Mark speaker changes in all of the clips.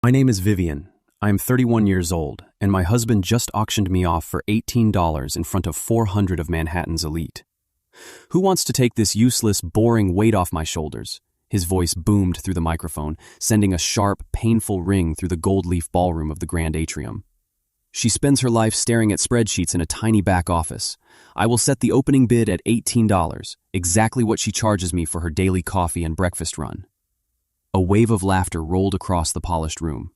Speaker 1: My name is Vivian. I am 31 years old, and my husband just auctioned me off for $18 in front of 400 of Manhattan's elite. Who wants to take this useless, boring weight off my shoulders? His voice boomed through the microphone, sending a sharp, painful ring through the gold leaf ballroom of the grand atrium. She spends her life staring at spreadsheets in a tiny back office. I will set the opening bid at $18, exactly what she charges me for her daily coffee and breakfast run. A wave of laughter rolled across the polished room.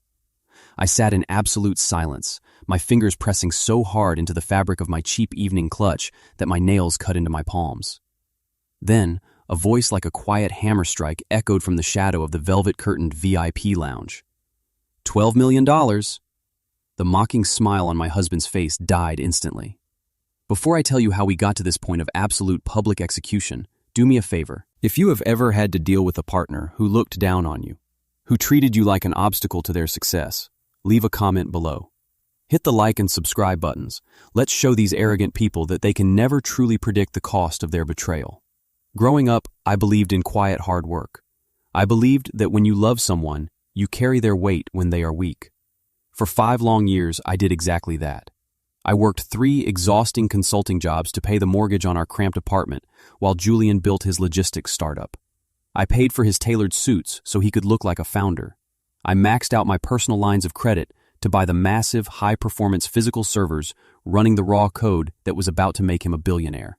Speaker 1: I sat in absolute silence, my fingers pressing so hard into the fabric of my cheap evening clutch that my nails cut into my palms. Then, a voice like a quiet hammer strike echoed from the shadow of the velvet-curtained VIP lounge. $12 million. The mocking smile on my husband's face died instantly. Before I tell you how we got to this point of absolute public execution, do me a favor. If you have ever had to deal with a partner who looked down on you, who treated you like an obstacle to their success, leave a comment below. Hit the like and subscribe buttons. Let's show these arrogant people that they can never truly predict the cost of their betrayal. Growing up, I believed in quiet hard work. I believed that when you love someone, you carry their weight when they are weak. For 5 long years, I did exactly that. I worked 3 exhausting consulting jobs to pay the mortgage on our cramped apartment while Julian built his logistics startup. I paid for his tailored suits so he could look like a founder. I maxed out my personal lines of credit to buy the massive, high-performance physical servers running the raw code that was about to make him a billionaire.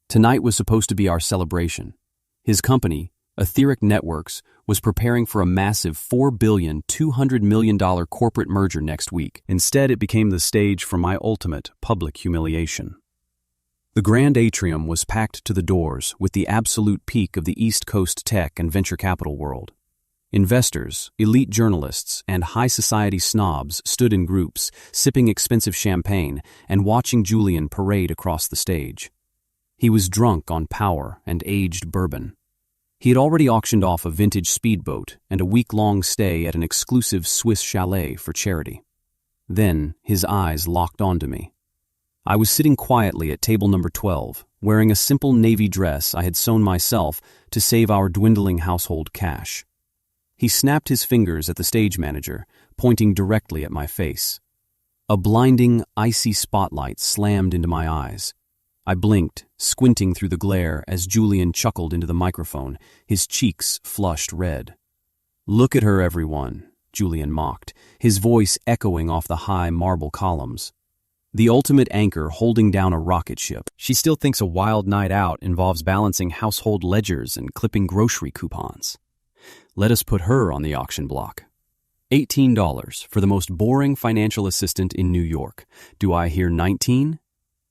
Speaker 1: Tonight was supposed to be our celebration. His company, Etheric Networks, was preparing for a massive $4.2 billion corporate merger next week. Instead, it became the stage for my ultimate public humiliation. The grand atrium was packed to the doors with the absolute peak of the East Coast tech and venture capital world. Investors, elite journalists, and high society snobs stood in groups, sipping expensive champagne and watching Julian parade across the stage. He was drunk on power and aged bourbon. He had already auctioned off a vintage speedboat and a week-long stay at an exclusive Swiss chalet for charity. Then his eyes locked onto me. I was sitting quietly at table number 12, wearing a simple navy dress I had sewn myself to save our dwindling household cash. He snapped his fingers at the stage manager, pointing directly at my face. A blinding, icy spotlight slammed into my eyes. I blinked, squinting through the glare as Julian chuckled into the microphone, his cheeks flushed red. "Look at her, everyone," Julian mocked, his voice echoing off the high marble columns. The ultimate anchor holding down a rocket ship. She still thinks a wild night out involves balancing household ledgers and clipping grocery coupons. Let us put her on the auction block. $18 for the most boring financial assistant in New York. Do I hear 19?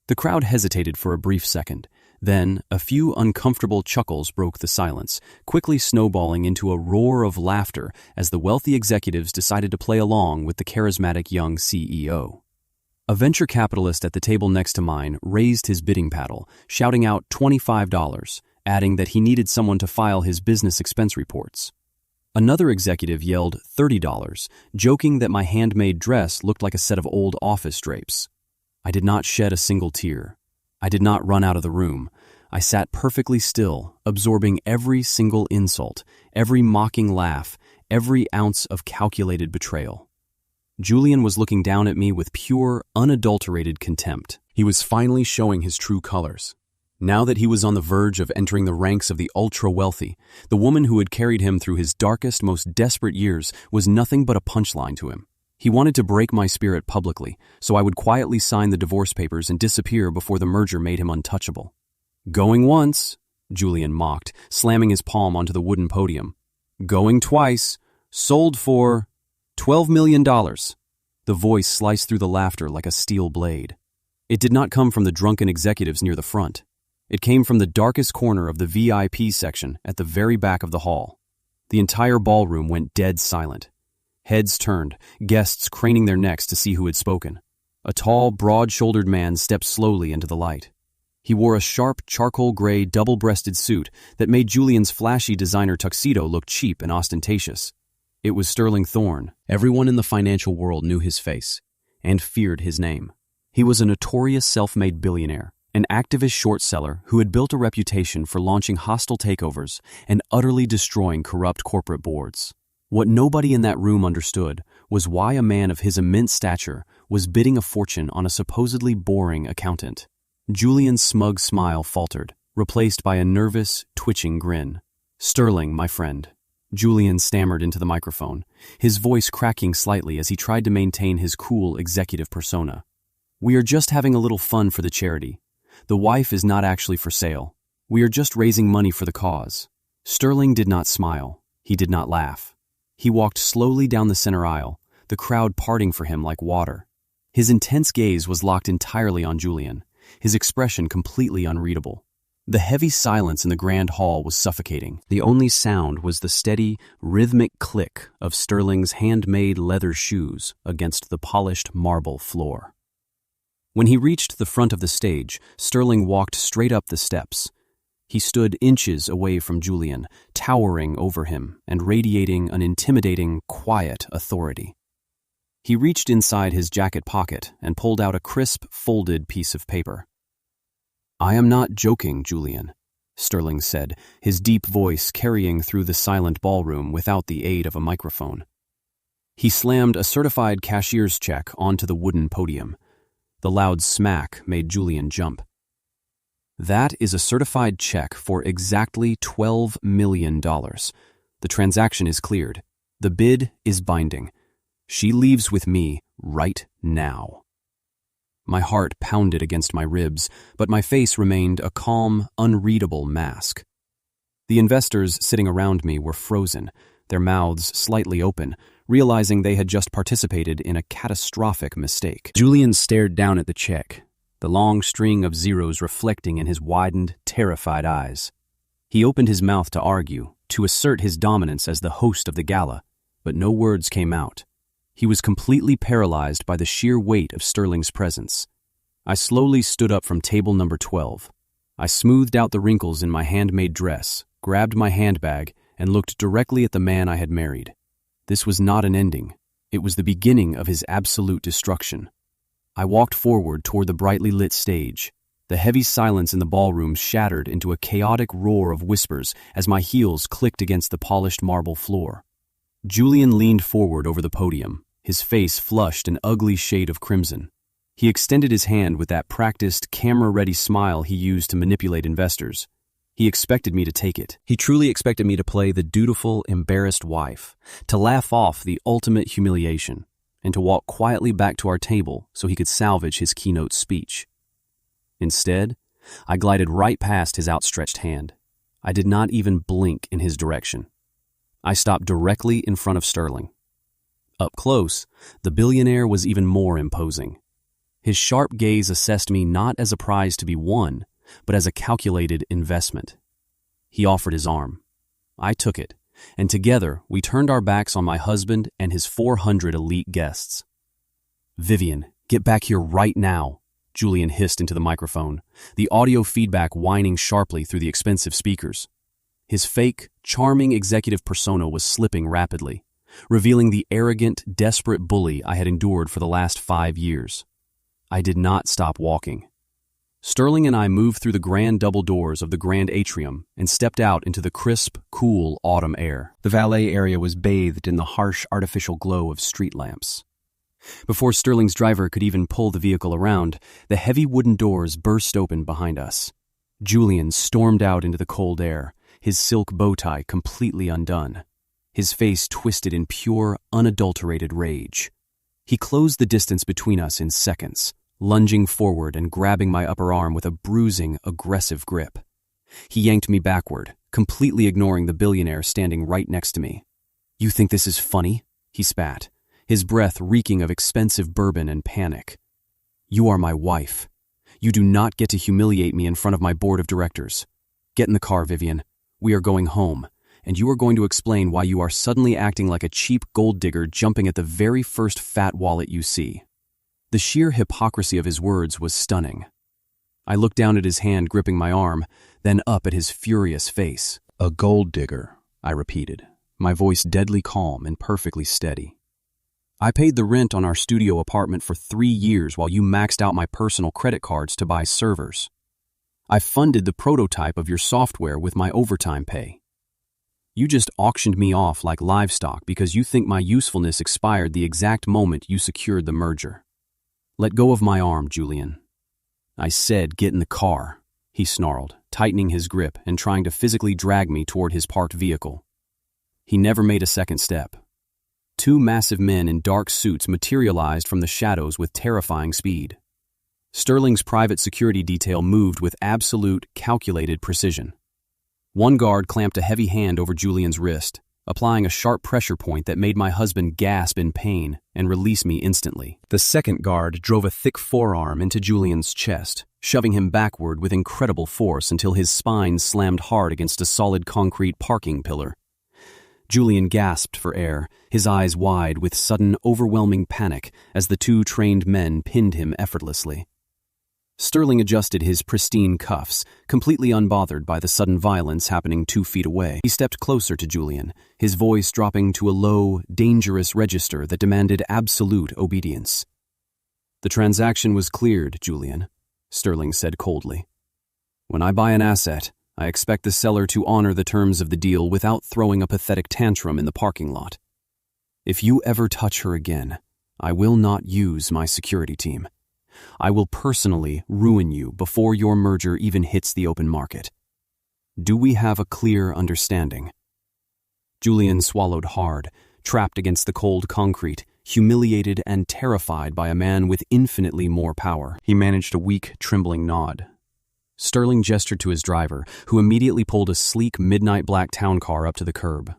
Speaker 1: The crowd hesitated for a brief second. Then, a few uncomfortable chuckles broke the silence, quickly snowballing into a roar of laughter as the wealthy executives decided to play along with the charismatic young CEO. A venture capitalist at the table next to mine raised his bidding paddle, shouting out $25, adding that he needed someone to file his business expense reports. Another executive yelled $30, joking that my handmade dress looked like a set of old office drapes. I did not shed a single tear. I did not run out of the room. I sat perfectly still, absorbing every single insult, every mocking laugh, every ounce of calculated betrayal. Julian was looking down at me with pure, unadulterated contempt. He was finally showing his true colors. Now that he was on the verge of entering the ranks of the ultra-wealthy, the woman who had carried him through his darkest, most desperate years was nothing but a punchline to him. He wanted to break my spirit publicly, so I would quietly sign the divorce papers and disappear before the merger made him untouchable. "Going once," Julian mocked, slamming his palm onto the wooden podium. "Going twice. Sold for $12 million. The voice sliced through the laughter like a steel blade. It did not come from the drunken executives near the front. It came from the darkest corner of the VIP section at the very back of the hall. The entire ballroom went dead silent. Heads turned, guests craning their necks to see who had spoken. A tall, broad-shouldered man stepped slowly into the light. He wore a sharp, charcoal-gray, double-breasted suit that made Julian's flashy designer tuxedo look cheap and ostentatious. It was Sterling Thorne. Everyone in the financial world knew his face and feared his name. He was a notorious self-made billionaire, an activist short seller who had built a reputation for launching hostile takeovers and utterly destroying corrupt corporate boards. What nobody in that room understood was why a man of his immense stature was bidding a fortune on a supposedly boring accountant. Julian's smug smile faltered, replaced by a nervous, twitching grin. "Sterling, my friend," Julian stammered into the microphone, his voice cracking slightly as he tried to maintain his cool executive persona. "We are just having a little fun for the charity. The wife is not actually for sale. We are just raising money for the cause." Sterling did not smile. He did not laugh. He walked slowly down the center aisle, the crowd parting for him like water. His intense gaze was locked entirely on Julian, his expression completely unreadable. The heavy silence in the grand hall was suffocating. The only sound was the steady, rhythmic click of Sterling's handmade leather shoes against the polished marble floor. When he reached the front of the stage, Sterling walked straight up the steps. He stood inches away from Julian, towering over him and radiating an intimidating, quiet authority. He reached inside his jacket pocket and pulled out a crisp, folded piece of paper. "I am not joking, Julian," Sterling said, his deep voice carrying through the silent ballroom without the aid of a microphone. He slammed a certified cashier's check onto the wooden podium. The loud smack made Julian jump. "That is a certified check for exactly $12 million. The transaction is cleared. The bid is binding. She leaves with me right now." My heart pounded against my ribs, but my face remained a calm, unreadable mask. The investors sitting around me were frozen, their mouths slightly open, realizing they had just participated in a catastrophic mistake. Julian stared down at the check, the long string of zeros reflecting in his widened, terrified eyes. He opened his mouth to argue, to assert his dominance as the host of the gala, but no words came out. He was completely paralyzed by the sheer weight of Sterling's presence. I slowly stood up from table number 12. I smoothed out the wrinkles in my handmade dress, grabbed my handbag, and looked directly at the man I had married. This was not an ending. It was the beginning of his absolute destruction. I walked forward toward the brightly lit stage. The heavy silence in the ballroom shattered into a chaotic roar of whispers as my heels clicked against the polished marble floor. Julian leaned forward over the podium, his face flushed an ugly shade of crimson. He extended his hand with that practiced, camera-ready smile he used to manipulate investors. He expected me to take it. He truly expected me to play the dutiful, embarrassed wife, to laugh off the ultimate humiliation, and to walk quietly back to our table so he could salvage his keynote speech. Instead, I glided right past his outstretched hand. I did not even blink in his direction. I stopped directly in front of Sterling. Up close, the billionaire was even more imposing. His sharp gaze assessed me not as a prize to be won, but as a calculated investment. He offered his arm. I took it, and together we turned our backs on my husband and his 400 elite guests. "Vivian, get back here right now," Julian hissed into the microphone, the audio feedback whining sharply through the expensive speakers. His fake, charming executive persona was slipping rapidly, revealing the arrogant, desperate bully I had endured for the last 5 years. I did not stop walking. Sterling and I moved through the grand double doors of the grand atrium and stepped out into the crisp, cool autumn air. The valet area was bathed in the harsh, artificial glow of street lamps. Before Sterling's driver could even pull the vehicle around, the heavy wooden doors burst open behind us. Julian stormed out into the cold air, his silk bow tie completely undone, his face twisted in pure, unadulterated rage. He closed the distance between us in seconds, lunging forward and grabbing my upper arm with a bruising, aggressive grip. He yanked me backward, completely ignoring the billionaire standing right next to me. "You think this is funny?" he spat, his breath reeking of expensive bourbon and panic. "You are my wife. You do not get to humiliate me in front of my board of directors. Get in the car, Vivian. We are going home, and you are going to explain why you are suddenly acting like a cheap gold digger jumping at the very first fat wallet you see." The sheer hypocrisy of his words was stunning. I looked down at his hand gripping my arm, then up at his furious face. "A gold digger," I repeated, my voice deadly calm and perfectly steady. "I paid the rent on our studio apartment for 3 years while you maxed out my personal credit cards to buy servers. I funded the prototype of your software with my overtime pay. You just auctioned me off like livestock because you think my usefulness expired the exact moment you secured the merger. Let go of my arm, Julian. I said, get in the car, he snarled, tightening his grip and trying to physically drag me toward his parked vehicle. He never made a second step. Two massive men in dark suits materialized from the shadows with terrifying speed. Sterling's private security detail moved with absolute, calculated precision. One guard clamped a heavy hand over Julian's wrist, applying a sharp pressure point that made my husband gasp in pain and release me instantly. The second guard drove a thick forearm into Julian's chest, shoving him backward with incredible force until his spine slammed hard against a solid concrete parking pillar. Julian gasped for air, his eyes wide with sudden, overwhelming panic as the two trained men pinned him effortlessly. Sterling adjusted his pristine cuffs, completely unbothered by the sudden violence happening 2 feet away. He stepped closer to Julian, his voice dropping to a low, dangerous register that demanded absolute obedience. The transaction was cleared, Julian, Sterling said coldly. When I buy an asset, I expect the seller to honor the terms of the deal without throwing a pathetic tantrum in the parking lot. If you ever touch her again, I will not use my security team. I will personally ruin you before your merger even hits the open market. Do we have a clear understanding? Julian swallowed hard, trapped against the cold concrete, humiliated and terrified by a man with infinitely more power. He managed a weak, trembling nod. Sterling gestured to his driver, who immediately pulled a sleek midnight black town car up to the curb.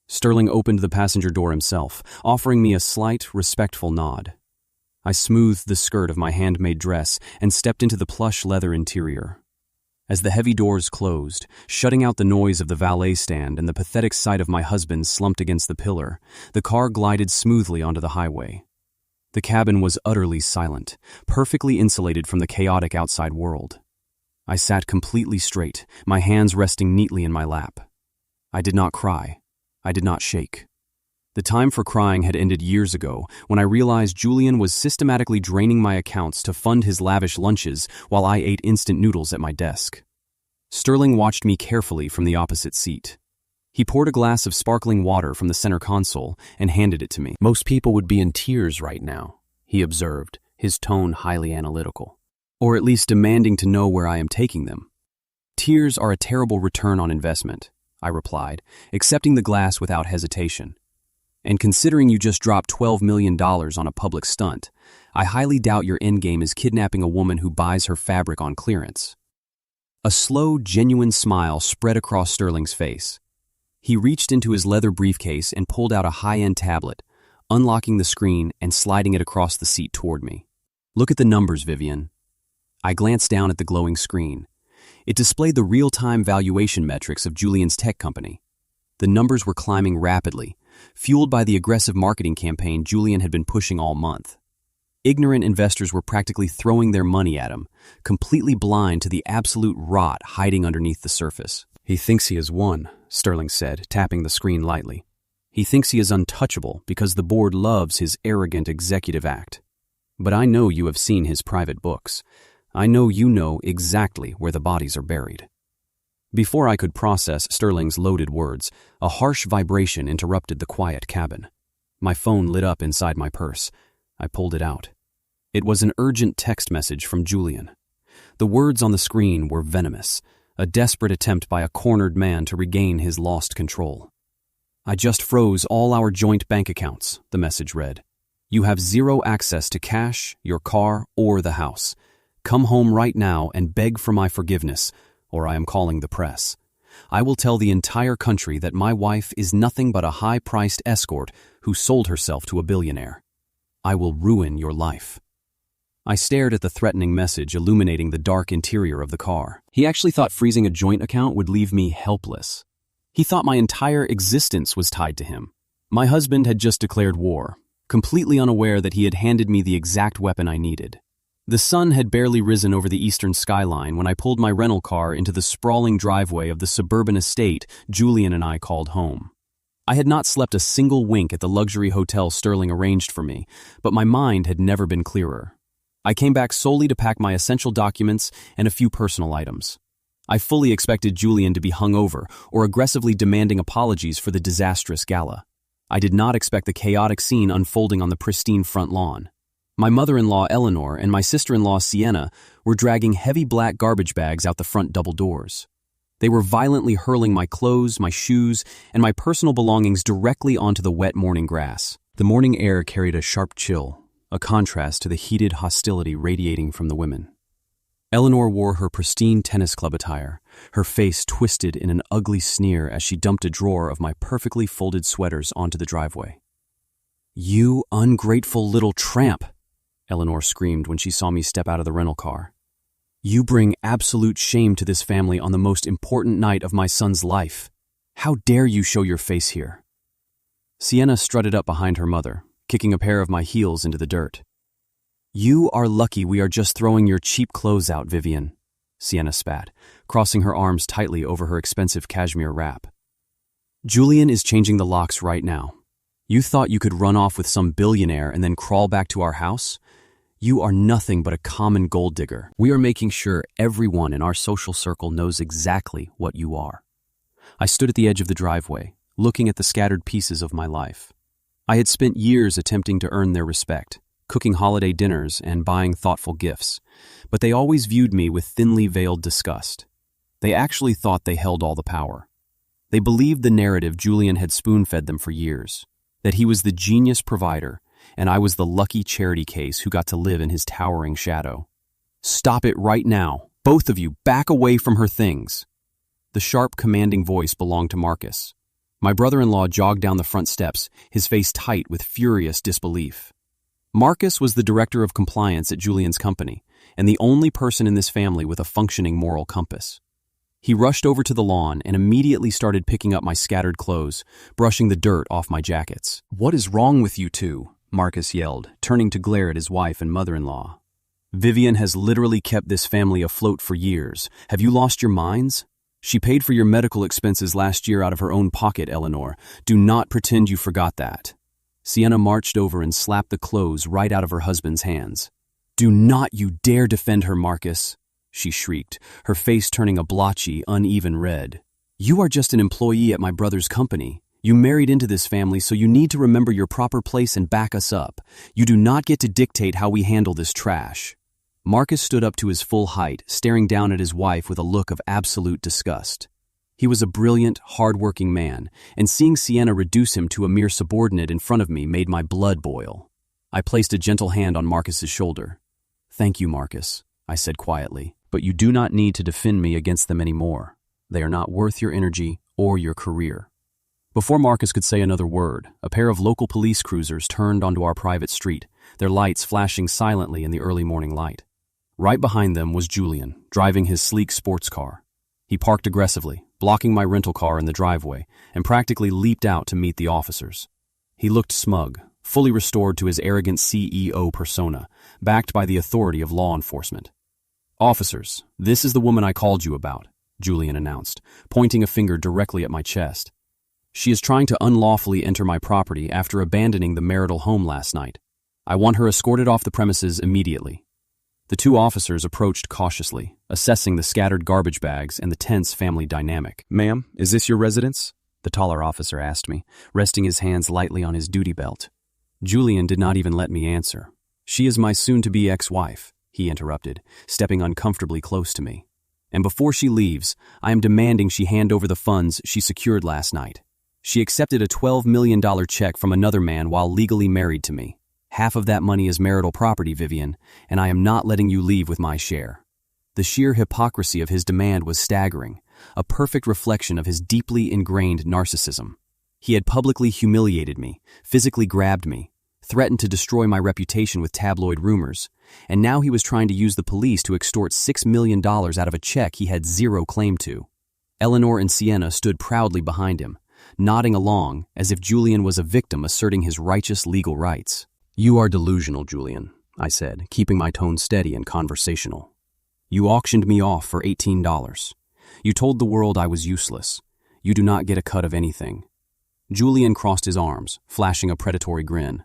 Speaker 1: Sterling opened the passenger door himself, offering me a slight, respectful nod. I smoothed the skirt of my handmade dress and stepped into the plush leather interior. As the heavy doors closed, shutting out the noise of the valet stand and the pathetic sight of my husband slumped against the pillar, the car glided smoothly onto the highway. The cabin was utterly silent, perfectly insulated from the chaotic outside world. I sat completely straight, my hands resting neatly in my lap. I did not cry. I did not shake. The time for crying had ended years ago when I realized Julian was systematically draining my accounts to fund his lavish lunches while I ate instant noodles at my desk. Sterling watched me carefully from the opposite seat. He poured a glass of sparkling water from the center console and handed it to me. Most people would be in tears right now, he observed, his tone highly analytical. Or at least demanding to know where I am taking them. Tears are a terrible return on investment, I replied, accepting the glass without hesitation. And considering you just dropped $12 million on a public stunt, I highly doubt your endgame is kidnapping a woman who buys her fabric on clearance. A slow, genuine smile spread across Sterling's face. He reached into his leather briefcase and pulled out a high-end tablet, unlocking the screen and sliding it across the seat toward me. Look at the numbers, Vivian. I glanced down at the glowing screen. It displayed the real-time valuation metrics of Julian's tech company. The numbers were climbing rapidly, fueled by the aggressive marketing campaign Julian had been pushing all month. Ignorant investors were practically throwing their money at him, completely blind to the absolute rot hiding underneath the surface. He thinks he has won, Sterling said, tapping the screen lightly. He thinks he is untouchable because the board loves his arrogant executive act. But I know you have seen his private books. I know you know exactly where the bodies are buried. Before I could process Sterling's loaded words, a harsh vibration interrupted the quiet cabin. My phone lit up inside my purse. I pulled it out. It was an urgent text message from Julian. The words on the screen were venomous, a desperate attempt by a cornered man to regain his lost control. I just froze all our joint bank accounts, the message read. You have zero access to cash, your car, or the house. Come home right now and beg for my forgiveness, or I am calling the press. I will tell the entire country that my wife is nothing but a high-priced escort who sold herself to a billionaire. I will ruin your life. I stared at the threatening message illuminating the dark interior of the car. He actually thought freezing a joint account would leave me helpless. He thought my entire existence was tied to him. My husband had just declared war, completely unaware that he had handed me the exact weapon I needed. The sun had barely risen over the eastern skyline when I pulled my rental car into the sprawling driveway of the suburban estate Julian and I called home. I had not slept a single wink at the luxury hotel Sterling arranged for me, but my mind had never been clearer. I came back solely to pack my essential documents and a few personal items. I fully expected Julian to be hungover or aggressively demanding apologies for the disastrous gala. I did not expect the chaotic scene unfolding on the pristine front lawn. My mother-in-law Eleanor and my sister-in-law Sienna were dragging heavy black garbage bags out the front double doors. They were violently hurling my clothes, my shoes, and my personal belongings directly onto the wet morning grass. The morning air carried a sharp chill, a contrast to the heated hostility radiating from the women. Eleanor wore her pristine tennis club attire, her face twisted in an ugly sneer as she dumped a drawer of my perfectly folded sweaters onto the driveway. "You ungrateful little tramp!" Eleanor screamed when she saw me step out of the rental car. "You bring absolute shame to this family on the most important night of my son's life. How dare you show your face here?" Sienna strutted up behind her mother, kicking a pair of my heels into the dirt. "You are lucky we are just throwing your cheap clothes out, Vivian," Sienna spat, crossing her arms tightly over her expensive cashmere wrap. "Julian is changing the locks right now. You thought you could run off with some billionaire and then crawl back to our house? You are nothing but a common gold digger. We are making sure everyone in our social circle knows exactly what you are." I stood at the edge of the driveway, looking at the scattered pieces of my life. I had spent years attempting to earn their respect, cooking holiday dinners and buying thoughtful gifts, but they always viewed me with thinly veiled disgust. They actually thought they held all the power. They believed the narrative Julian had spoon-fed them for years, that he was the genius provider, and I was the lucky charity case who got to live in his towering shadow. "Stop it right now. Both of you, back away from her things." The sharp, commanding voice belonged to Marcus. My brother-in-law jogged down the front steps, his face tight with furious disbelief. Marcus was the director of compliance at Julian's company, and the only person in this family with a functioning moral compass. He rushed over to the lawn and immediately started picking up my scattered clothes, brushing the dirt off my jackets. "What is wrong with you two?" Marcus yelled, turning to glare at his wife and mother-in-law. "Vivian has literally kept this family afloat for years. Have you lost your minds? She paid for your medical expenses last year out of her own pocket, Eleanor. Do not pretend you forgot that." Sienna marched over and slapped the clothes right out of her husband's hands. "Do not you dare defend her, Marcus," she shrieked, her face turning a blotchy, uneven red. "You are just an employee at my brother's company. You married into this family, so you need to remember your proper place and back us up. You do not get to dictate how we handle this trash." Marcus stood up to his full height, staring down at his wife with a look of absolute disgust. He was a brilliant, hard-working man, and seeing Sienna reduce him to a mere subordinate in front of me made my blood boil. I placed a gentle hand on Marcus's shoulder. "Thank you, Marcus," I said quietly, "but you do not need to defend me against them anymore. They are not worth your energy or your career." Before Marcus could say another word, a pair of local police cruisers turned onto our private street, their lights flashing silently in the early morning light. Right behind them was Julian, driving his sleek sports car. He parked aggressively, blocking my rental car in the driveway, and practically leaped out to meet the officers. He looked smug, fully restored to his arrogant CEO persona, backed by the authority of law enforcement. "Officers, this is the woman I called you about," Julian announced, pointing a finger directly at my chest. "She is trying to unlawfully enter my property after abandoning the marital home last night. I want her escorted off the premises immediately." The two officers approached cautiously, assessing the scattered garbage bags and the tense family dynamic. "Ma'am, is this your residence?" the taller officer asked me, resting his hands lightly on his duty belt. Julian did not even let me answer. "She is my soon-to-be ex-wife," he interrupted, stepping uncomfortably close to me. "And before she leaves, I am demanding she hand over the funds she secured last night. She accepted a $12 million check from another man while legally married to me. Half of that money is marital property, Vivian, and I am not letting you leave with my share." The sheer hypocrisy of his demand was staggering, a perfect reflection of his deeply ingrained narcissism. He had publicly humiliated me, physically grabbed me, threatened to destroy my reputation with tabloid rumors, and now he was trying to use the police to extort $6 million out of a check he had zero claim to. Eleanor and Sienna stood proudly behind him, nodding along as if Julian was a victim asserting his righteous legal rights. "You are delusional, Julian," I said, keeping my tone steady and conversational. "You auctioned me off for $18. You told the world I was useless. You do not get a cut of anything." Julian crossed his arms, flashing a predatory grin.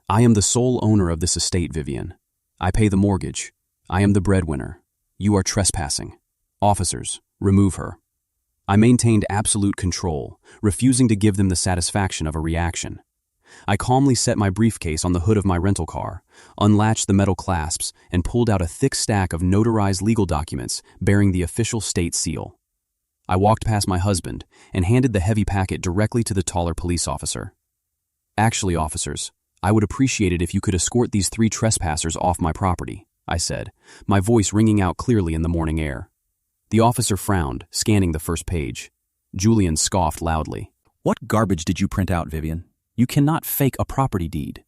Speaker 1: "I am the sole owner of this estate, Vivian. I pay the mortgage. I am the breadwinner. You are trespassing. "Officers, remove her." I maintained absolute control, refusing to give them the satisfaction of a reaction. I calmly set my briefcase on the hood of my rental car, unlatched the metal clasps, and pulled out a thick stack of notarized legal documents bearing the official state seal. I walked past my husband and handed the heavy packet directly to the taller police officer. "Actually, officers, I would appreciate it if you could escort these 3 trespassers off my property," I said, my voice ringing out clearly in the morning air. The officer frowned, scanning the first page. Julian scoffed loudly. "What garbage did you print out, Vivian? You cannot fake a property deed."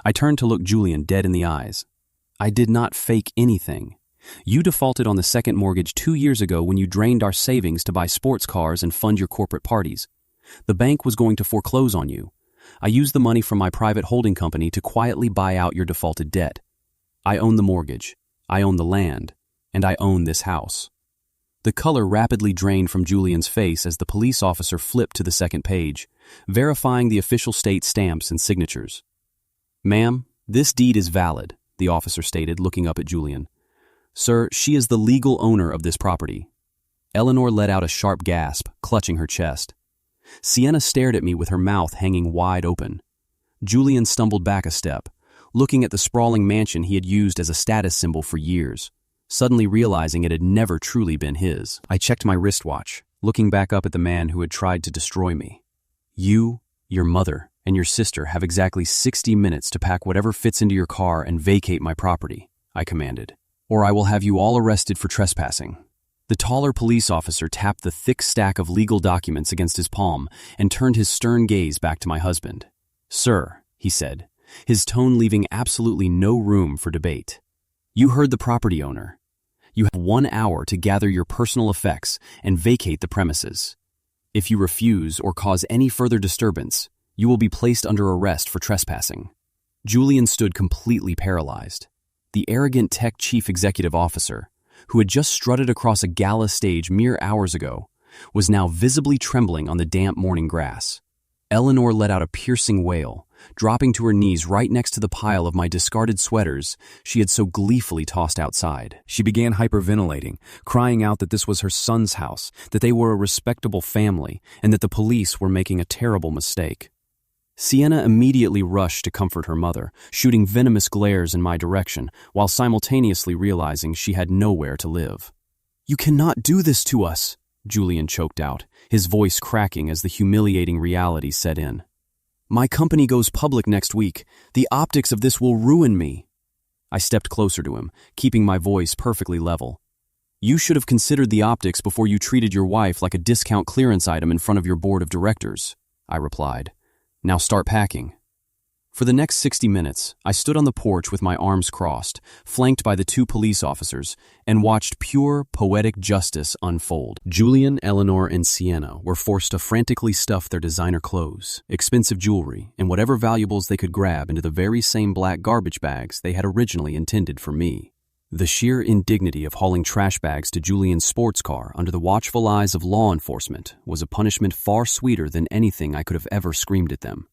Speaker 1: I turned to look Julian dead in the eyes. "I did not fake anything. You defaulted on the second mortgage 2 years ago when you drained our savings to buy sports cars and fund your corporate parties. The bank was going to foreclose on you. I used the money from my private holding company to quietly buy out your defaulted debt. I own the mortgage, I own the land, and I own this house." The color rapidly drained from Julian's face as the police officer flipped to the second page, verifying the official state stamps and signatures. "Ma'am, this deed is valid," the officer stated, looking up at Julian. "Sir, she is the legal owner of this property." Eleanor let out a sharp gasp, clutching her chest. Sienna stared at me with her mouth hanging wide open. Julian stumbled back a step, looking at the sprawling mansion he had used as a status symbol for years, suddenly realizing it had never truly been his. I checked my wristwatch, looking back up at the man who had tried to destroy me. "You, your mother, and your sister have exactly 60 minutes to pack whatever fits into your car and vacate my property," I commanded, "or I will have you all arrested for trespassing." The taller police officer tapped the thick stack of legal documents against his palm and turned his stern gaze back to my husband. "Sir," he said, his tone leaving absolutely no room for debate. "You heard the property owner. You have 1 hour to gather your personal effects and vacate the premises. If you refuse or cause any further disturbance, you will be placed under arrest for trespassing." Julian stood completely paralyzed. The arrogant tech chief executive officer, who had just strutted across a gala stage mere hours ago, was now visibly trembling on the damp morning grass. Eleanor let out a piercing wail, dropping to her knees right next to the pile of my discarded sweaters she had so gleefully tossed outside. She began hyperventilating, crying out that this was her son's house, that they were a respectable family, and that the police were making a terrible mistake. Sienna immediately rushed to comfort her mother, shooting venomous glares in my direction, while simultaneously realizing she had nowhere to live. "You cannot do this to us," Julian choked out, his voice cracking as the humiliating reality set in. "My company goes public next week. The optics of this will ruin me." I stepped closer to him, keeping my voice perfectly level. "You should have considered the optics before you treated your wife like a discount clearance item in front of your board of directors," I replied. "Now start packing." For the next 60 minutes, I stood on the porch with my arms crossed, flanked by the 2 police officers, and watched pure, poetic justice unfold. Julian, Eleanor, and Sienna were forced to frantically stuff their designer clothes, expensive jewelry, and whatever valuables they could grab into the very same black garbage bags they had originally intended for me. The sheer indignity of hauling trash bags to Julian's sports car under the watchful eyes of law enforcement was a punishment far sweeter than anything I could have ever screamed at them.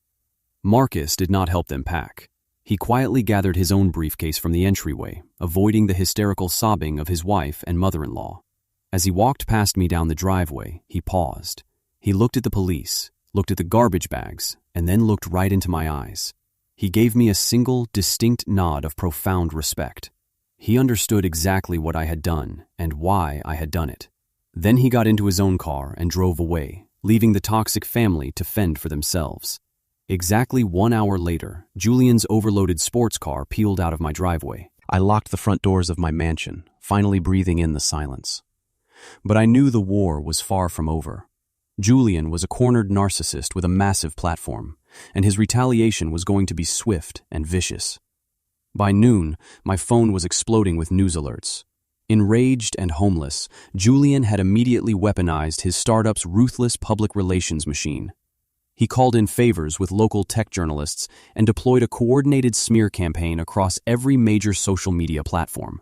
Speaker 1: Marcus did not help them pack. He quietly gathered his own briefcase from the entryway, avoiding the hysterical sobbing of his wife and mother-in-law. As he walked past me down the driveway, he paused. He looked at the police, looked at the garbage bags, and then looked right into my eyes. He gave me a single, distinct nod of profound respect. He understood exactly what I had done and why I had done it. Then he got into his own car and drove away, leaving the toxic family to fend for themselves. Exactly 1 hour later, Julian's overloaded sports car peeled out of my driveway. I locked the front doors of my mansion, finally breathing in the silence. But I knew the war was far from over. Julian was a cornered narcissist with a massive platform, and his retaliation was going to be swift and vicious. By noon, my phone was exploding with news alerts. Enraged and homeless, Julian had immediately weaponized his startup's ruthless public relations machine. He called in favors with local tech journalists and deployed a coordinated smear campaign across every major social media platform.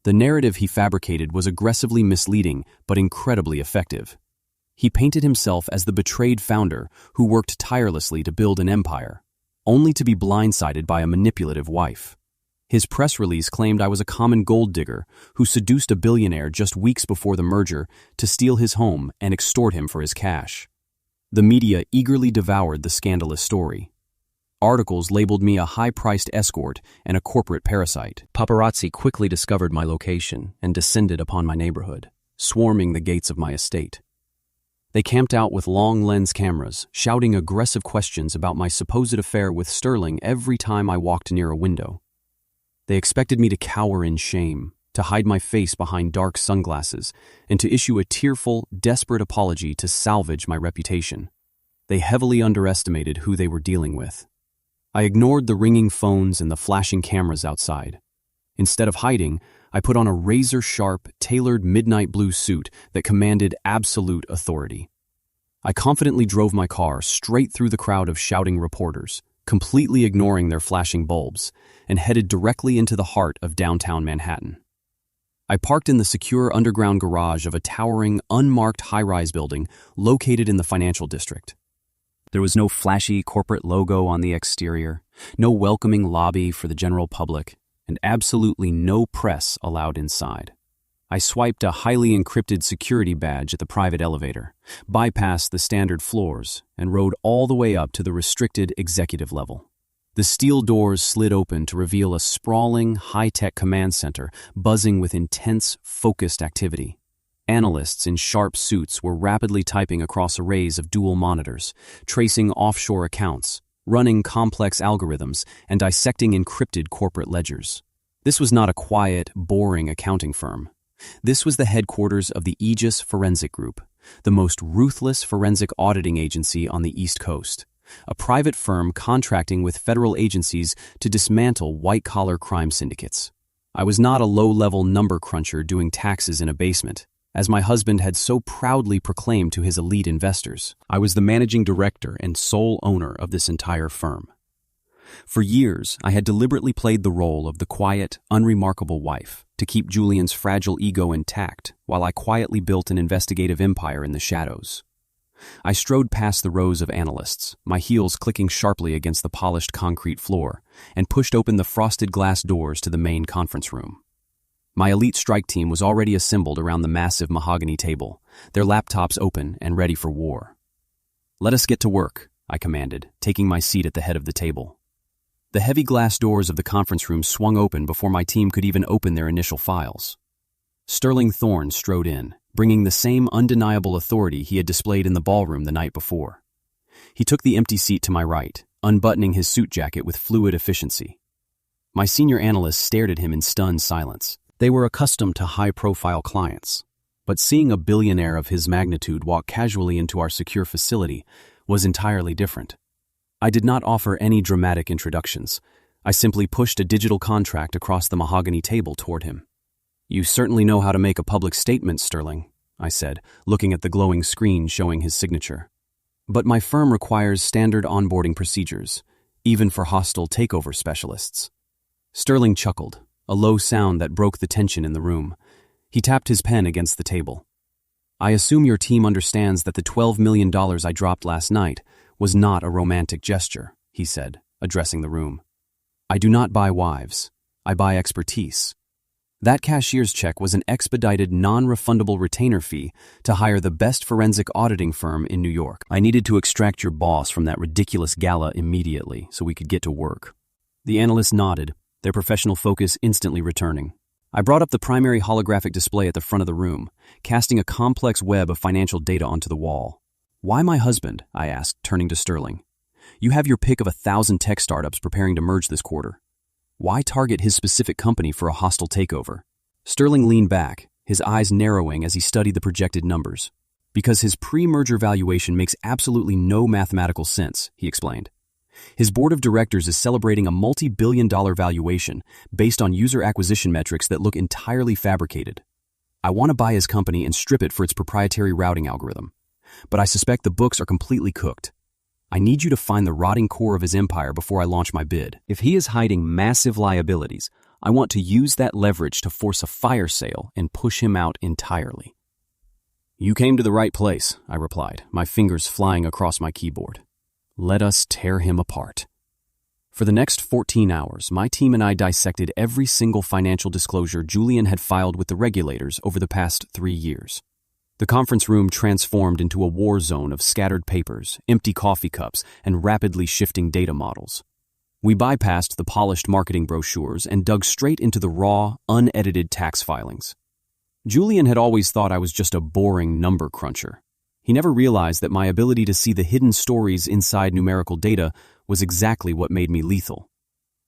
Speaker 1: The narrative he fabricated was aggressively misleading but incredibly effective. He painted himself as the betrayed founder who worked tirelessly to build an empire, only to be blindsided by a manipulative wife. His press release claimed I was a common gold digger who seduced a billionaire just weeks before the merger to steal his home and extort him for his cash. The media eagerly devoured the scandalous story. Articles labeled me a high-priced escort and a corporate parasite. Paparazzi quickly discovered my location and descended upon my neighborhood, swarming the gates of my estate. They camped out with long lens cameras, shouting aggressive questions about my supposed affair with Sterling every time I walked near a window. They expected me to cower in shame, to hide my face behind dark sunglasses, and to issue a tearful, desperate apology to salvage my reputation. They heavily underestimated who they were dealing with. I ignored the ringing phones and the flashing cameras outside. Instead of hiding, I put on a razor-sharp, tailored midnight blue suit that commanded absolute authority. I confidently drove my car straight through the crowd of shouting reporters, completely ignoring their flashing bulbs, and headed directly into the heart of downtown Manhattan. I parked in the secure underground garage of a towering, unmarked high-rise building located in the financial district. There was no flashy corporate logo on the exterior, no welcoming lobby for the general public, and absolutely no press allowed inside. I swiped a highly encrypted security badge at the private elevator, bypassed the standard floors, and rode all the way up to the restricted executive level. The steel doors slid open to reveal a sprawling, high-tech command center buzzing with intense, focused activity. Analysts in sharp suits were rapidly typing across arrays of dual monitors, tracing offshore accounts, running complex algorithms, and dissecting encrypted corporate ledgers. This was not a quiet, boring accounting firm. This was the headquarters of the Aegis Forensic Group, the most ruthless forensic auditing agency on the East Coast, a private firm contracting with federal agencies to dismantle white-collar crime syndicates. I was not a low-level number cruncher doing taxes in a basement, as my husband had so proudly proclaimed to his elite investors. I was the managing director and sole owner of this entire firm. For years, I had deliberately played the role of the quiet, unremarkable wife to keep Julian's fragile ego intact while I quietly built an investigative empire in the shadows. I strode past the rows of analysts, my heels clicking sharply against the polished concrete floor, and pushed open the frosted glass doors to the main conference room. My elite strike team was already assembled around the massive mahogany table, their laptops open and ready for war. "Let us get to work," I commanded, taking my seat at the head of the table. The heavy glass doors of the conference room swung open before my team could even open their initial files. Sterling Thorne strode in, bringing the same undeniable authority he had displayed in the ballroom the night before. He took the empty seat to my right, unbuttoning his suit jacket with fluid efficiency. My senior analysts stared at him in stunned silence. They were accustomed to high-profile clients, but seeing a billionaire of his magnitude walk casually into our secure facility was entirely different. I did not offer any dramatic introductions. I simply pushed a digital contract across the mahogany table toward him. "You certainly know how to make a public statement, Sterling," I said, looking at the glowing screen showing his signature. "But my firm requires standard onboarding procedures, even for hostile takeover specialists." Sterling chuckled, a low sound that broke the tension in the room. He tapped his pen against the table. "I assume your team understands that the $12 million I dropped last night was not a romantic gesture," he said, addressing the room. "I do not buy wives. I buy expertise. That cashier's check was an expedited, non-refundable retainer fee to hire the best forensic auditing firm in New York. I needed to extract your boss from that ridiculous gala immediately so we could get to work." The analyst nodded, their professional focus instantly returning. I brought up the primary holographic display at the front of the room, casting a complex web of financial data onto the wall. "Why my husband?" I asked, turning to Sterling. "You have your pick of 1,000 tech startups preparing to merge this quarter. Why target his specific company for a hostile takeover?" Sterling leaned back, his eyes narrowing as he studied the projected numbers. "Because his pre-merger valuation makes absolutely no mathematical sense," he explained. "His board of directors is celebrating a multi-billion-dollar valuation based on user acquisition metrics that look entirely fabricated. I want to buy his company and strip it for its proprietary routing algorithm. But I suspect the books are completely cooked. I need you to find the rotting core of his empire before I launch my bid. If he is hiding massive liabilities, I want to use that leverage to force a fire sale and push him out entirely." "You came to the right place," I replied, my fingers flying across my keyboard. "Let us tear him apart." For the next 14 hours, my team and I dissected every single financial disclosure Julian had filed with the regulators over the past 3 years. The conference room transformed into a war zone of scattered papers, empty coffee cups, and rapidly shifting data models. We bypassed the polished marketing brochures and dug straight into the raw, unedited tax filings. Julian had always thought I was just a boring number cruncher. He never realized that my ability to see the hidden stories inside numerical data was exactly what made me lethal.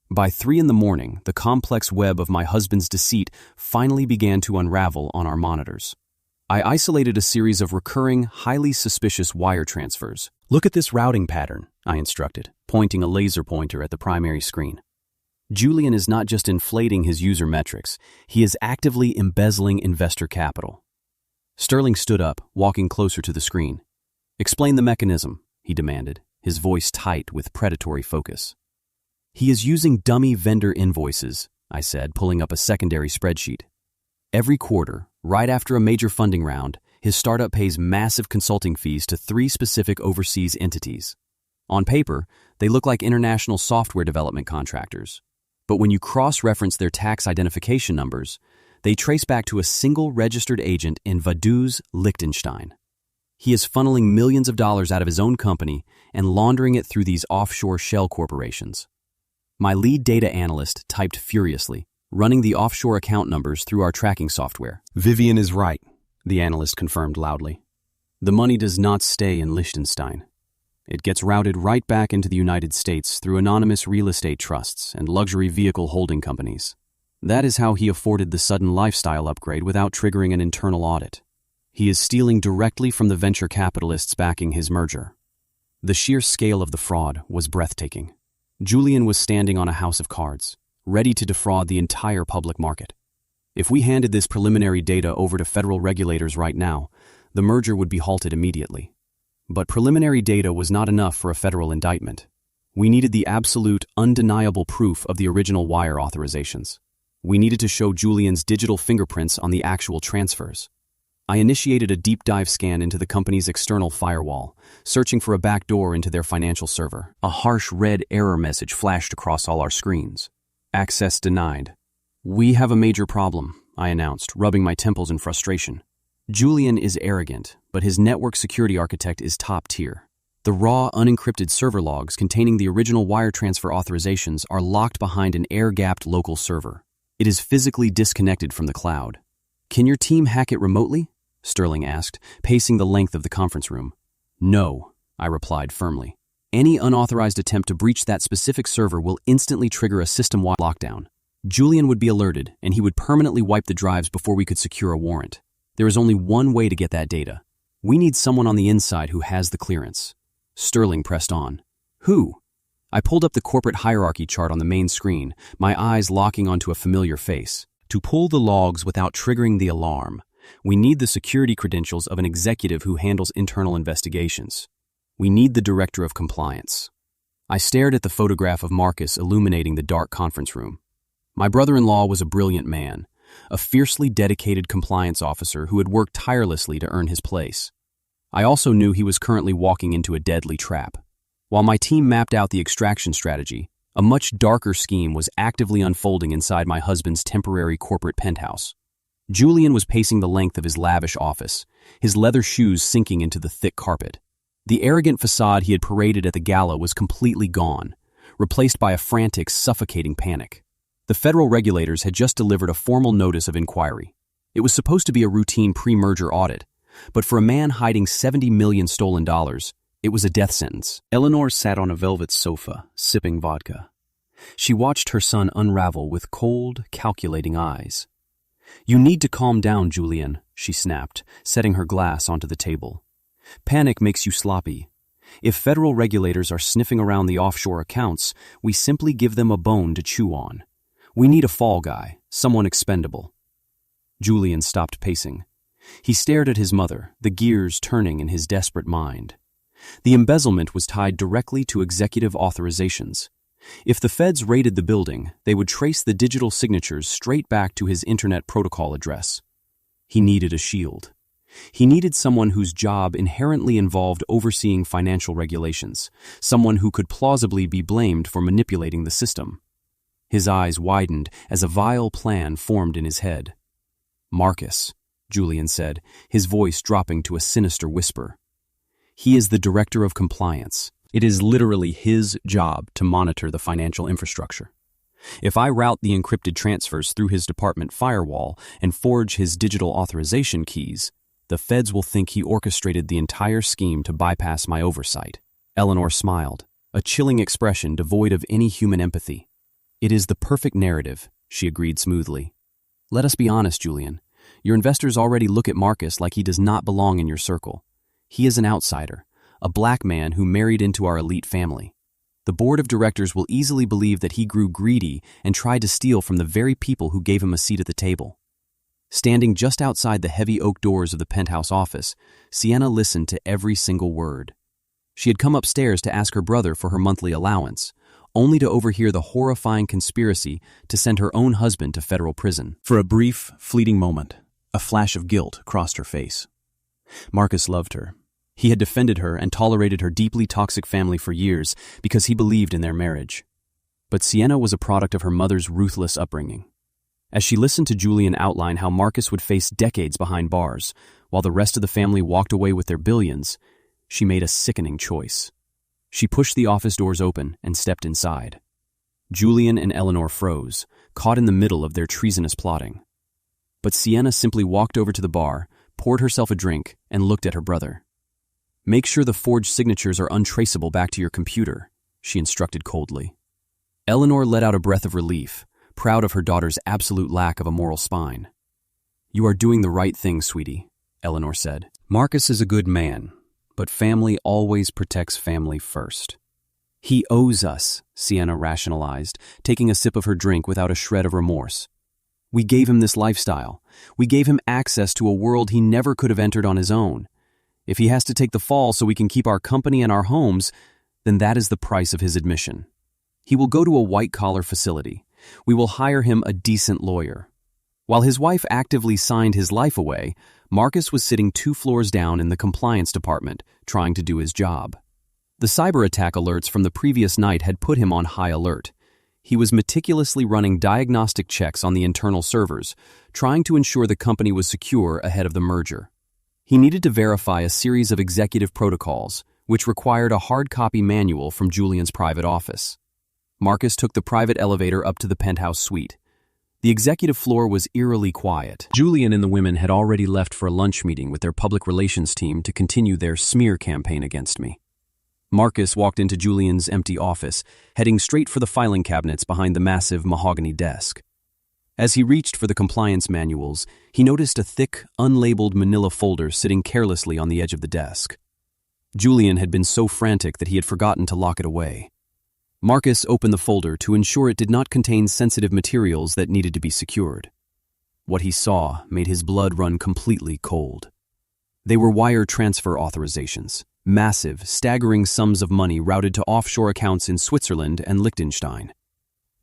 Speaker 1: By 3 a.m, the complex web of my husband's deceit finally began to unravel on our monitors. I isolated a series of recurring, highly suspicious wire transfers. "Look at this routing pattern," I instructed, pointing a laser pointer at the primary screen. Julian is not just inflating his user metrics, he is actively embezzling investor capital. Sterling stood up, walking closer to the screen. "Explain the mechanism," he demanded, his voice tight with predatory focus. "He is using dummy vendor invoices," I said, pulling up a secondary spreadsheet. Every quarter, right after a major funding round, his startup pays massive consulting fees to 3 specific overseas entities. On paper, they look like international software development contractors. But when you cross-reference their tax identification numbers, they trace back to a single registered agent in Vaduz, Liechtenstein. He is funneling millions of dollars out of his own company and laundering it through these offshore shell corporations. My lead data analyst typed furiously, running the offshore account numbers through our tracking software. "Vivian is right," the analyst confirmed loudly. "The money does not stay in Liechtenstein. It gets routed right back into the United States through anonymous real estate trusts and luxury vehicle holding companies. That is how he afforded the sudden lifestyle upgrade without triggering an internal audit. He is stealing directly from the venture capitalists backing his merger." The sheer scale of the fraud was breathtaking. Julian was standing on a house of cards, ready to defraud the entire public market. If we handed this preliminary data over to federal regulators right now, the merger would be halted immediately. But preliminary data was not enough for a federal indictment. We needed the absolute, undeniable proof of the original wire authorizations. We needed to show Julian's digital fingerprints on the actual transfers. I initiated a deep dive scan into the company's external firewall, searching for a back door into their financial server. A harsh red error message flashed across all our screens. "Access denied." "We have a major problem," I announced, rubbing my temples in frustration. Julian is arrogant, but his network security architect is top tier. The raw, unencrypted server logs containing the original wire transfer authorizations are locked behind an air-gapped local server. It is physically disconnected from the cloud. "Can your team hack it remotely?" Sterling asked, pacing the length of the conference room. "No," I replied firmly. "Any unauthorized attempt to breach that specific server will instantly trigger a system-wide lockdown. Julian would be alerted, and he would permanently wipe the drives before we could secure a warrant. There is only one way to get that data. We need someone on the inside who has the clearance." Sterling pressed on. "Who?" I pulled up the corporate hierarchy chart on the main screen, my eyes locking onto a familiar face. "To pull the logs without triggering the alarm, we need the security credentials of an executive who handles internal investigations. We need the director of compliance." I stared at the photograph of Marcus illuminating the dark conference room. My brother-in-law was a brilliant man, a fiercely dedicated compliance officer who had worked tirelessly to earn his place. I also knew he was currently walking into a deadly trap. While my team mapped out the extraction strategy, a much darker scheme was actively unfolding inside my husband's temporary corporate penthouse. Julian was pacing the length of his lavish office, his leather shoes sinking into the thick carpet. The arrogant facade he had paraded at the gala was completely gone, replaced by a frantic, suffocating panic. The federal regulators had just delivered a formal notice of inquiry. It was supposed to be a routine pre-merger audit, but for a man hiding 70 million stolen dollars, it was a death sentence. Eleanor sat on a velvet sofa, sipping vodka. She watched her son unravel with cold, calculating eyes. "You need to calm down, Julian," she snapped, setting her glass onto the table. "Panic makes you sloppy. If federal regulators are sniffing around the offshore accounts, we simply give them a bone to chew on. We need a fall guy, someone expendable." Julian stopped pacing. He stared at his mother, the gears turning in his desperate mind. The embezzlement was tied directly to executive authorizations. If the feds raided the building, they would trace the digital signatures straight back to his internet protocol address. He needed a shield. He needed someone whose job inherently involved overseeing financial regulations, someone who could plausibly be blamed for manipulating the system. His eyes widened as a vile plan formed in his head. "Marcus," Julian said, his voice dropping to a sinister whisper. "He is the director of compliance. It is literally his job to monitor the financial infrastructure. If I route the encrypted transfers through his department firewall and forge his digital authorization keys, the feds will think he orchestrated the entire scheme to bypass my oversight." Eleanor smiled, a chilling expression devoid of any human empathy. "It is the perfect narrative," she agreed smoothly. "Let us be honest, Julian. Your investors already look at Marcus like he does not belong in your circle. He is an outsider, a black man who married into our elite family. The board of directors will easily believe that he grew greedy and tried to steal from the very people who gave him a seat at the table." Standing just outside the heavy oak doors of the penthouse office, Sienna listened to every single word. She had come upstairs to ask her brother for her monthly allowance, only to overhear the horrifying conspiracy to send her own husband to federal prison. For a brief, fleeting moment, a flash of guilt crossed her face. Marcus loved her. He had defended her and tolerated her deeply toxic family for years because he believed in their marriage. But Sienna was a product of her mother's ruthless upbringing. As she listened to Julian outline how Marcus would face decades behind bars, while the rest of the family walked away with their billions, she made a sickening choice. She pushed the office doors open and stepped inside. Julian and Eleanor froze, caught in the middle of their treasonous plotting. But Sienna simply walked over to the bar, poured herself a drink, and looked at her brother. "Make sure the forged signatures are untraceable back to your computer," she instructed coldly. Eleanor let out a breath of relief, proud of her daughter's absolute lack of a moral spine. "You are doing the right thing, sweetie," Eleanor said. "Marcus is a good man, but family always protects family first." "He owes us," Sienna rationalized, taking a sip of her drink without a shred of remorse. "We gave him this lifestyle. We gave him access to a world he never could have entered on his own. If he has to take the fall so we can keep our company and our homes, then that is the price of his admission. He will go to a white-collar facility. We will hire him a decent lawyer." While his wife actively signed his life away, Marcus was sitting 2 floors down in the compliance department, trying to do his job. The cyber attack alerts from the previous night had put him on high alert. He was meticulously running diagnostic checks on the internal servers, trying to ensure the company was secure ahead of the merger. He needed to verify a series of executive protocols, which required a hard-copy manual from Julian's private office. Marcus took the private elevator up to the penthouse suite. The executive floor was eerily quiet. Julian and the women had already left for a lunch meeting with their public relations team to continue their smear campaign against me. Marcus walked into Julian's empty office, heading straight for the filing cabinets behind the massive mahogany desk. As he reached for the compliance manuals, he noticed a thick, unlabeled manila folder sitting carelessly on the edge of the desk. Julian had been so frantic that he had forgotten to lock it away. Marcus opened the folder to ensure it did not contain sensitive materials that needed to be secured. What he saw made his blood run completely cold. They were wire transfer authorizations, massive, staggering sums of money routed to offshore accounts in Switzerland and Liechtenstein.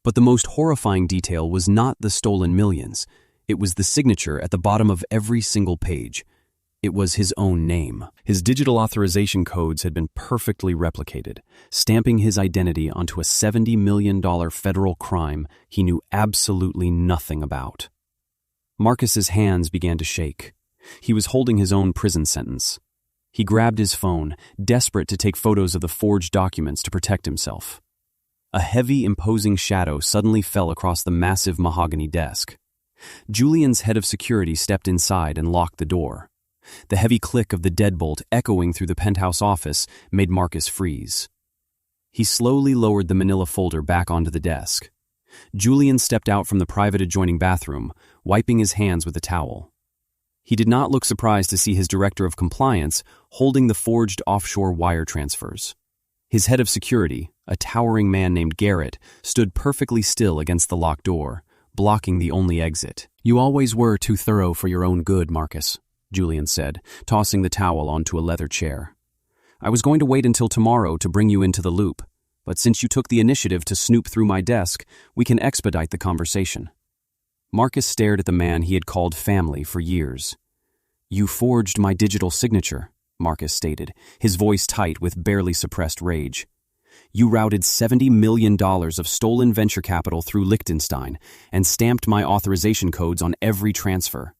Speaker 1: But the most horrifying detail was not the stolen millions. It was the signature at the bottom of every single page. It was his own name. His digital authorization codes had been perfectly replicated, stamping his identity onto a $70 million federal crime he knew absolutely nothing about. Marcus's hands began to shake. He was holding his own prison sentence. He grabbed his phone, desperate to take photos of the forged documents to protect himself. A heavy, imposing shadow suddenly fell across the massive mahogany desk. Julian's head of security stepped inside and locked the door. The heavy click of the deadbolt echoing through the penthouse office made Marcus freeze. He slowly lowered the manila folder back onto the desk. Julian stepped out from the private adjoining bathroom, wiping his hands with a towel. He did not look surprised to see his director of compliance holding the forged offshore wire transfers. His head of security, a towering man named Garrett, stood perfectly still against the locked door, blocking the only exit. "You always were too thorough for your own good, Marcus," Julian said, tossing the towel onto a leather chair. "I was going to wait until tomorrow to bring you into the loop, but since you took the initiative to snoop through my desk, we can expedite the conversation." Marcus stared at the man he had called family for years. You forged my digital signature, Marcus stated, his voice tight with barely suppressed rage. You routed $70 million of stolen venture capital through Liechtenstein and stamped my authorization codes on every transfer.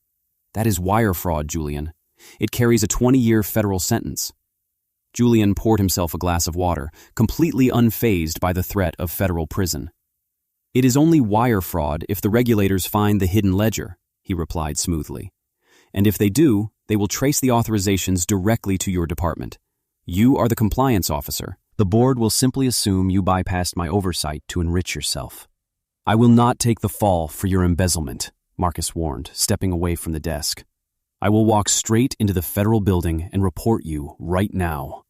Speaker 1: That is wire fraud, Julian. It carries a 20-year federal sentence. Julian poured himself a glass of water, completely unfazed by the threat of federal prison. It is only wire fraud if the regulators find the hidden ledger, he replied smoothly. And if they do, they will trace the authorizations directly to your department. You are the compliance officer. The board will simply assume you bypassed my oversight to enrich yourself. I will not take the fall for your embezzlement, Marcus warned, stepping away from the desk. I will walk straight into the federal building and report you right now.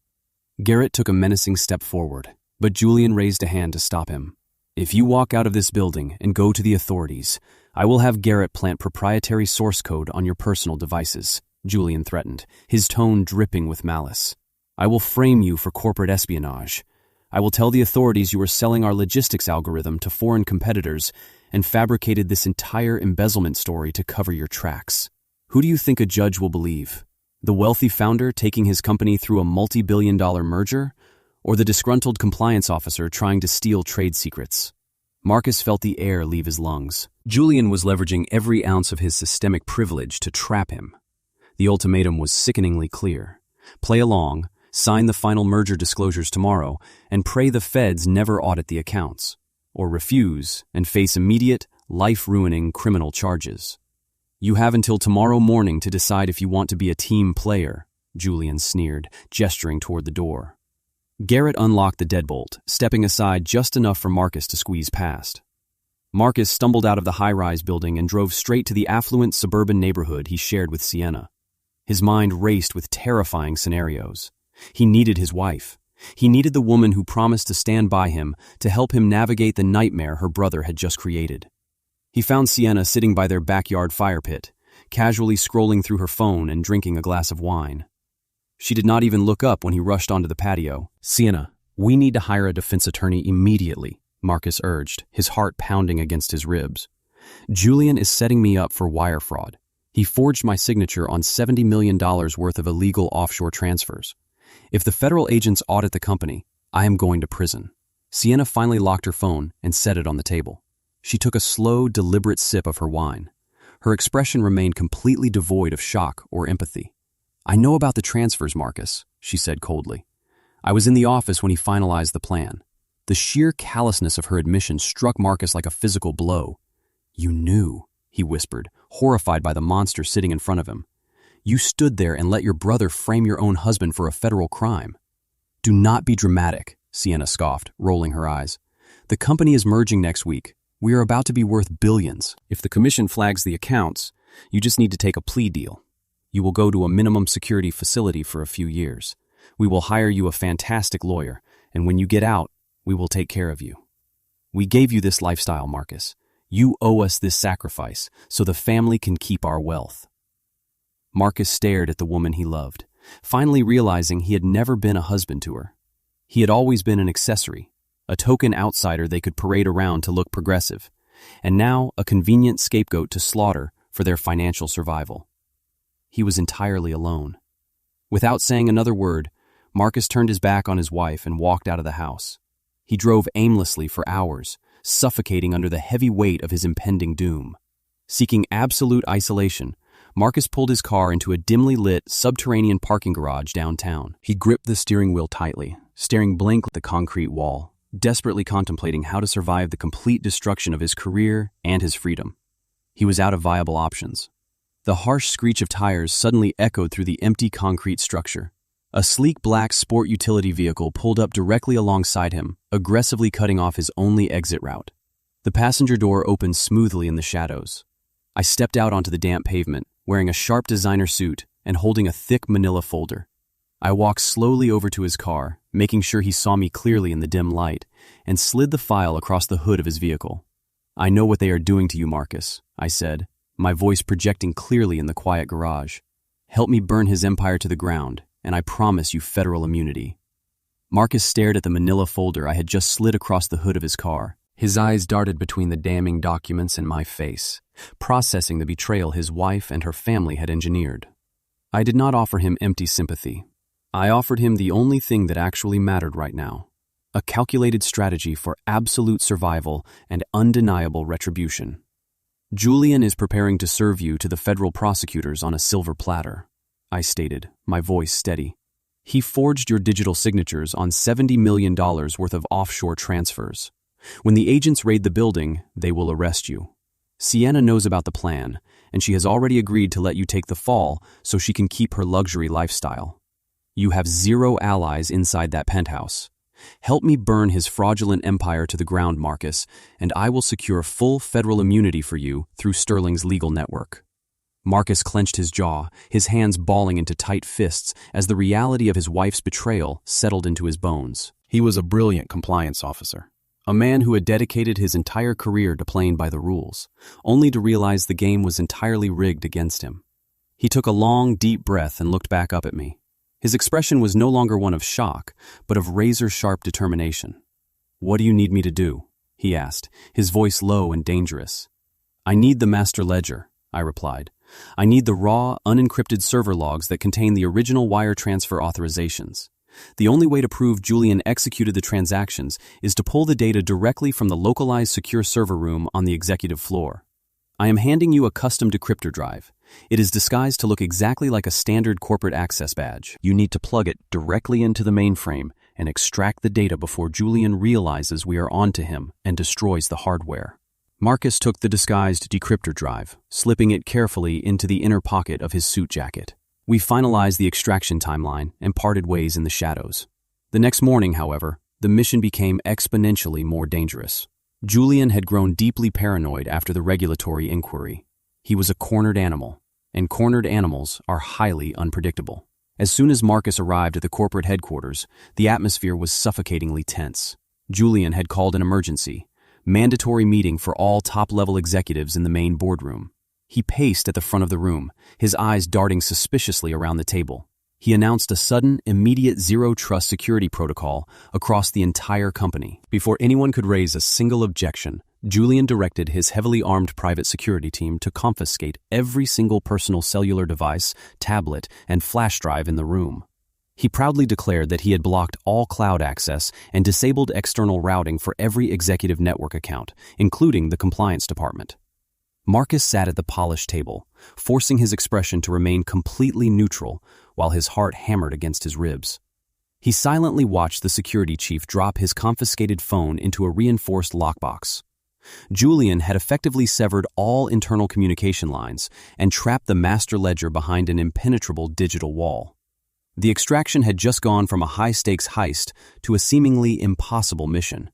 Speaker 1: Garrett took a menacing step forward, but Julian raised a hand to stop him. If you walk out of this building and go to the authorities, I will have Garrett plant proprietary source code on your personal devices, Julian threatened, his tone dripping with malice. I will frame you for corporate espionage. I will tell the authorities you were selling our logistics algorithm to foreign competitors and fabricated this entire embezzlement story to cover your tracks. Who do you think a judge will believe? The wealthy founder taking his company through a multi-billion-dollar merger? Or the disgruntled compliance officer trying to steal trade secrets? Marcus felt the air leave his lungs. Julian was leveraging every ounce of his systemic privilege to trap him. The ultimatum was sickeningly clear. Play along, sign the final merger disclosures tomorrow, and pray the feds never audit the accounts. Or refuse and face immediate, life-ruining criminal charges. You have until tomorrow morning to decide if you want to be a team player, Julian sneered, gesturing toward the door. Garrett unlocked the deadbolt, stepping aside just enough for Marcus to squeeze past. Marcus stumbled out of the high-rise building and drove straight to the affluent suburban neighborhood he shared with Sienna. His mind raced with terrifying scenarios. He needed his wife. He needed the woman who promised to stand by him to help him navigate the nightmare her brother had just created. He found Sienna sitting by their backyard fire pit, casually scrolling through her phone and drinking a glass of wine. She did not even look up when he rushed onto the patio. Sienna, we need to hire a defense attorney immediately, Marcus urged, his heart pounding against his ribs. Julian is setting me up for wire fraud. He forged my signature on $70 million worth of illegal offshore transfers. If the federal agents audit the company, I am going to prison. Sienna finally locked her phone and set it on the table. She took a slow, deliberate sip of her wine. Her expression remained completely devoid of shock or empathy. I know about the transfers, Marcus, she said coldly. I was in the office when he finalized the plan. The sheer callousness of her admission struck Marcus like a physical blow. You knew, he whispered, horrified by the monster sitting in front of him. You stood there and let your brother frame your own husband for a federal crime. Do not be dramatic, Sienna scoffed, rolling her eyes. The company is merging next week. We are about to be worth billions. If the commission flags the accounts, you just need to take a plea deal. You will go to a minimum security facility for a few years. We will hire you a fantastic lawyer, and when you get out, we will take care of you. We gave you this lifestyle, Marcus. You owe us this sacrifice so the family can keep our wealth. Marcus stared at the woman he loved, finally realizing he had never been a husband to her. He had always been an accessory, a token outsider they could parade around to look progressive, and now a convenient scapegoat to slaughter for their financial survival. He was entirely alone. Without saying another word, Marcus turned his back on his wife and walked out of the house. He drove aimlessly for hours, suffocating under the heavy weight of his impending doom. Seeking absolute isolation, Marcus pulled his car into a dimly lit, subterranean parking garage downtown. He gripped the steering wheel tightly, staring blankly at the concrete wall, desperately contemplating how to survive the complete destruction of his career and his freedom. He was out of viable options. The harsh screech of tires suddenly echoed through the empty concrete structure. A sleek black sport utility vehicle pulled up directly alongside him, aggressively cutting off his only exit route. The passenger door opened smoothly in the shadows. I stepped out onto the damp pavement, wearing a sharp designer suit and holding a thick manila folder. I walked slowly over to his car, making sure he saw me clearly in the dim light, and slid the file across the hood of his vehicle. I know what they are doing to you, Marcus, I said, my voice projecting clearly in the quiet garage. Help me burn his empire to the ground, and I promise you federal immunity. Marcus stared at the manila folder I had just slid across the hood of his car. His eyes darted between the damning documents and my face, processing the betrayal his wife and her family had engineered. I did not offer him empty sympathy. I offered him the only thing that actually mattered right now, a calculated strategy for absolute survival and undeniable retribution. Julian is preparing to serve you to the federal prosecutors on a silver platter, I stated, my voice steady. He forged your digital signatures on $70 million worth of offshore transfers. When the agents raid the building, they will arrest you. Sienna knows about the plan, and she has already agreed to let you take the fall so she can keep her luxury lifestyle. You have 0 allies inside that penthouse. Help me burn his fraudulent empire to the ground, Marcus, and I will secure full federal immunity for you through Sterling's legal network. Marcus clenched his jaw, his hands balling into tight fists as the reality of his wife's betrayal settled into his bones. He was a brilliant compliance officer, a man who had dedicated his entire career to playing by the rules, only to realize the game was entirely rigged against him. He took a long, deep breath and looked back up at me. His expression was no longer one of shock, but of razor-sharp determination. "What do you need me to do?" he asked, his voice low and dangerous. "I need the master ledger," I replied. "I need the raw, unencrypted server logs that contain the original wire transfer authorizations. The only way to prove Julian executed the transactions is to pull the data directly from the localized secure server room on the executive floor. I am handing you a custom decryptor drive. It is disguised to look exactly like a standard corporate access badge. You need to plug it directly into the mainframe and extract the data before Julian realizes we are onto him and destroys the hardware." Marcus took the disguised decryptor drive, slipping it carefully into the inner pocket of his suit jacket. We finalized the extraction timeline and parted ways in the shadows. The next morning, however, the mission became exponentially more dangerous. Julian had grown deeply paranoid after the regulatory inquiry. He was a cornered animal, and cornered animals are highly unpredictable. As soon as Marcus arrived at the corporate headquarters, the atmosphere was suffocatingly tense. Julian had called an emergency, mandatory meeting for all top-level executives in the main boardroom. He paced at the front of the room, his eyes darting suspiciously around the table. He announced a sudden, immediate zero-trust security protocol across the entire company. Before anyone could raise a single objection, Julian directed his heavily armed private security team to confiscate every single personal cellular device, tablet, and flash drive in the room. He proudly declared that he had blocked all cloud access and disabled external routing for every executive network account, including the compliance department. Marcus sat at the polished table, forcing his expression to remain completely neutral while his heart hammered against his ribs. He silently watched the security chief drop his confiscated phone into a reinforced lockbox. Julian had effectively severed all internal communication lines and trapped the master ledger behind an impenetrable digital wall. The extraction had just gone from a high-stakes heist to a seemingly impossible mission.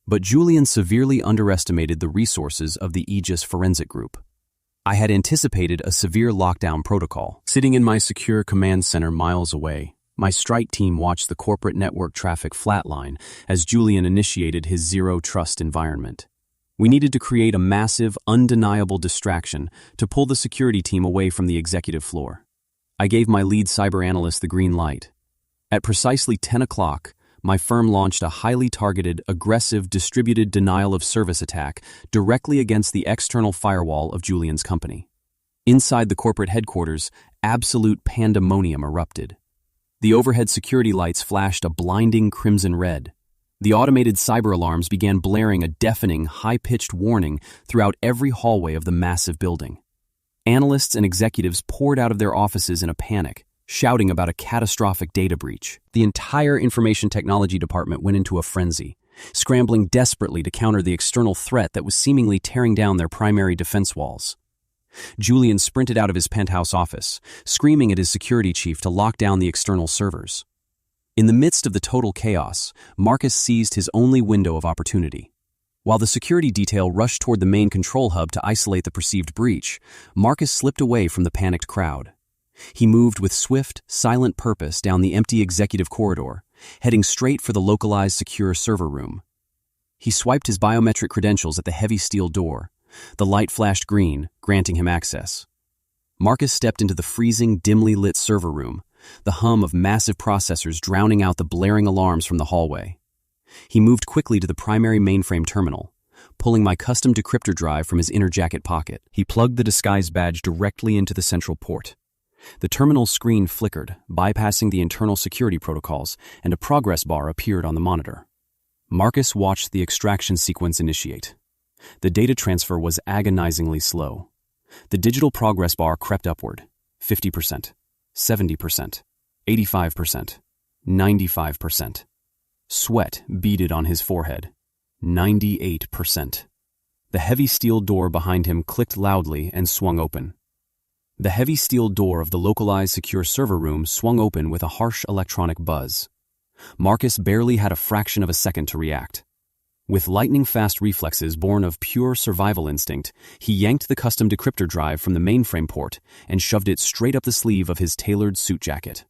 Speaker 1: But Julian severely underestimated the resources of the Aegis Forensic Group. I had anticipated a severe lockdown protocol. Sitting in my secure command center miles away, my strike team watched the corporate network traffic flatline as Julian initiated his zero-trust environment. We needed to create a massive, undeniable distraction to pull the security team away from the executive floor. I gave my lead cyber analyst the green light. At precisely 10 o'clock, my firm launched a highly targeted, aggressive, distributed denial-of-service attack directly against the external firewall of Julian's company. Inside the corporate headquarters, absolute pandemonium erupted. The overhead security lights flashed a blinding crimson red. The automated cyber alarms began blaring a deafening, high-pitched warning throughout every hallway of the massive building. Analysts and executives poured out of their offices in a panic, shouting about a catastrophic data breach. The entire information technology department went into a frenzy, scrambling desperately to counter the external threat that was seemingly tearing down their primary defense walls. Julian sprinted out of his penthouse office, screaming at his security chief to lock down the external servers. In the midst of the total chaos, Marcus seized his only window of opportunity. While the security detail rushed toward the main control hub to isolate the perceived breach, Marcus slipped away from the panicked crowd. He moved with swift, silent purpose down the empty executive corridor, heading straight for the localized secure server room. He swiped his biometric credentials at the heavy steel door. The light flashed green, granting him access. Marcus stepped into the freezing, dimly lit server room, the hum of massive processors drowning out the blaring alarms from the hallway. He moved quickly to the primary mainframe terminal, pulling my custom decryptor drive from his inner jacket pocket. He plugged the disguise badge directly into the central port. The terminal screen flickered, bypassing the internal security protocols, and a progress bar appeared on the monitor. Marcus watched the extraction sequence initiate. The data transfer was agonizingly slow. The digital progress bar crept upward. 50%, 70%, 85%, 95%. Sweat beaded on his forehead. 98%. The heavy steel door behind him clicked loudly and swung open. The heavy steel door of the localized secure server room swung open with a harsh electronic buzz. Marcus barely had a fraction of a second to react. With lightning-fast reflexes born of pure survival instinct, he yanked the custom decryptor drive from the mainframe port and shoved it straight up the sleeve of his tailored suit jacket.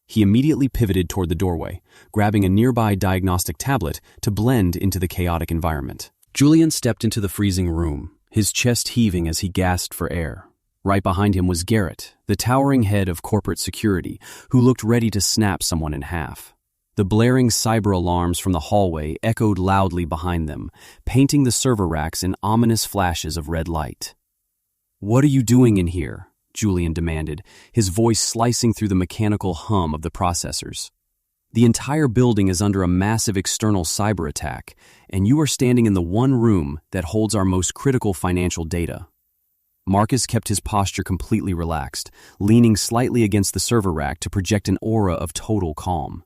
Speaker 1: He immediately pivoted toward the doorway, grabbing a nearby diagnostic tablet to blend into the chaotic environment. Julian stepped into the freezing room, his chest heaving as he gasped for air. Right behind him was Garrett, the towering head of corporate security, who looked ready to snap someone in half. The blaring cyber alarms from the hallway echoed loudly behind them, painting the server racks in ominous flashes of red light. "What are you doing in here?" Julian demanded, his voice slicing through the mechanical hum of the processors. "The entire building is under a massive external cyber attack, and you are standing in the one room that holds our most critical financial data." Marcus kept his posture completely relaxed, leaning slightly against the server rack to project an aura of total calm.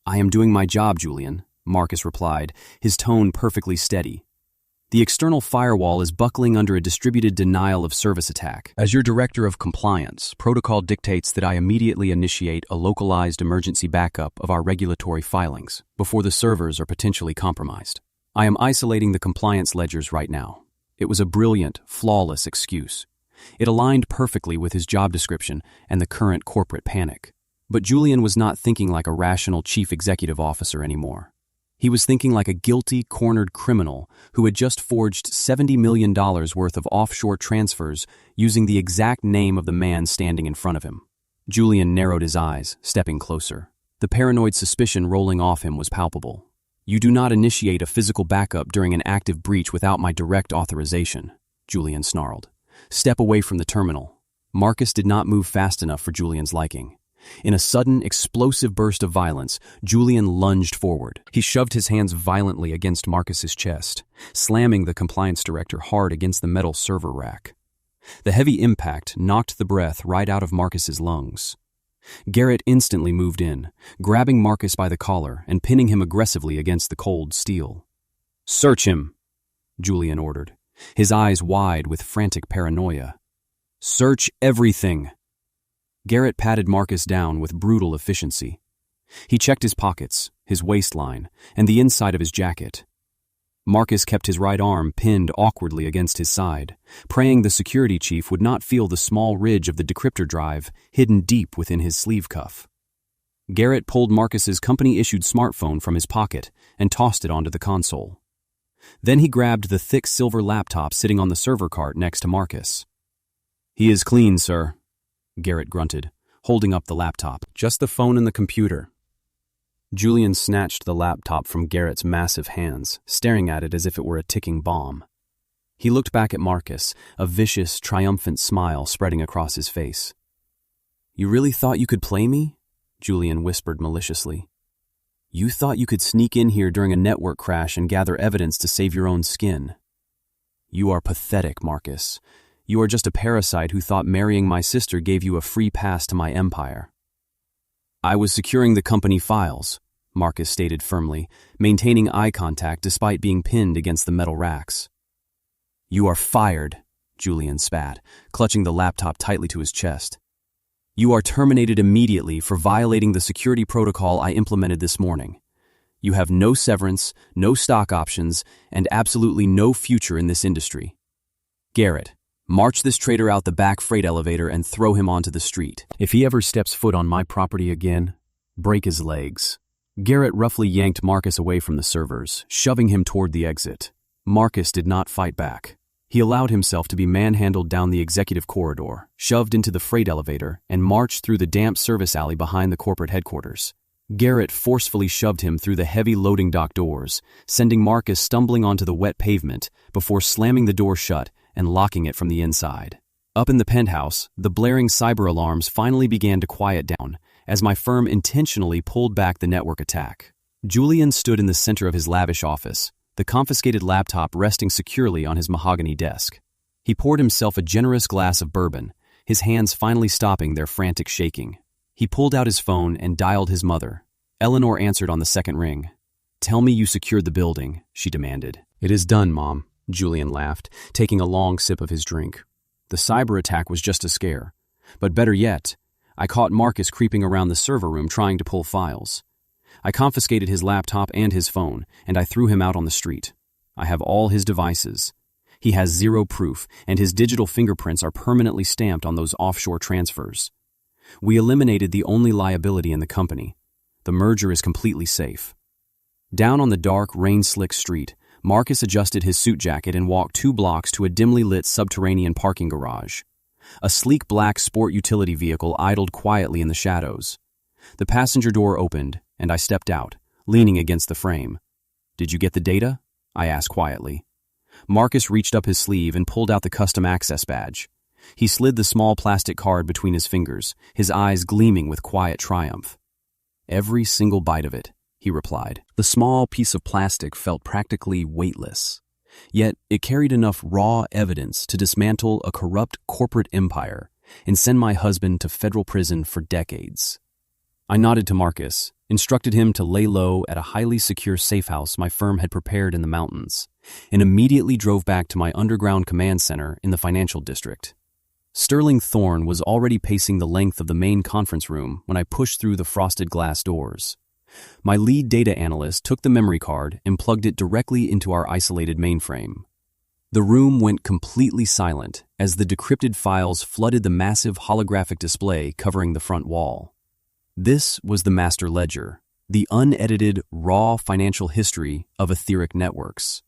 Speaker 1: "I am doing my job, Julian," Marcus replied, his tone perfectly steady. "The external firewall is buckling under a distributed denial of service attack. As your director of compliance, protocol dictates that I immediately initiate a localized emergency backup of our regulatory filings before the servers are potentially compromised. I am isolating the compliance ledgers right now." It was a brilliant, flawless excuse. It aligned perfectly with his job description and the current corporate panic. But Julian was not thinking like a rational chief executive officer anymore. He was thinking like a guilty, cornered criminal who had just forged $70 million worth of offshore transfers using the exact name of the man standing in front of him. Julian narrowed his eyes, stepping closer. The paranoid suspicion rolling off him was palpable. "You do not initiate a physical backup during an active breach without my direct authorization," Julian snarled. "Step away from the terminal." Marcus did not move fast enough for Julian's liking. In a sudden, explosive burst of violence, Julian lunged forward. He shoved his hands violently against Marcus's chest, slamming the compliance director hard against the metal server rack. The heavy impact knocked the breath right out of Marcus's lungs. Garrett instantly moved in, grabbing Marcus by the collar and pinning him aggressively against the cold steel. "Search him," Julian ordered, his eyes wide with frantic paranoia. "Search everything." Garrett patted Marcus down with brutal efficiency. He checked his pockets, his waistline, and the inside of his jacket. Marcus kept his right arm pinned awkwardly against his side, praying the security chief would not feel the small ridge of the decryptor drive hidden deep within his sleeve cuff. Garrett pulled Marcus's company-issued smartphone from his pocket and tossed it onto the console. Then he grabbed the thick silver laptop sitting on the server cart next to Marcus. "He is clean, sir," Garrett grunted, holding up the laptop. "Just the phone and the computer." Julian snatched the laptop from Garrett's massive hands, staring at it as if it were a ticking bomb. He looked back at Marcus, a vicious, triumphant smile spreading across his face. "You really thought you could play me?" Julian whispered maliciously. "You thought you could sneak in here during a network crash and gather evidence to save your own skin? You are pathetic, Marcus. You are just a parasite who thought marrying my sister gave you a free pass to my empire." "I was securing the company files," Marcus stated firmly, maintaining eye contact despite being pinned against the metal racks. "You are fired," Julian spat, clutching the laptop tightly to his chest. "You are terminated immediately for violating the security protocol I implemented this morning. You have no severance, no stock options, and absolutely no future in this industry. Garrett, march this traitor out the back freight elevator and throw him onto the street. If he ever steps foot on my property again, break his legs." Garrett roughly yanked Marcus away from the servers, shoving him toward the exit. Marcus did not fight back. He allowed himself to be manhandled down the executive corridor, shoved into the freight elevator, and marched through the damp service alley behind the corporate headquarters. Garrett forcefully shoved him through the heavy loading dock doors, sending Marcus stumbling onto the wet pavement before slamming the door shut and locking it from the inside. Up in the penthouse, the blaring cyber alarms finally began to quiet down as my firm intentionally pulled back the network attack. Julian stood in the center of his lavish office, the confiscated laptop resting securely on his mahogany desk. He poured himself a generous glass of bourbon, his hands finally stopping their frantic shaking. He pulled out his phone and dialed his mother. Eleanor answered on the second ring. "Tell me you secured the building," she demanded. "It is done, Mom," Julian laughed, taking a long sip of his drink. "The cyber attack was just a scare. But better yet, I caught Marcus creeping around the server room trying to pull files. I confiscated his laptop and his phone, and I threw him out on the street. I have all his devices. He has zero proof, and his digital fingerprints are permanently stamped on those offshore transfers. We eliminated the only liability in the company. The merger is completely safe." Down on the dark, rain-slick street, Marcus adjusted his suit jacket and walked 2 blocks to a dimly lit subterranean parking garage. A sleek black sport utility vehicle idled quietly in the shadows. The passenger door opened, and I stepped out, leaning against the frame. "Did you get the data?" I asked quietly. Marcus reached up his sleeve and pulled out the custom access badge. He slid the small plastic card between his fingers, his eyes gleaming with quiet triumph. "Every single bite of it," he replied. The small piece of plastic felt practically weightless. Yet it carried enough raw evidence to dismantle a corrupt corporate empire and send my husband to federal prison for decades. I nodded to Marcus, instructed him to lay low at a highly secure safe house my firm had prepared in the mountains, and immediately drove back to my underground command center in the financial district. Sterling Thorne was already pacing the length of the main conference room when I pushed through the frosted glass doors. My lead data analyst took the memory card and plugged it directly into our isolated mainframe. The room went completely silent as the decrypted files flooded the massive holographic display covering the front wall. This was the master ledger, the unedited, raw financial history of etheric networks.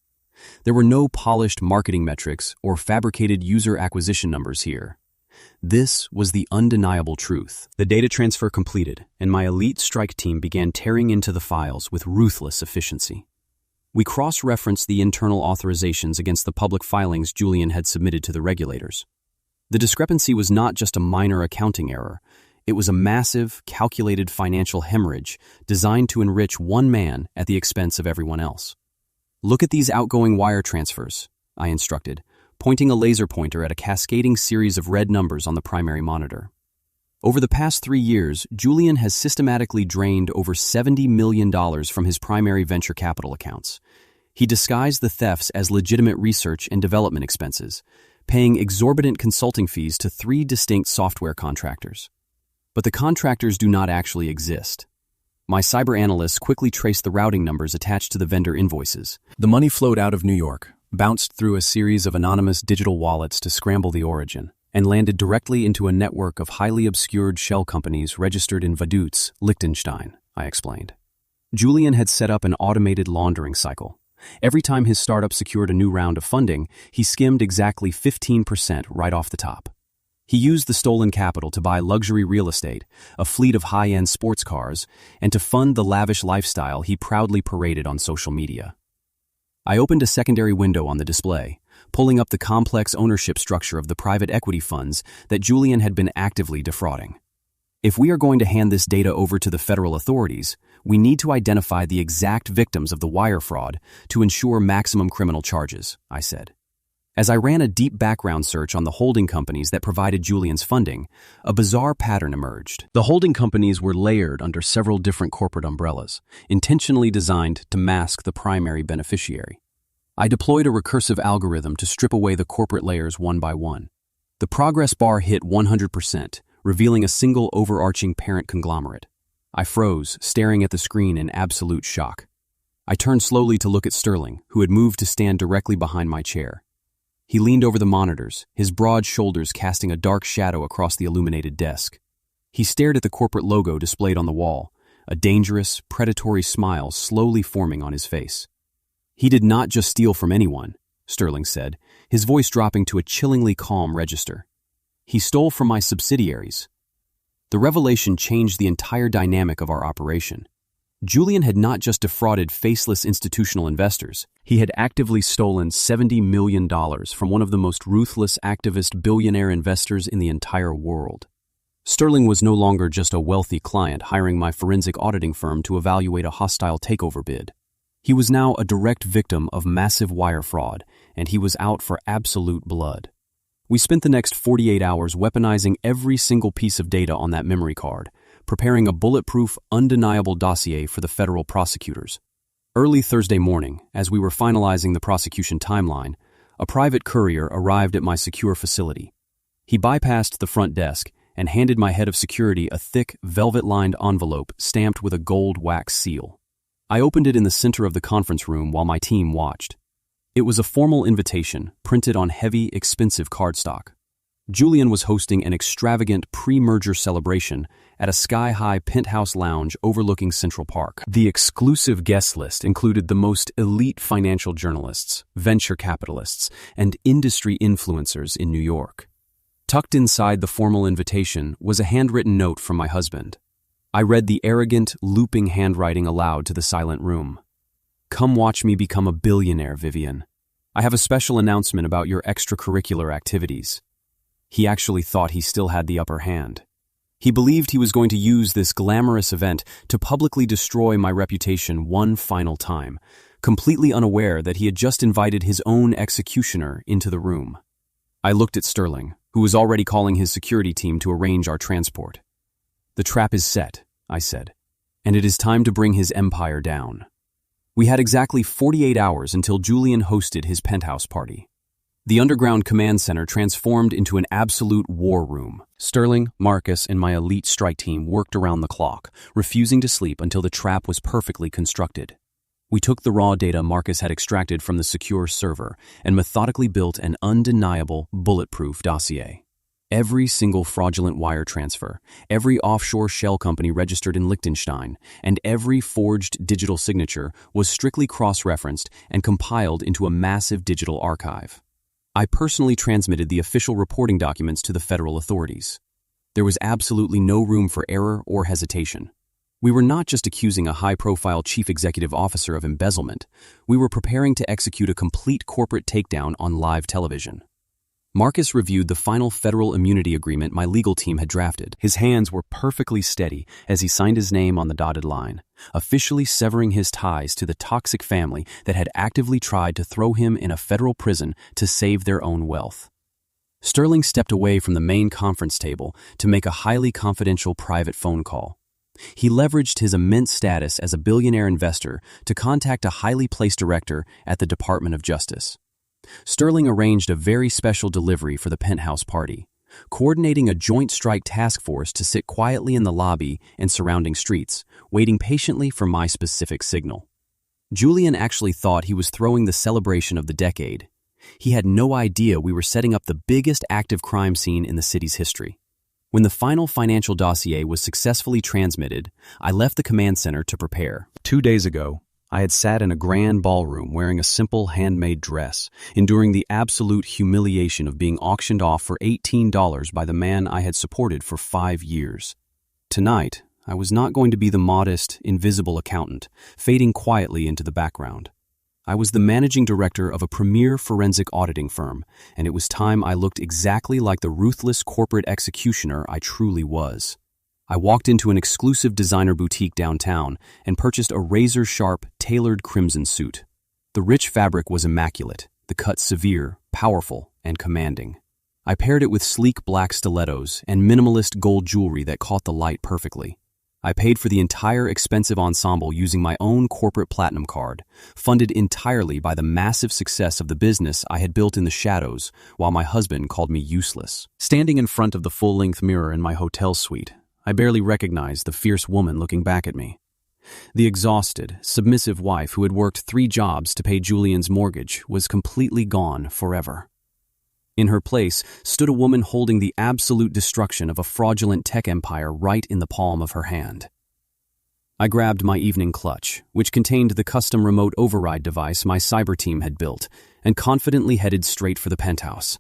Speaker 1: There were no polished marketing metrics or fabricated user acquisition numbers here. This was the undeniable truth. The data transfer completed, and my elite strike team began tearing into the files with ruthless efficiency. We cross-referenced the internal authorizations against the public filings Julian had submitted to the regulators. The discrepancy was not just a minor accounting error. It was a massive, calculated financial hemorrhage designed to enrich one man at the expense of everyone else. "Look at these outgoing wire transfers," I instructed, pointing a laser pointer at a cascading series of red numbers on the primary monitor. Over the past 3 years, Julian has systematically drained over $70 million from his primary venture capital accounts. He disguised the thefts as legitimate research and development expenses, paying exorbitant consulting fees to 3 distinct software contractors. But the contractors do not actually exist. My cyber analysts quickly traced the routing numbers attached to the vendor invoices. The money flowed out of New York, bounced through a series of anonymous digital wallets to scramble the origin, and landed directly into a network of highly obscured shell companies registered in Vaduz, Liechtenstein, I explained. Julian had set up an automated laundering cycle. Every time his startup secured a new round of funding, he skimmed exactly 15% right off the top. He used the stolen capital to buy luxury real estate, a fleet of high-end sports cars, and to fund the lavish lifestyle he proudly paraded on social media. I opened a secondary window on the display, pulling up the complex ownership structure of the private equity funds that Julian had been actively defrauding. If we are going to hand this data over to the federal authorities, we need to identify the exact victims of the wire fraud to ensure maximum criminal charges, I said. As I ran a deep background search on the holding companies that provided Julian's funding, a bizarre pattern emerged. The holding companies were layered under several different corporate umbrellas, intentionally designed to mask the primary beneficiary. I deployed a recursive algorithm to strip away the corporate layers one by one. The progress bar hit 100%, revealing a single overarching parent conglomerate. I froze, staring at the screen in absolute shock. I turned slowly to look at Sterling, who had moved to stand directly behind my chair. He leaned over the monitors, his broad shoulders casting a dark shadow across the illuminated desk. He stared at the corporate logo displayed on the wall, a dangerous, predatory smile slowly forming on his face. "He did not just steal from anyone," Sterling said, his voice dropping to a chillingly calm register. "He stole from my subsidiaries." The revelation changed the entire dynamic of our operation. Julian had not just defrauded faceless institutional investors, he had actively stolen $70 million from one of the most ruthless activist billionaire investors in the entire world. Sterling was no longer just a wealthy client hiring my forensic auditing firm to evaluate a hostile takeover bid. He was now a direct victim of massive wire fraud, and he was out for absolute blood. We spent the next 48 hours weaponizing every single piece of data on that memory card, preparing a bulletproof, undeniable dossier for the federal prosecutors. Early Thursday morning, as we were finalizing the prosecution timeline, a private courier arrived at my secure facility. He bypassed the front desk and handed my head of security a thick, velvet-lined envelope stamped with a gold wax seal. I opened it in the center of the conference room while my team watched. It was a formal invitation, printed on heavy, expensive cardstock. Julian was hosting an extravagant pre-merger celebration at a sky-high penthouse lounge overlooking Central Park. The exclusive guest list included the most elite financial journalists, venture capitalists, and industry influencers in New York. Tucked inside the formal invitation was a handwritten note from my husband. I read the arrogant, looping handwriting aloud to the silent room. "Come watch me become a billionaire, Vivian. I have a special announcement about your extracurricular activities." He actually thought he still had the upper hand. He believed he was going to use this glamorous event to publicly destroy my reputation one final time, completely unaware that he had just invited his own executioner into the room. I looked at Sterling, who was already calling his security team to arrange our transport. "The trap is set," I said, "and it is time to bring his empire down." We had exactly 48 hours until Julian hosted his penthouse party. The underground command center transformed into an absolute war room. Sterling, Marcus, and my elite strike team worked around the clock, refusing to sleep until the trap was perfectly constructed. We took the raw data Marcus had extracted from the secure server and methodically built an undeniable, bulletproof dossier. Every single fraudulent wire transfer, every offshore shell company registered in Liechtenstein, and every forged digital signature was strictly cross-referenced and compiled into a massive digital archive. I personally transmitted the official reporting documents to the federal authorities. There was absolutely no room for error or hesitation. We were not just accusing a high-profile chief executive officer of embezzlement. We were preparing to execute a complete corporate takedown on live television. Marcus reviewed the final federal immunity agreement my legal team had drafted. His hands were perfectly steady as he signed his name on the dotted line, officially severing his ties to the toxic family that had actively tried to throw him in a federal prison to save their own wealth. Sterling stepped away from the main conference table to make a highly confidential private phone call. He leveraged his immense status as a billionaire investor to contact a highly placed director at the Department of Justice. Sterling arranged a very special delivery for the penthouse party, coordinating a joint strike task force to sit quietly in the lobby and surrounding streets, waiting patiently for my specific signal. Julian actually thought he was throwing the celebration of the decade. He had no idea we were setting up the biggest active crime scene in the city's history. When the final financial dossier was successfully transmitted, I left the command center to prepare. 2 days ago, I had sat in a grand ballroom wearing a simple handmade dress, enduring the absolute humiliation of being auctioned off for $18 by the man I had supported for 5 years. Tonight, I was not going to be the modest, invisible accountant, fading quietly into the background. I was the managing director of a premier forensic auditing firm, and it was time I looked exactly like the ruthless corporate executioner I truly was. I walked into an exclusive designer boutique downtown and purchased a razor-sharp, tailored crimson suit. The rich fabric was immaculate, the cut severe, powerful, and commanding. I paired it with sleek black stilettos and minimalist gold jewelry that caught the light perfectly. I paid for the entire expensive ensemble using my own corporate platinum card, funded entirely by the massive success of the business I had built in the shadows while my husband called me useless. Standing in front of the full-length mirror in my hotel suite, I barely recognized the fierce woman looking back at me. The exhausted, submissive wife who had worked 3 jobs to pay Julian's mortgage was completely gone forever. In her place stood a woman holding the absolute destruction of a fraudulent tech empire right in the palm of her hand. I grabbed my evening clutch, which contained the custom remote override device my cyber team had built, and confidently headed straight for the penthouse.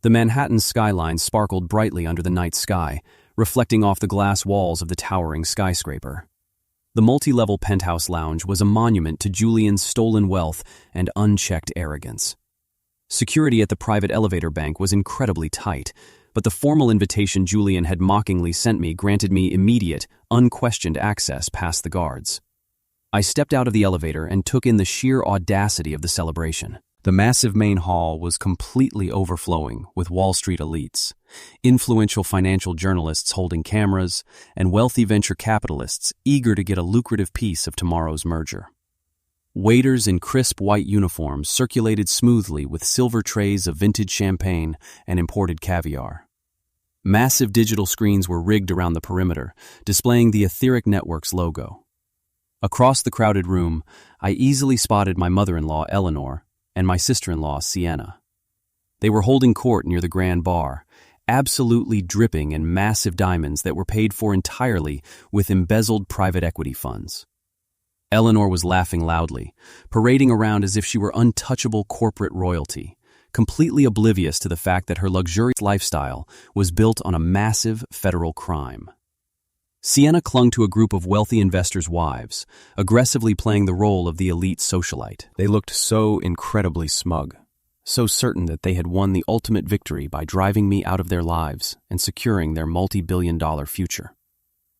Speaker 1: The Manhattan skyline sparkled brightly under the night sky, reflecting off the glass walls of the towering skyscraper. The multi-level penthouse lounge was a monument to Julian's stolen wealth and unchecked arrogance. Security at the private elevator bank was incredibly tight, but the formal invitation Julian had mockingly sent me granted me immediate, unquestioned access past the guards. I stepped out of the elevator and took in the sheer audacity of the celebration. The massive main hall was completely overflowing with Wall Street elites, influential financial journalists holding cameras, and wealthy venture capitalists eager to get a lucrative piece of tomorrow's merger. Waiters in crisp white uniforms circulated smoothly with silver trays of vintage champagne and imported caviar. Massive digital screens were rigged around the perimeter, displaying the Etheric Network's logo. Across the crowded room, I easily spotted my mother-in-law, Eleanor, and my sister-in-law, Sienna. They were holding court near the grand bar, absolutely dripping in massive diamonds that were paid for entirely with embezzled private equity funds. Eleanor was laughing loudly, parading around as if she were untouchable corporate royalty, completely oblivious to the fact that her luxurious lifestyle was built on a massive federal crime. Sienna clung to a group of wealthy investors' wives, aggressively playing the role of the elite socialite. They looked so incredibly smug, so certain that they had won the ultimate victory by driving me out of their lives and securing their multi-billion-dollar future.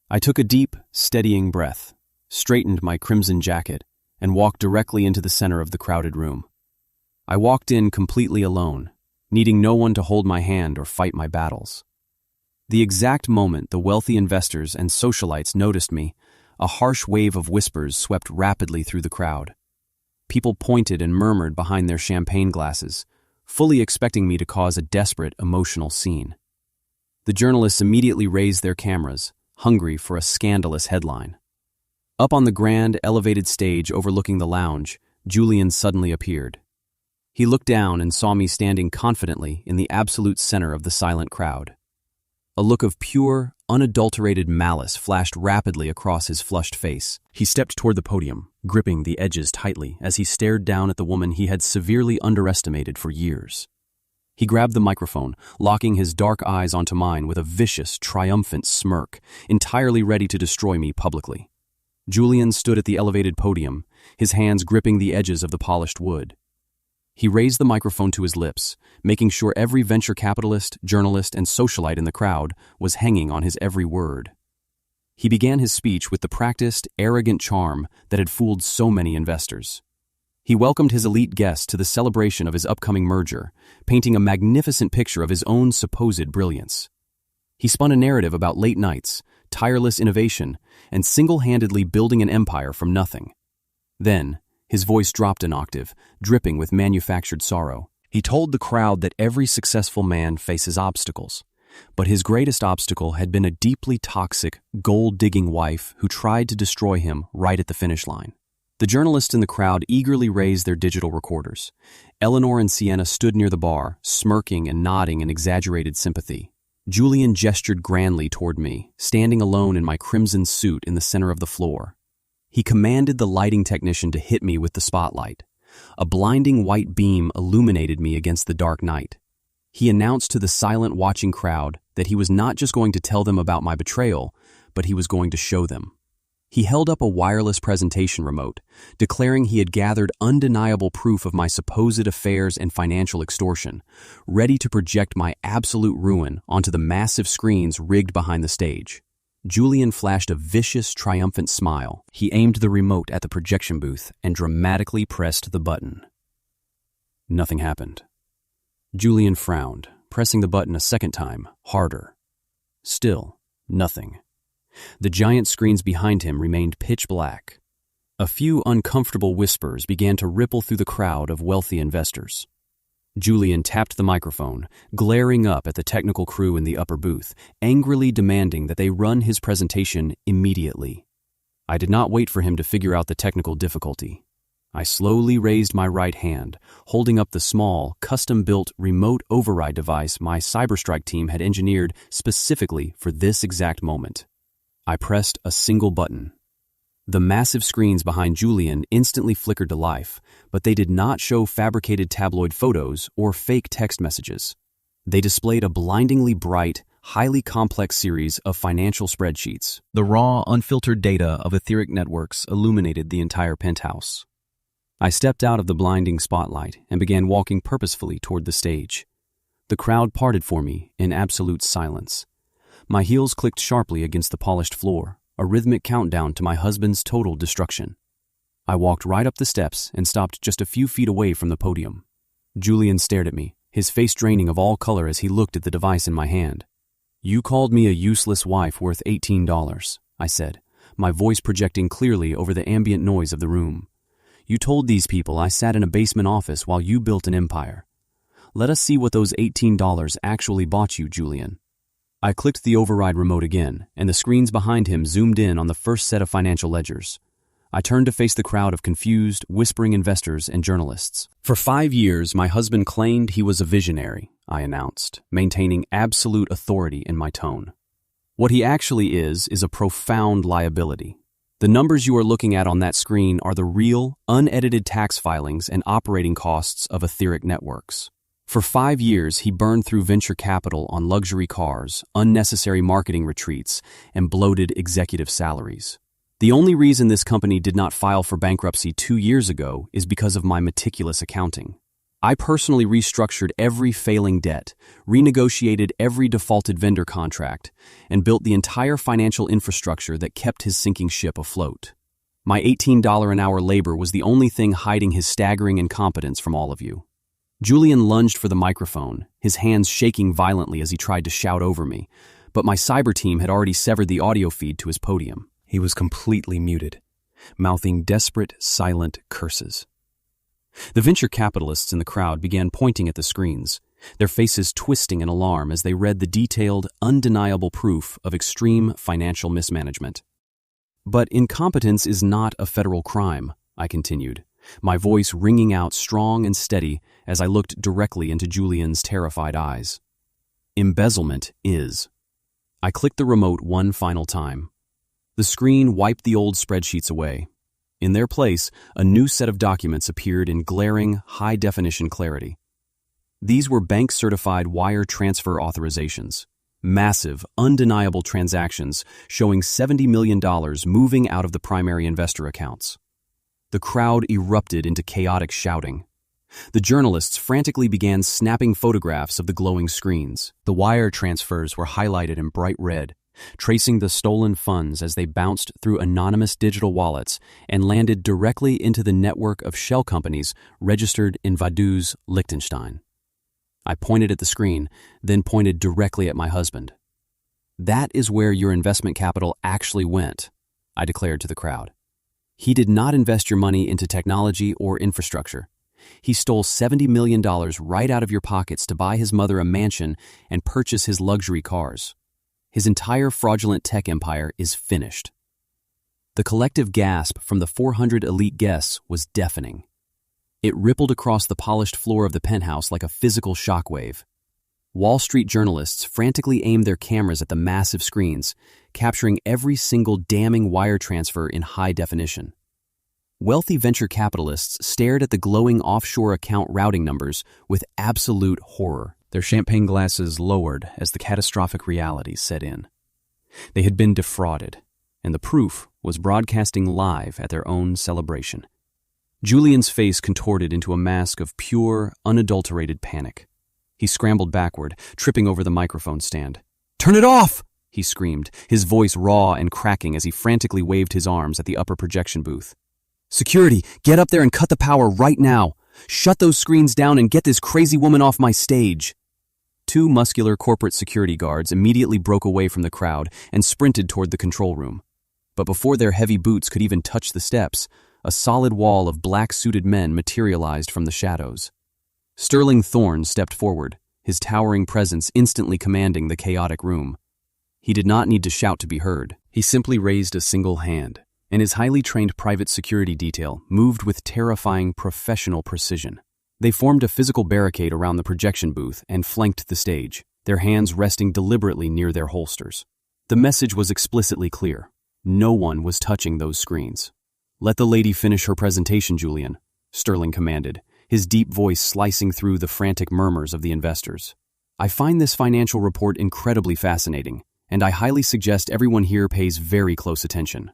Speaker 1: I took a deep, steadying breath, straightened my crimson jacket, and walked directly into the center of the crowded room. I walked in completely alone, needing no one to hold my hand or fight my battles. The exact moment the wealthy investors and socialites noticed me, a harsh wave of whispers swept rapidly through the crowd. People pointed and murmured behind their champagne glasses, fully expecting me to cause a desperate, emotional scene. The journalists immediately raised their cameras, hungry for a scandalous headline. Up on the grand, elevated stage overlooking the lounge, Julian suddenly appeared. He looked down and saw me standing confidently in the absolute center of the silent crowd. A look of pure, unadulterated malice flashed rapidly across his flushed face. He stepped toward the podium, gripping the edges tightly as he stared down at the woman he had severely underestimated for years. He grabbed the microphone, locking his dark eyes onto mine with a vicious, triumphant smirk, entirely ready to destroy me publicly. Julian stood at the elevated podium, his hands gripping the edges of the polished wood. He raised the microphone to his lips, making sure every venture capitalist, journalist, and socialite in the crowd was hanging on his every word. He began his speech with the practiced, arrogant charm that had fooled so many investors. He welcomed his elite guests to the celebration of his upcoming merger, painting a magnificent picture of his own supposed brilliance. He spun a narrative about late nights, tireless innovation, and single-handedly building an empire from nothing. Then, his voice dropped an octave, dripping with manufactured sorrow. He told the crowd that every successful man faces obstacles, but his greatest obstacle had been a deeply toxic, gold-digging wife who tried to destroy him right at the finish line. The journalists in the crowd eagerly raised their digital recorders. Eleanor and Sienna stood near the bar, smirking and nodding in exaggerated sympathy. Julian gestured grandly toward me, standing alone in my crimson suit in the center of the floor. He commanded the lighting technician to hit me with the spotlight. A blinding white beam illuminated me against the dark night. He announced to the silent watching crowd that he was not just going to tell them about my betrayal, but he was going to show them. He held up a wireless presentation remote, declaring he had gathered undeniable proof of my supposed affairs and financial extortion, ready to project my absolute ruin onto the massive screens rigged behind the stage. Julian flashed a vicious, triumphant smile. He aimed the remote at the projection booth and dramatically pressed the button. Nothing happened. Julian frowned, pressing the button a second time, harder. Still, nothing. The giant screens behind him remained pitch black. A few uncomfortable whispers began to ripple through the crowd of wealthy investors. Julian tapped the microphone, glaring up at the technical crew in the upper booth, angrily demanding that they run his presentation immediately. I did not wait for him to figure out the technical difficulty. I slowly raised my right hand, holding up the small, custom-built remote override device my Cyberstrike team had engineered specifically for this exact moment. I pressed a single button. The massive screens behind Julian instantly flickered to life, but they did not show fabricated tabloid photos or fake text messages. They displayed a blindingly bright, highly complex series of financial spreadsheets. The raw, unfiltered data of etheric networks illuminated the entire penthouse. I stepped out of the blinding spotlight and began walking purposefully toward the stage. The crowd parted for me in absolute silence. My heels clicked sharply against the polished floor, a rhythmic countdown to my husband's total destruction. I walked right up the steps and stopped just a few feet away from the podium. Julian stared at me, his face draining of all color as he looked at the device in my hand. "You called me a useless wife worth $18, I said, my voice projecting clearly over the ambient noise of the room. "You told these people I sat in a basement office while you built an empire. Let us see what those $18 actually bought you, Julian." I clicked the override remote again, and the screens behind him zoomed in on the first set of financial ledgers. I turned to face the crowd of confused, whispering investors and journalists. "For 5 years, my husband claimed he was a visionary," I announced, maintaining absolute authority in my tone. "What he actually is a profound liability. The numbers you are looking at on that screen are the real, unedited tax filings and operating costs of etheric networks. For 5 years, he burned through venture capital on luxury cars, unnecessary marketing retreats, and bloated executive salaries. The only reason this company did not file for bankruptcy 2 years ago is because of my meticulous accounting. I personally restructured every failing debt, renegotiated every defaulted vendor contract, and built the entire financial infrastructure that kept his sinking ship afloat. My $18 an hour labor was the only thing hiding his staggering incompetence from all of you." Julian lunged for the microphone, his hands shaking violently as he tried to shout over me, but my cyber team had already severed the audio feed to his podium. He was completely muted, mouthing desperate, silent curses. The venture capitalists in the crowd began pointing at the screens, their faces twisting in alarm as they read the detailed, undeniable proof of extreme financial mismanagement. "But incompetence is not a federal crime," I continued, my voice ringing out strong and steady as I looked directly into Julian's terrified eyes. "Embezzlement is." I clicked the remote one final time. The screen wiped the old spreadsheets away. In their place, a new set of documents appeared in glaring, high-definition clarity. These were bank-certified wire transfer authorizations, massive, undeniable transactions showing $70 million moving out of the primary investor accounts. The crowd erupted into chaotic shouting. The journalists frantically began snapping photographs of the glowing screens. The wire transfers were highlighted in bright red, tracing the stolen funds as they bounced through anonymous digital wallets and landed directly into the network of shell companies registered in Vaduz, Liechtenstein. I pointed at the screen, then pointed directly at my husband. "That is where your investment capital actually went," I declared to the crowd. "He did not invest your money into technology or infrastructure. He stole $70 million right out of your pockets to buy his mother a mansion and purchase his luxury cars. His entire fraudulent tech empire is finished." The collective gasp from the 400 elite guests was deafening. It rippled across the polished floor of the penthouse like a physical shockwave. Wall Street journalists frantically aimed their cameras at the massive screens, capturing every single damning wire transfer in high definition. Wealthy venture capitalists stared at the glowing offshore account routing numbers with absolute horror, their champagne glasses lowered as the catastrophic reality set in. They had been defrauded, and the proof was broadcasting live at their own celebration. Julian's face contorted into a mask of pure, unadulterated panic. He scrambled backward, tripping over the microphone stand. "Turn it off!" he screamed, his voice raw and cracking as he frantically waved his arms at the upper projection booth. "Security, get up there and cut the power right now! Shut those screens down and get this crazy woman off my stage!" 2 muscular corporate security guards immediately broke away from the crowd and sprinted toward the control room. But before their heavy boots could even touch the steps, a solid wall of black-suited men materialized from the shadows. Sterling Thorne stepped forward, his towering presence instantly commanding the chaotic room. He did not need to shout to be heard. He simply raised a single hand, and his highly trained private security detail moved with terrifying professional precision. They formed a physical barricade around the projection booth and flanked the stage, their hands resting deliberately near their holsters. The message was explicitly clear. No one was touching those screens. "Let the lady finish her presentation, Julian," Sterling commanded, his deep voice slicing through the frantic murmurs of the investors. I find this financial report incredibly fascinating, and I highly suggest everyone here pays very close attention.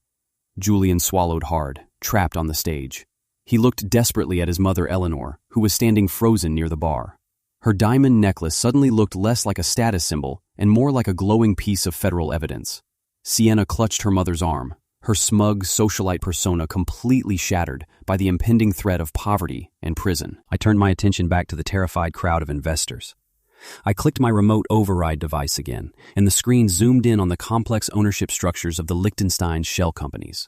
Speaker 1: Julian swallowed hard, trapped on the stage. He looked desperately at his mother Eleanor, who was standing frozen near the bar. Her diamond necklace suddenly looked less like a status symbol and more like a glowing piece of federal evidence. Sienna clutched her mother's arm, her smug socialite persona completely shattered by the impending threat of poverty and prison. I turned my attention back to the terrified crowd of investors. I clicked my remote override device again, and the screen zoomed in on the complex ownership structures of the Liechtenstein shell companies.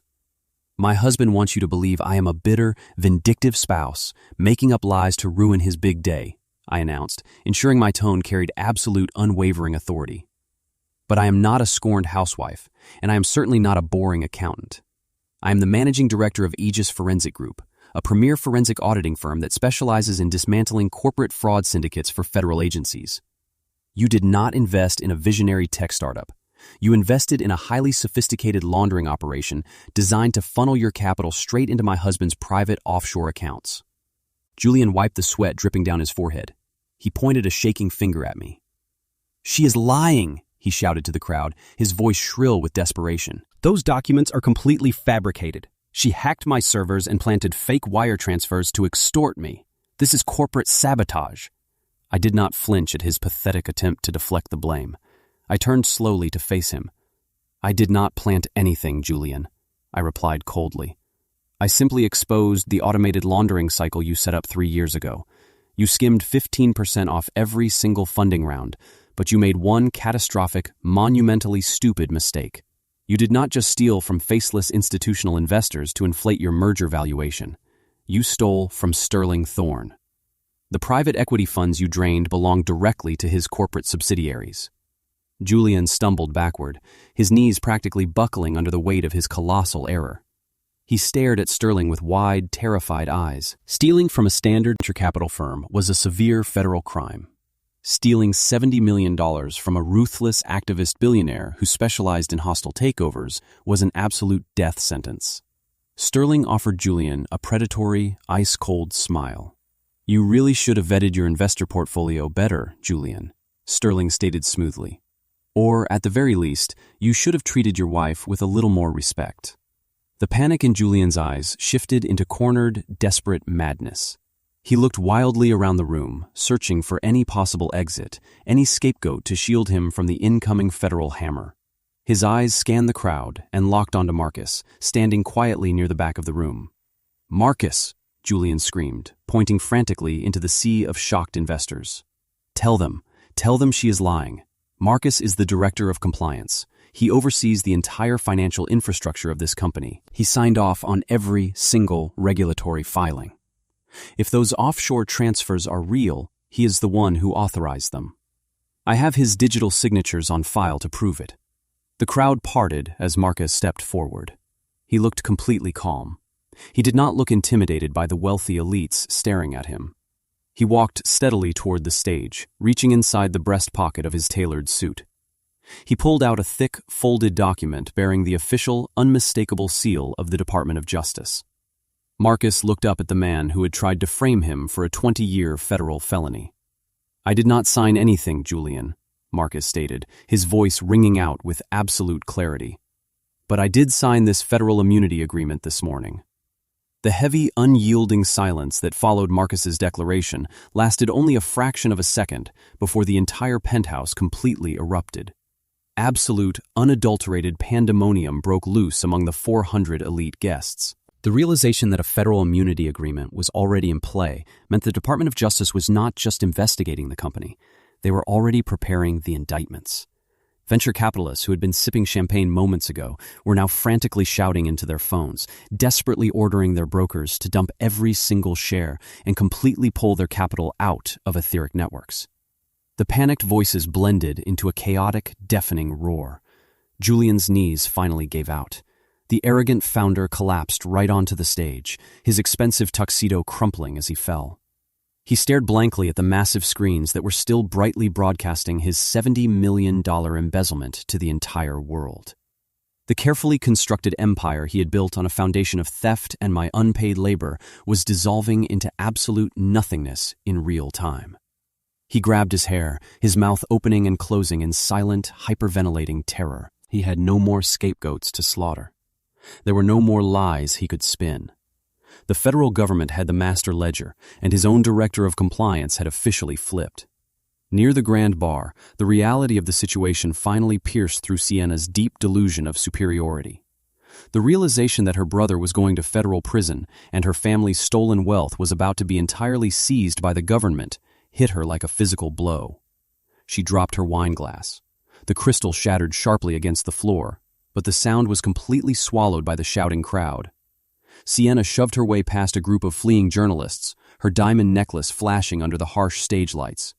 Speaker 1: My husband wants you to believe I am a bitter, vindictive spouse, making up lies to ruin his big day, I announced, ensuring my tone carried absolute, unwavering authority. But I am not a scorned housewife, and I am certainly not a boring accountant. I am the managing director of Aegis Forensic Group, a premier forensic auditing firm that specializes in dismantling corporate fraud syndicates for federal agencies. You did not invest in a visionary tech startup. You invested in a highly sophisticated laundering operation designed to funnel your capital straight into my husband's private offshore accounts. Julian wiped the sweat dripping down his forehead. He pointed a shaking finger at me. "She is lying," he shouted to the crowd, his voice shrill with desperation. "Those documents are completely fabricated. She hacked my servers and planted fake wire transfers to extort me. This is corporate sabotage." I did not flinch at his pathetic attempt to deflect the blame. I turned slowly to face him. "I did not plant anything, Julian," I replied coldly. "I simply exposed the automated laundering cycle you set up 3 years ago. You skimmed 15% off every single funding round, but you made one catastrophic, monumentally stupid mistake. You did not just steal from faceless institutional investors to inflate your merger valuation. You stole from Sterling Thorne. The private equity funds you drained belonged directly to his corporate subsidiaries." Julian stumbled backward, his knees practically buckling under the weight of his colossal error. He stared at Sterling with wide, terrified eyes. Stealing from a standard venture capital firm was a severe federal crime. Stealing $70 million from a ruthless activist billionaire who specialized in hostile takeovers was an absolute death sentence. Sterling offered Julian a predatory, ice-cold smile. "You really should have vetted your investor portfolio better, Julian," Sterling stated smoothly. "Or, at the very least, you should have treated your wife with a little more respect." The panic in Julian's eyes shifted into cornered, desperate madness. He looked wildly around the room, searching for any possible exit, any scapegoat to shield him from the incoming federal hammer. His eyes scanned the crowd and locked onto Marcus, standing quietly near the back of the room. "Marcus!" Julian screamed, pointing frantically into the sea of shocked investors. Tell them she is lying. Marcus is the director of compliance. He oversees the entire financial infrastructure of this company. He signed off on every single regulatory filing. If those offshore transfers are real, he is the one who authorized them. I have his digital signatures on file to prove it. The crowd parted as Marcus stepped forward. He looked completely calm. He did not look intimidated by the wealthy elites staring at him. He walked steadily toward the stage, reaching inside the breast pocket of his tailored suit. He pulled out a thick, folded document bearing the official, unmistakable seal of the Department of Justice. Marcus looked up at the man who had tried to frame him for a 20-year federal felony. "I did not sign anything, Julian," Marcus stated, his voice ringing out with absolute clarity. "But I did sign this federal immunity agreement this morning." The heavy, unyielding silence that followed Marcus's declaration lasted only a fraction of a second before the entire penthouse completely erupted. Absolute, unadulterated pandemonium broke loose among the 400 elite guests. The realization that a federal immunity agreement was already in play meant the Department of Justice was not just investigating the company. They were already preparing the indictments. Venture capitalists who had been sipping champagne moments ago were now frantically shouting into their phones, desperately ordering their brokers to dump every single share and completely pull their capital out of etheric networks. The panicked voices blended into a chaotic, deafening roar. Julian's knees finally gave out. The arrogant founder collapsed right onto the stage, his expensive tuxedo crumpling as he fell. He stared blankly at the massive screens that were still brightly broadcasting his $70 million embezzlement to the entire world. The carefully constructed empire he had built on a foundation of theft and my unpaid labor was dissolving into absolute nothingness in real time. He grabbed his hair, his mouth opening and closing in silent, hyperventilating terror. He had no more scapegoats to slaughter. There were no more lies he could spin. The federal government had the master ledger, and his own director of compliance had officially flipped. Near the grand bar, the reality of the situation finally pierced through Sienna's deep delusion of superiority. The realization that her brother was going to federal prison and her family's stolen wealth was about to be entirely seized by the government hit her like a physical blow. She dropped her wine glass. The crystal shattered sharply against the floor, but the sound was completely swallowed by the shouting crowd. Sienna shoved her way past a group of fleeing journalists, her diamond necklace flashing under the harsh stage lights.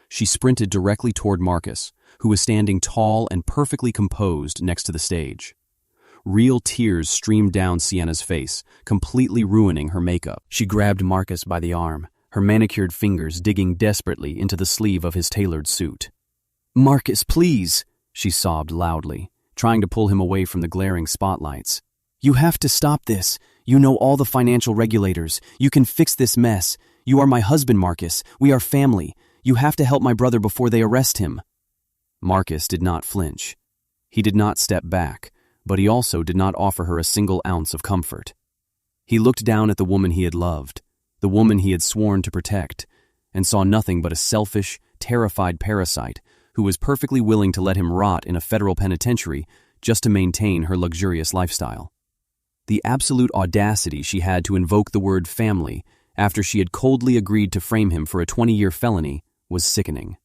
Speaker 1: She sprinted directly toward Marcus, who was standing tall and perfectly composed next to the stage. Real tears streamed down Sienna's face, completely ruining her makeup. She grabbed Marcus by the arm, her manicured fingers digging desperately into the sleeve of his tailored suit. "Marcus, please," she sobbed loudly, trying to pull him away from the glaring spotlights. "You have to stop this. You know all the financial regulators. You can fix this mess. You are my husband, Marcus. We are family. You have to help my brother before they arrest him." Marcus did not flinch. He did not step back, but he also did not offer her a single ounce of comfort. He looked down at the woman he had loved, the woman he had sworn to protect, and saw nothing but a selfish, terrified parasite who was perfectly willing to let him rot in a federal penitentiary just to maintain her luxurious lifestyle. The absolute audacity she had to invoke the word family after she had coldly agreed to frame him for a 20-year felony was sickening.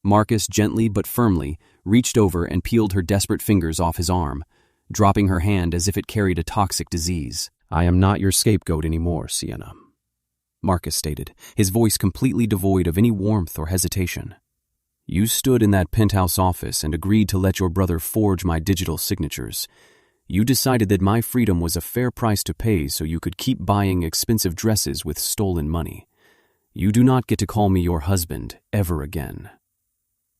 Speaker 1: Marcus gently but firmly reached over and peeled her desperate fingers off his arm, dropping her hand as if it carried a toxic disease. "I am not your scapegoat anymore, Sienna," Marcus stated, his voice completely devoid of any warmth or hesitation. "You stood in that penthouse office and agreed to let your brother forge my digital signatures. You decided that my freedom was a fair price to pay so you could keep buying expensive dresses with stolen money. You do not get to call me your husband ever again."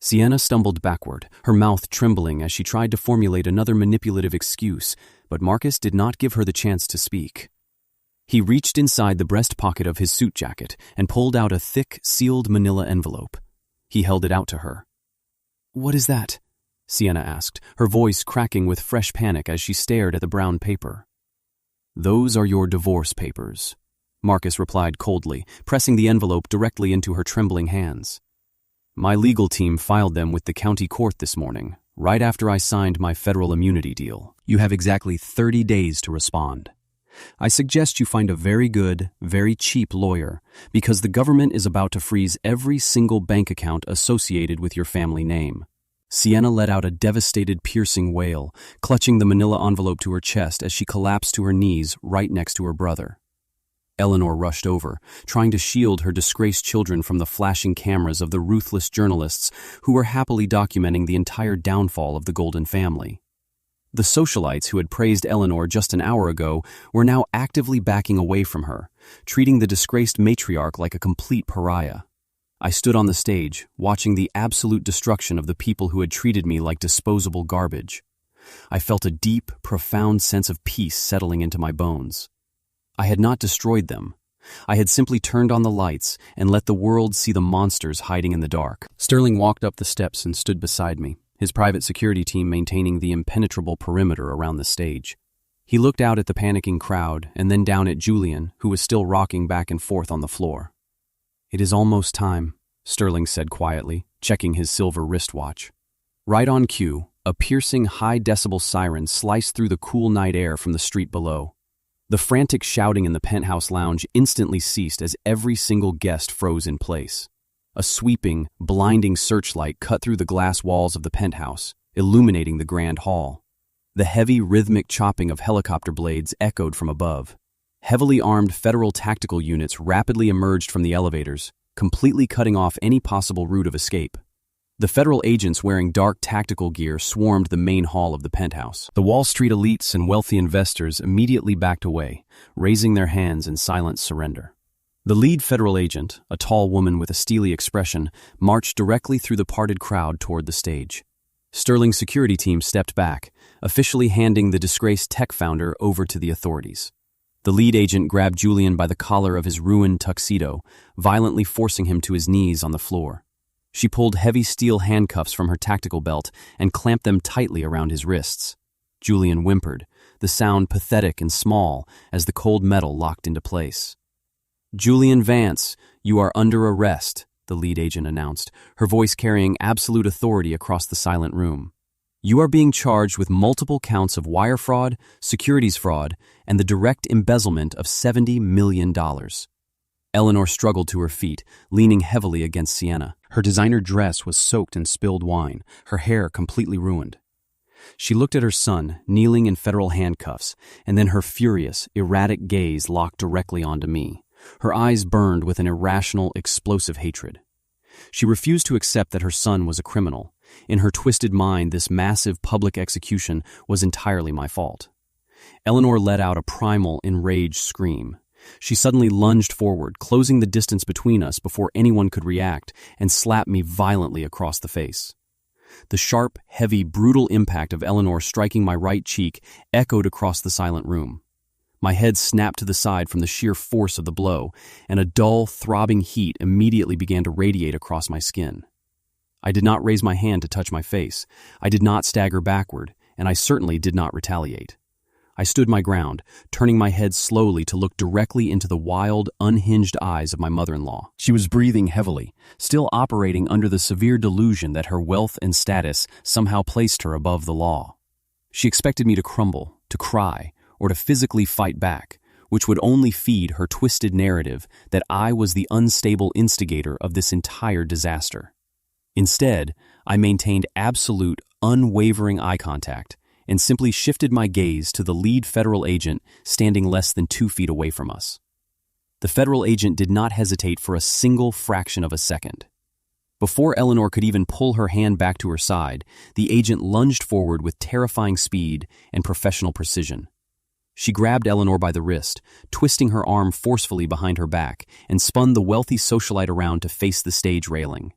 Speaker 1: Sienna stumbled backward, her mouth trembling as she tried to formulate another manipulative excuse, but Marcus did not give her the chance to speak. He reached inside the breast pocket of his suit jacket and pulled out a thick, sealed manila envelope. He held it out to her. "What is that?" Sienna asked, her voice cracking with fresh panic as she stared at the brown paper. "Those are your divorce papers," Marcus replied coldly, pressing the envelope directly into her trembling hands. "My legal team filed them with the county court this morning, right after I signed my federal immunity deal. You have exactly 30 days to respond. I suggest you find a very good, very cheap lawyer, because the government is about to freeze every single bank account associated with your family name." Sienna let out a devastated, piercing wail, clutching the manila envelope to her chest as she collapsed to her knees right next to her brother. Eleanor rushed over, trying to shield her disgraced children from the flashing cameras of the ruthless journalists who were happily documenting the entire downfall of the Golden family. The socialites who had praised Eleanor just an hour ago were now actively backing away from her, treating the disgraced matriarch like a complete pariah. I stood on the stage, watching the absolute destruction of the people who had treated me like disposable garbage. I felt a deep, profound sense of peace settling into my bones. I had not destroyed them. I had simply turned on the lights and let the world see the monsters hiding in the dark. Sterling walked up the steps and stood beside me, his private security team maintaining the impenetrable perimeter around the stage. He looked out at the panicking crowd and then down at Julian, who was still rocking back and forth on the floor. "It is almost time," Sterling said quietly, checking his silver wristwatch. Right on cue, a piercing high-decibel siren sliced through the cool night air from the street below. The frantic shouting in the penthouse lounge instantly ceased as every single guest froze in place. A sweeping, blinding searchlight cut through the glass walls of the penthouse, illuminating the grand hall. The heavy, rhythmic chopping of helicopter blades echoed from above. Heavily armed federal tactical units rapidly emerged from the elevators, completely cutting off any possible route of escape. The federal agents wearing dark tactical gear swarmed the main hall of the penthouse. The Wall Street elites and wealthy investors immediately backed away, raising their hands in silent surrender. The lead federal agent, a tall woman with a steely expression, marched directly through the parted crowd toward the stage. Sterling's security team stepped back, officially handing the disgraced tech founder over to the authorities. The lead agent grabbed Julian by the collar of his ruined tuxedo, violently forcing him to his knees on the floor. She pulled heavy steel handcuffs from her tactical belt and clamped them tightly around his wrists. Julian whimpered, the sound pathetic and small as the cold metal locked into place. "Julian Vance, you are under arrest," the lead agent announced, her voice carrying absolute authority across the silent room. "You are being charged with multiple counts of wire fraud, securities fraud, and the direct embezzlement of $70 million. Eleanor struggled to her feet, leaning heavily against Sienna. Her designer dress was soaked in spilled wine, her hair completely ruined. She looked at her son, kneeling in federal handcuffs, and then her furious, erratic gaze locked directly onto me. Her eyes burned with an irrational, explosive hatred. She refused to accept that her son was a criminal. In her twisted mind, this massive public execution was entirely my fault. Eleanor let out a primal, enraged scream. She suddenly lunged forward, closing the distance between us before anyone could react, and slapped me violently across the face. The sharp, heavy, brutal impact of Eleanor striking my right cheek echoed across the silent room. My head snapped to the side from the sheer force of the blow, and a dull, throbbing heat immediately began to radiate across my skin. I did not raise my hand to touch my face. I did not stagger backward, and I certainly did not retaliate. I stood my ground, turning my head slowly to look directly into the wild, unhinged eyes of my mother-in-law. She was breathing heavily, still operating under the severe delusion that her wealth and status somehow placed her above the law. She expected me to crumble, to cry, or to physically fight back, which would only feed her twisted narrative that I was the unstable instigator of this entire disaster. Instead, I maintained absolute, unwavering eye contact and simply shifted my gaze to the lead federal agent standing less than 2 feet away from us. The federal agent did not hesitate for a single fraction of a second. Before Eleanor could even pull her hand back to her side, the agent lunged forward with terrifying speed and professional precision. She grabbed Eleanor by the wrist, twisting her arm forcefully behind her back, and spun the wealthy socialite around to face the stage railing.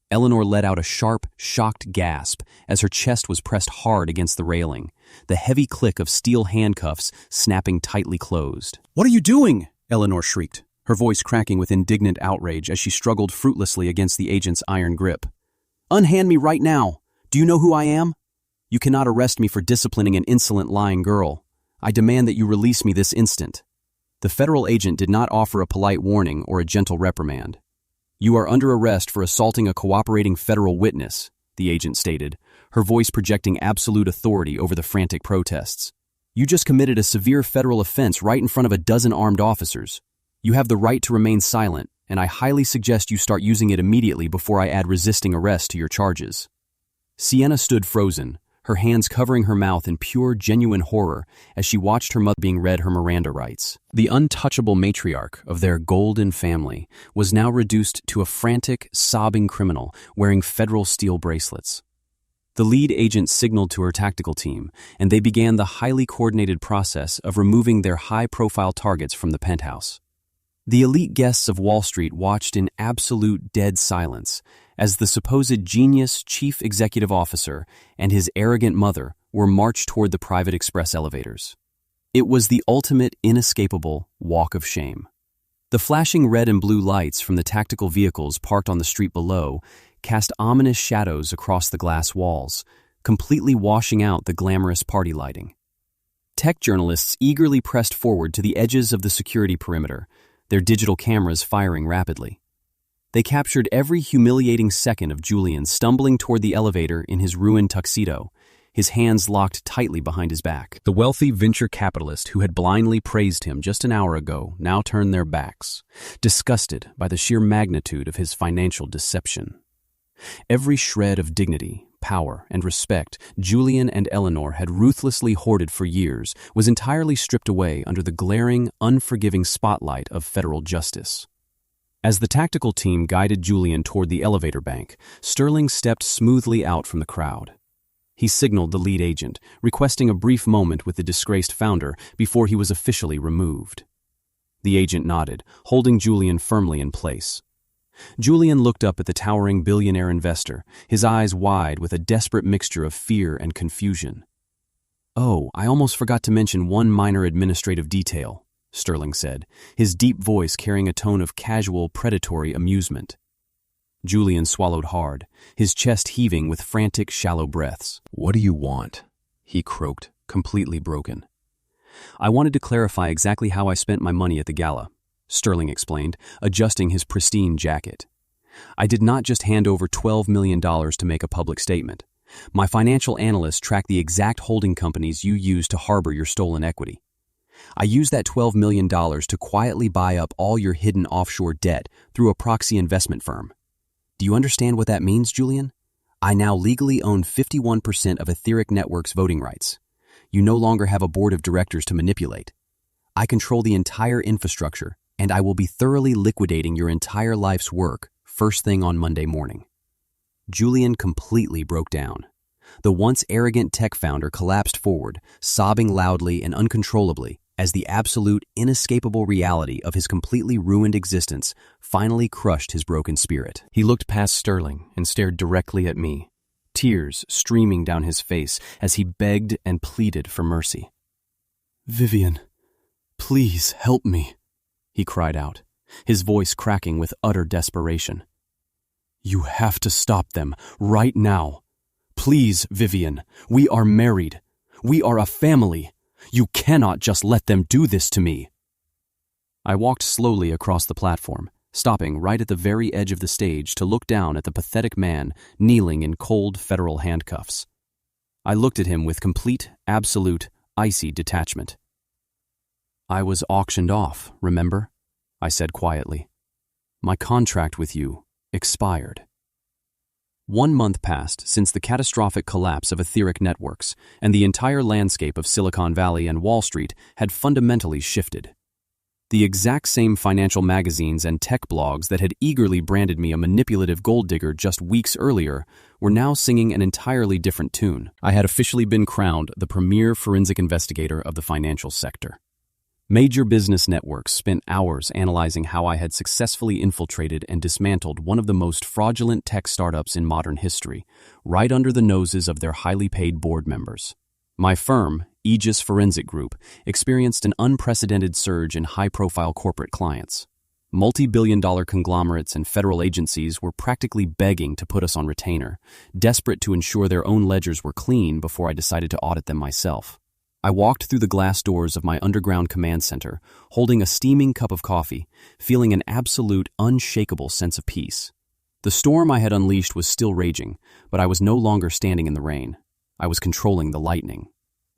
Speaker 1: Eleanor let out a sharp, shocked gasp as her chest was pressed hard against the railing, the heavy click of steel handcuffs snapping tightly closed. "What are you doing?" Eleanor shrieked, her voice cracking with indignant outrage as she struggled fruitlessly against the agent's iron grip. "Unhand me right now! Do you know who I am? You cannot arrest me for disciplining an insolent, lying girl. I demand that you release me this instant." The federal agent did not offer a polite warning or a gentle reprimand. "You are under arrest for assaulting a cooperating federal witness," the agent stated, her voice projecting absolute authority over the frantic protests. "You just committed a severe federal offense right in front of a dozen armed officers. You have the right to remain silent, and I highly suggest you start using it immediately before I add resisting arrest to your charges." Sienna stood frozen, her hands covering her mouth in pure, genuine horror as she watched her mother being read her Miranda rights. The untouchable matriarch of their golden family was now reduced to a frantic, sobbing criminal wearing federal steel bracelets. The lead agent signaled to her tactical team, and they began the highly coordinated process of removing their high-profile targets from the penthouse. The elite guests of Wall Street watched in absolute dead silence as the supposed genius chief executive officer and his arrogant mother were marched toward the private express elevators. It was the ultimate, inescapable walk of shame. The flashing red and blue lights from the tactical vehicles parked on the street below cast ominous shadows across the glass walls, completely washing out the glamorous party lighting. Tech journalists eagerly pressed forward to the edges of the security perimeter, their digital cameras firing rapidly. They captured every humiliating second of Julian stumbling toward the elevator in his ruined tuxedo, his hands locked tightly behind his back. The wealthy venture capitalist who had blindly praised him just an hour ago now turned their backs, disgusted by the sheer magnitude of his financial deception. Every shred of dignity, power, and respect Julian and Eleanor had ruthlessly hoarded for years was entirely stripped away under the glaring, unforgiving spotlight of federal justice. As the tactical team guided Julian toward the elevator bank, Sterling stepped smoothly out from the crowd. He signaled the lead agent, requesting a brief moment with the disgraced founder before he was officially removed. The agent nodded, holding Julian firmly in place. Julian looked up at the towering billionaire investor, his eyes wide with a desperate mixture of fear and confusion. "Oh, I almost forgot to mention one minor administrative detail," Sterling said, his deep voice carrying a tone of casual, predatory amusement. Julian swallowed hard, his chest heaving with frantic, shallow breaths. "What do you want?" he croaked, completely broken. "I wanted to clarify exactly how I spent my money at the gala," Sterling explained, adjusting his pristine jacket. "I did not just hand over $12 million to make a public statement. My financial analysts tracked the exact holding companies you used to harbor your stolen equity. I used that $12 million to quietly buy up all your hidden offshore debt through a proxy investment firm. Do you understand what that means, Julian? I now legally own 51% of Etheric Network's voting rights. You no longer have a board of directors to manipulate. I control the entire infrastructure, and I will be thoroughly liquidating your entire life's work first thing on Monday morning." Julian completely broke down. The once arrogant tech founder collapsed forward, sobbing loudly and uncontrollably as the absolute, inescapable reality of his completely ruined existence finally crushed his broken spirit. He looked past Sterling and stared directly at me, tears streaming down his face as he begged and pleaded for mercy. "Vivian, please help me," he cried out, his voice cracking with utter desperation. "You have to stop them right now. Please, Vivian, we are married. We are a family. You cannot just let them do this to me." I walked slowly across the platform, stopping right at the very edge of the stage to look down at the pathetic man kneeling in cold federal handcuffs. I looked at him with complete, absolute, icy detachment. "I was auctioned off, remember?" I said quietly. "My contract with you expired." 1 month passed since the catastrophic collapse of Etheric Networks, and the entire landscape of Silicon Valley and Wall Street had fundamentally shifted. The exact same financial magazines and tech blogs that had eagerly branded me a manipulative gold digger just weeks earlier were now singing an entirely different tune. I had officially been crowned the premier forensic investigator of the financial sector. Major business networks spent hours analyzing how I had successfully infiltrated and dismantled one of the most fraudulent tech startups in modern history, right under the noses of their highly paid board members. My firm, Aegis Forensic Group, experienced an unprecedented surge in high-profile corporate clients. Multi-billion-dollar conglomerates and federal agencies were practically begging to put us on retainer, desperate to ensure their own ledgers were clean before I decided to audit them myself. I walked through the glass doors of my underground command center, holding a steaming cup of coffee, feeling an absolute, unshakable sense of peace. The storm I had unleashed was still raging, but I was no longer standing in the rain. I was controlling the lightning.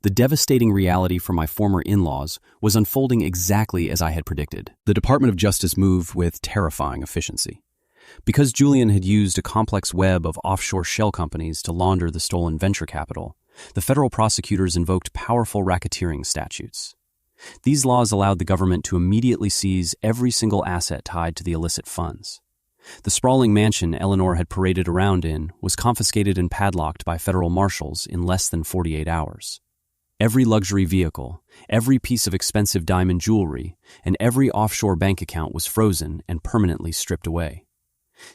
Speaker 1: The devastating reality for my former in-laws was unfolding exactly as I had predicted. The Department of Justice moved with terrifying efficiency. Because Julian had used a complex web of offshore shell companies to launder the stolen venture capital, the federal prosecutors invoked powerful racketeering statutes. These laws allowed the government to immediately seize every single asset tied to the illicit funds. The sprawling mansion Eleanor had paraded around in was confiscated and padlocked by federal marshals in less than 48 hours. Every luxury vehicle, every piece of expensive diamond jewelry, and every offshore bank account was frozen and permanently stripped away.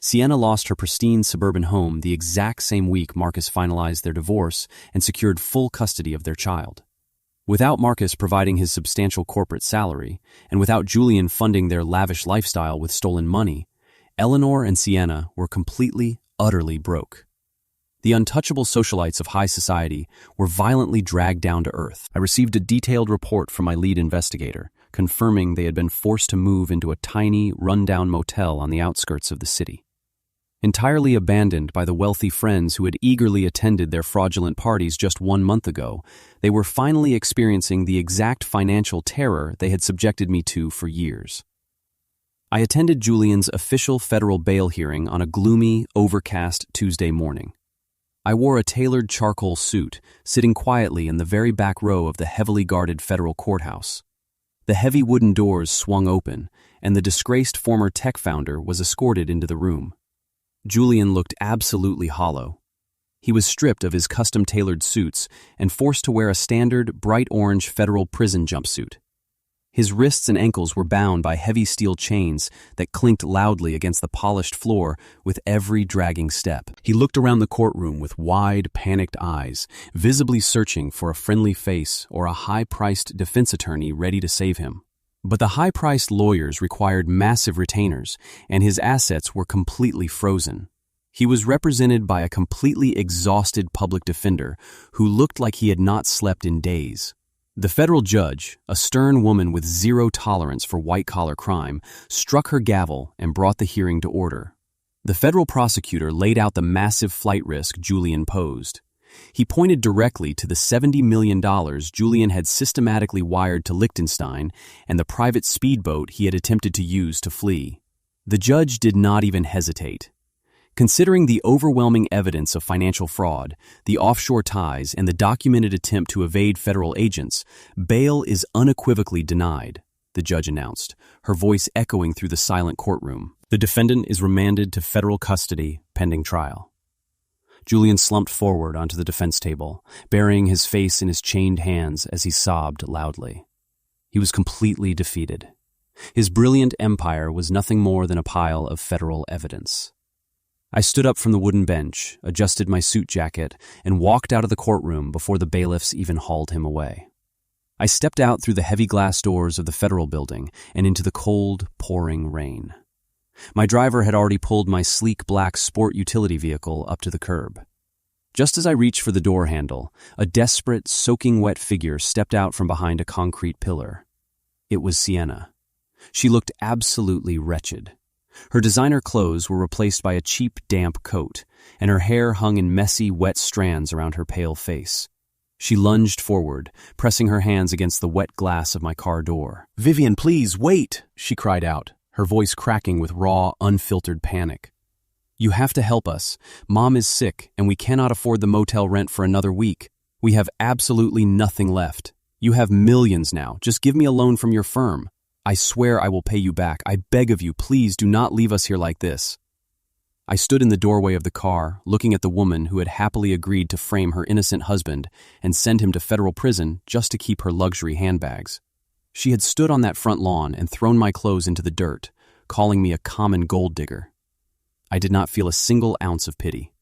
Speaker 1: Sienna lost her pristine suburban home the exact same week Marcus finalized their divorce and secured full custody of their child. Without Marcus providing his substantial corporate salary, and without Julian funding their lavish lifestyle with stolen money, Eleanor and Sienna were completely, utterly broke. The untouchable socialites of high society were violently dragged down to earth. I received a detailed report from my lead investigator, confirming they had been forced to move into a tiny, run-down motel on the outskirts of the city. Entirely abandoned by the wealthy friends who had eagerly attended their fraudulent parties just 1 month ago, they were finally experiencing the exact financial terror they had subjected me to for years. I attended Julian's official federal bail hearing on a gloomy, overcast Tuesday morning. I wore a tailored charcoal suit, sitting quietly in the very back row of the heavily guarded federal courthouse. The heavy wooden doors swung open, and the disgraced former tech founder was escorted into the room. Julian looked absolutely hollow. He was stripped of his custom-tailored suits and forced to wear a standard, bright orange federal prison jumpsuit. His wrists and ankles were bound by heavy steel chains that clinked loudly against the polished floor with every dragging step. He looked around the courtroom with wide, panicked eyes, visibly searching for a friendly face or a high-priced defense attorney ready to save him. But the high-priced lawyers required massive retainers, and his assets were completely frozen. He was represented by a completely exhausted public defender who looked like he had not slept in days. The federal judge, a stern woman with zero tolerance for white-collar crime, struck her gavel and brought the hearing to order. The federal prosecutor laid out the massive flight risk Julian posed. He pointed directly to the $70 million Julian had systematically wired to Liechtenstein and the private speedboat he had attempted to use to flee. The judge did not even hesitate. Considering the overwhelming evidence of financial fraud, the offshore ties, and the documented attempt to evade federal agents, bail is unequivocally denied, the judge announced, her voice echoing through the silent courtroom. The defendant is remanded to federal custody pending trial. Julian slumped forward onto the defense table, burying his face in his chained hands as he sobbed loudly. He was completely defeated. His brilliant empire was nothing more than a pile of federal evidence. I stood up from the wooden bench, adjusted my suit jacket, and walked out of the courtroom before the bailiffs even hauled him away. I stepped out through the heavy glass doors of the federal building and into the cold, pouring rain. My driver had already pulled my sleek black sport utility vehicle up to the curb. Just as I reached for the door handle, a desperate, soaking wet figure stepped out from behind a concrete pillar. It was Sienna. She looked absolutely wretched. Her designer clothes were replaced by a cheap, damp coat, and her hair hung in messy, wet strands around her pale face. She lunged forward, pressing her hands against the wet glass of my car door. "Vivian, please, wait!" she cried out, her voice cracking with raw, unfiltered panic. "You have to help us. Mom is sick, and we cannot afford the motel rent for another week. We have absolutely nothing left. You have millions now. Just give me a loan from your firm. I swear I will pay you back. I beg of you, please do not leave us here like this." I stood in the doorway of the car, looking at the woman who had happily agreed to frame her innocent husband and send him to federal prison just to keep her luxury handbags. She had stood on that front lawn and thrown my clothes into the dirt, calling me a common gold digger. I did not feel a single ounce of pity.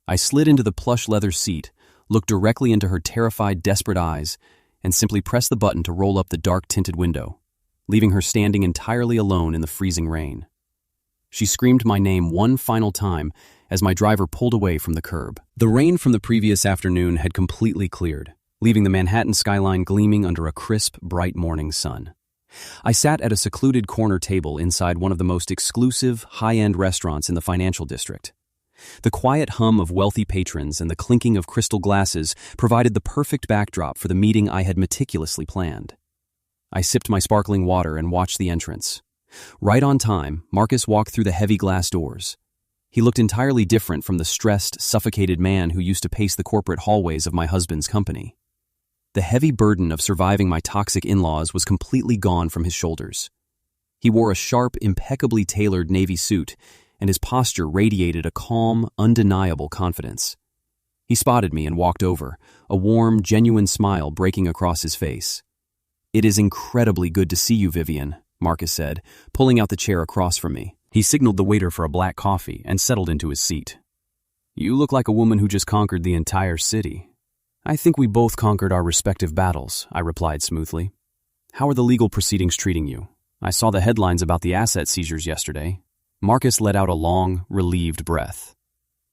Speaker 1: I slid into the plush leather seat, looked directly into her terrified, desperate eyes, and simply pressed the button to roll up the dark-tinted window, leaving her standing entirely alone in the freezing rain. She screamed my name one final time as my driver pulled away from the curb. The rain from the previous afternoon had completely cleared, leaving the Manhattan skyline gleaming under a crisp, bright morning sun. I sat at a secluded corner table inside one of the most exclusive, high-end restaurants in the financial district. The quiet hum of wealthy patrons and the clinking of crystal glasses provided the perfect backdrop for the meeting I had meticulously planned. I sipped my sparkling water and watched the entrance. Right on time, Marcus walked through the heavy glass doors. He looked entirely different from the stressed, suffocated man who used to pace the corporate hallways of my husband's company. The heavy burden of surviving my toxic in-laws was completely gone from his shoulders. He wore a sharp, impeccably tailored navy suit, and his posture radiated a calm, undeniable confidence. He spotted me and walked over, a warm, genuine smile breaking across his face. "It is incredibly good to see you, Vivian," Marcus said, pulling out the chair across from me. He signaled the waiter for a black coffee and settled into his seat. "You look like a woman who just conquered the entire city." "I think we both conquered our respective battles," I replied smoothly. "How are the legal proceedings treating you? I saw the headlines about the asset seizures yesterday." Marcus let out a long, relieved breath.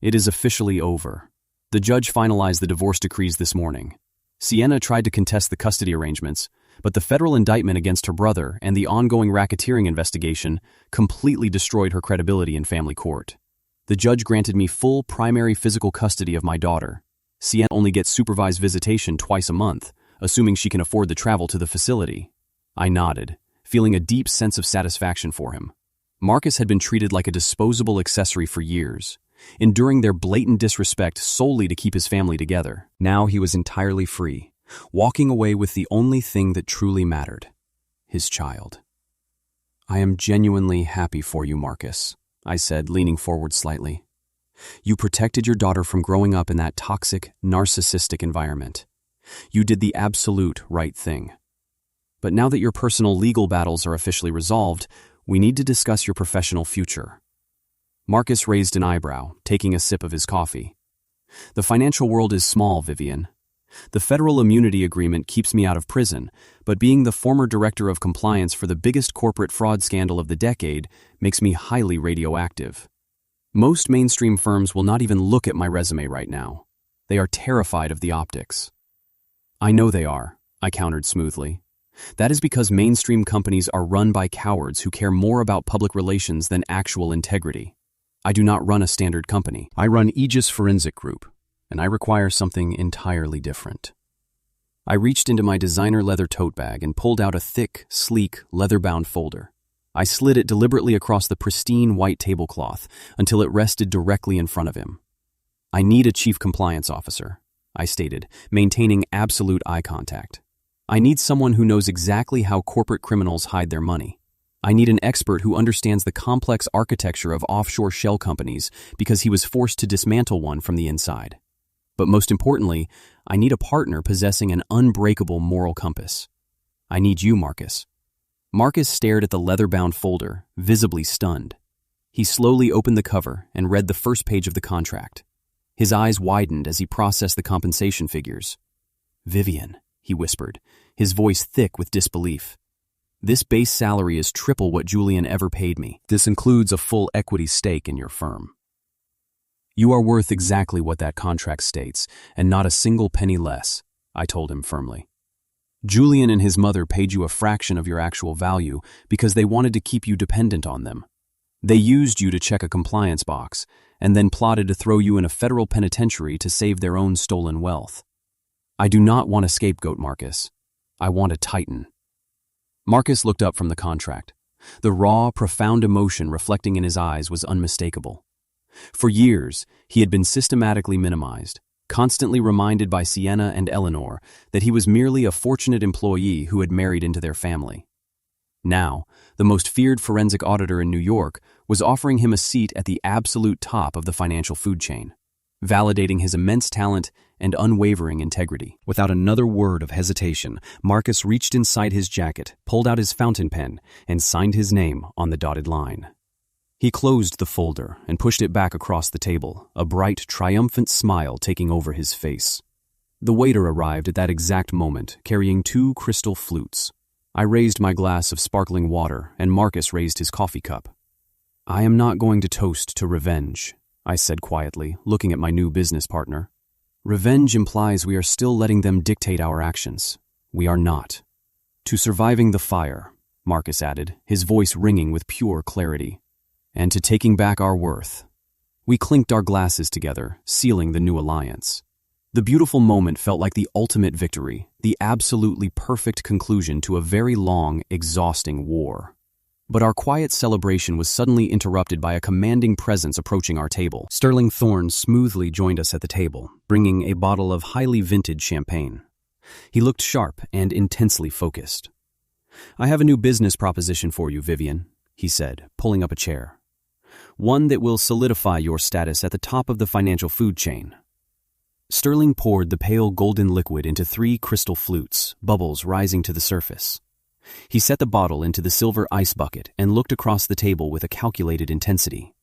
Speaker 1: "It is officially over. The judge finalized the divorce decrees this morning. Sienna tried to contest the custody arrangements, but the federal indictment against her brother and the ongoing racketeering investigation completely destroyed her credibility in family court. The judge granted me full primary physical custody of my daughter. Sienna only gets supervised visitation twice a month, assuming she can afford the travel to the facility." I nodded, feeling a deep sense of satisfaction for him. Marcus had been treated like a disposable accessory for years, enduring their blatant disrespect solely to keep his family together. Now he was entirely free, walking away with the only thing that truly mattered: his child. "I am genuinely happy for you, Marcus," I said, leaning forward slightly. "You protected your daughter from growing up in that toxic, narcissistic environment. You did the absolute right thing. but now that your personal legal battles are officially resolved, we need to discuss your professional future." Marcus raised an eyebrow, taking a sip of his coffee. "The financial world is small, Vivian. The federal immunity agreement keeps me out of prison, but being the former director of compliance for the biggest corporate fraud scandal of the decade makes me highly radioactive. Most mainstream firms will not even look at my resume right now. They are terrified of the optics." "I know they are," I countered smoothly. "That is because mainstream companies are run by cowards who care more about public relations than actual integrity. I do not run a standard company. I run Aegis Forensic Group, and I require something entirely different." I reached into my designer leather tote bag and pulled out a thick, sleek, leather-bound folder. I slid it deliberately across the pristine white tablecloth until it rested directly in front of him. "I need a chief compliance officer," I stated, maintaining absolute eye contact. "I need someone who knows exactly how corporate criminals hide their money. I need an expert who understands the complex architecture of offshore shell companies because he was forced to dismantle one from the inside. But most importantly, I need a partner possessing an unbreakable moral compass. I need you, Marcus." Marcus stared at the leather-bound folder, visibly stunned. He slowly opened the cover and read the first page of the contract. His eyes widened as he processed the compensation figures. "Vivian," he whispered, his voice thick with disbelief. "This base salary is triple what Julian ever paid me. This includes a full equity stake in your firm. You are worth exactly what that contract states, and not a single penny less," I told him firmly. "Julian and his mother paid you a fraction of your actual value because they wanted to keep you dependent on them. They used you to check a compliance box, and then plotted to throw you in a federal penitentiary to save their own stolen wealth. I do not want a scapegoat, Marcus. I want a titan." Marcus looked up from the contract. The raw, profound emotion reflecting in his eyes was unmistakable. For years, he had been systematically minimized, constantly reminded by Sienna and Eleanor that he was merely a fortunate employee who had married into their family. Now, the most feared forensic auditor in New York was offering him a seat at the absolute top of the financial food chain, validating his immense talent and unwavering integrity. Without another word of hesitation, Marcus reached inside his jacket, pulled out his fountain pen, and signed his name on the dotted line. He closed the folder and pushed it back across the table, a bright, triumphant smile taking over his face. The waiter arrived at that exact moment, carrying 2 crystal flutes. I raised my glass of sparkling water, and Marcus raised his coffee cup. "I am not going to toast to revenge," I said quietly, looking at my new business partner. "Revenge implies we are still letting them dictate our actions. We are not. To surviving the fire," Marcus added, his voice ringing with pure clarity, "and to taking back our worth." We clinked our glasses together, sealing the new alliance. The beautiful moment felt like the ultimate victory, the absolutely perfect conclusion to a very long, exhausting war. But our quiet celebration was suddenly interrupted by a commanding presence approaching our table. Sterling Thorne smoothly joined us at the table, bringing a bottle of highly vintage champagne. He looked sharp and intensely focused. "I have a new business proposition for you, Vivian," he said, pulling up a chair. "One that will solidify your status at the top of the financial food chain." Sterling poured the pale golden liquid into 3 crystal flutes, bubbles rising to the surface. He set the bottle into the silver ice bucket and looked across the table with a calculated intensity.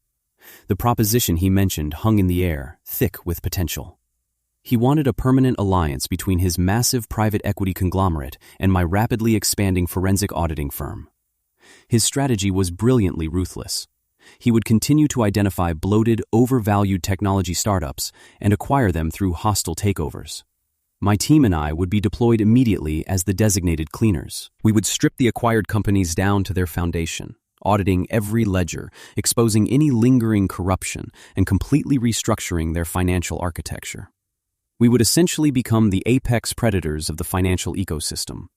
Speaker 1: The proposition he mentioned hung in the air, thick with potential. He wanted a permanent alliance between his massive private equity conglomerate and my rapidly expanding forensic auditing firm. His strategy was brilliantly ruthless. He would continue to identify bloated, overvalued technology startups and acquire them through hostile takeovers. My team and I would be deployed immediately as the designated cleaners. We would strip the acquired companies down to their foundation, auditing every ledger, exposing any lingering corruption, and completely restructuring their financial architecture. We would essentially become the apex predators of the financial ecosystem.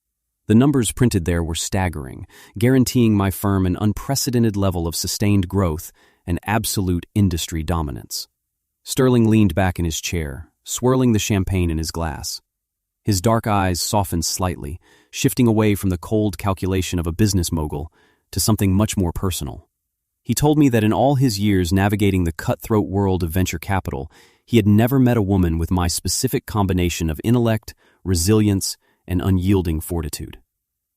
Speaker 1: The numbers printed there were staggering, guaranteeing my firm an unprecedented level of sustained growth and absolute industry dominance. Sterling leaned back in his chair, swirling the champagne in his glass. His dark eyes softened slightly, shifting away from the cold calculation of a business mogul to something much more personal. He told me that in all his years navigating the cutthroat world of venture capital, he had never met a woman with my specific combination of intellect, resilience, and unyielding fortitude.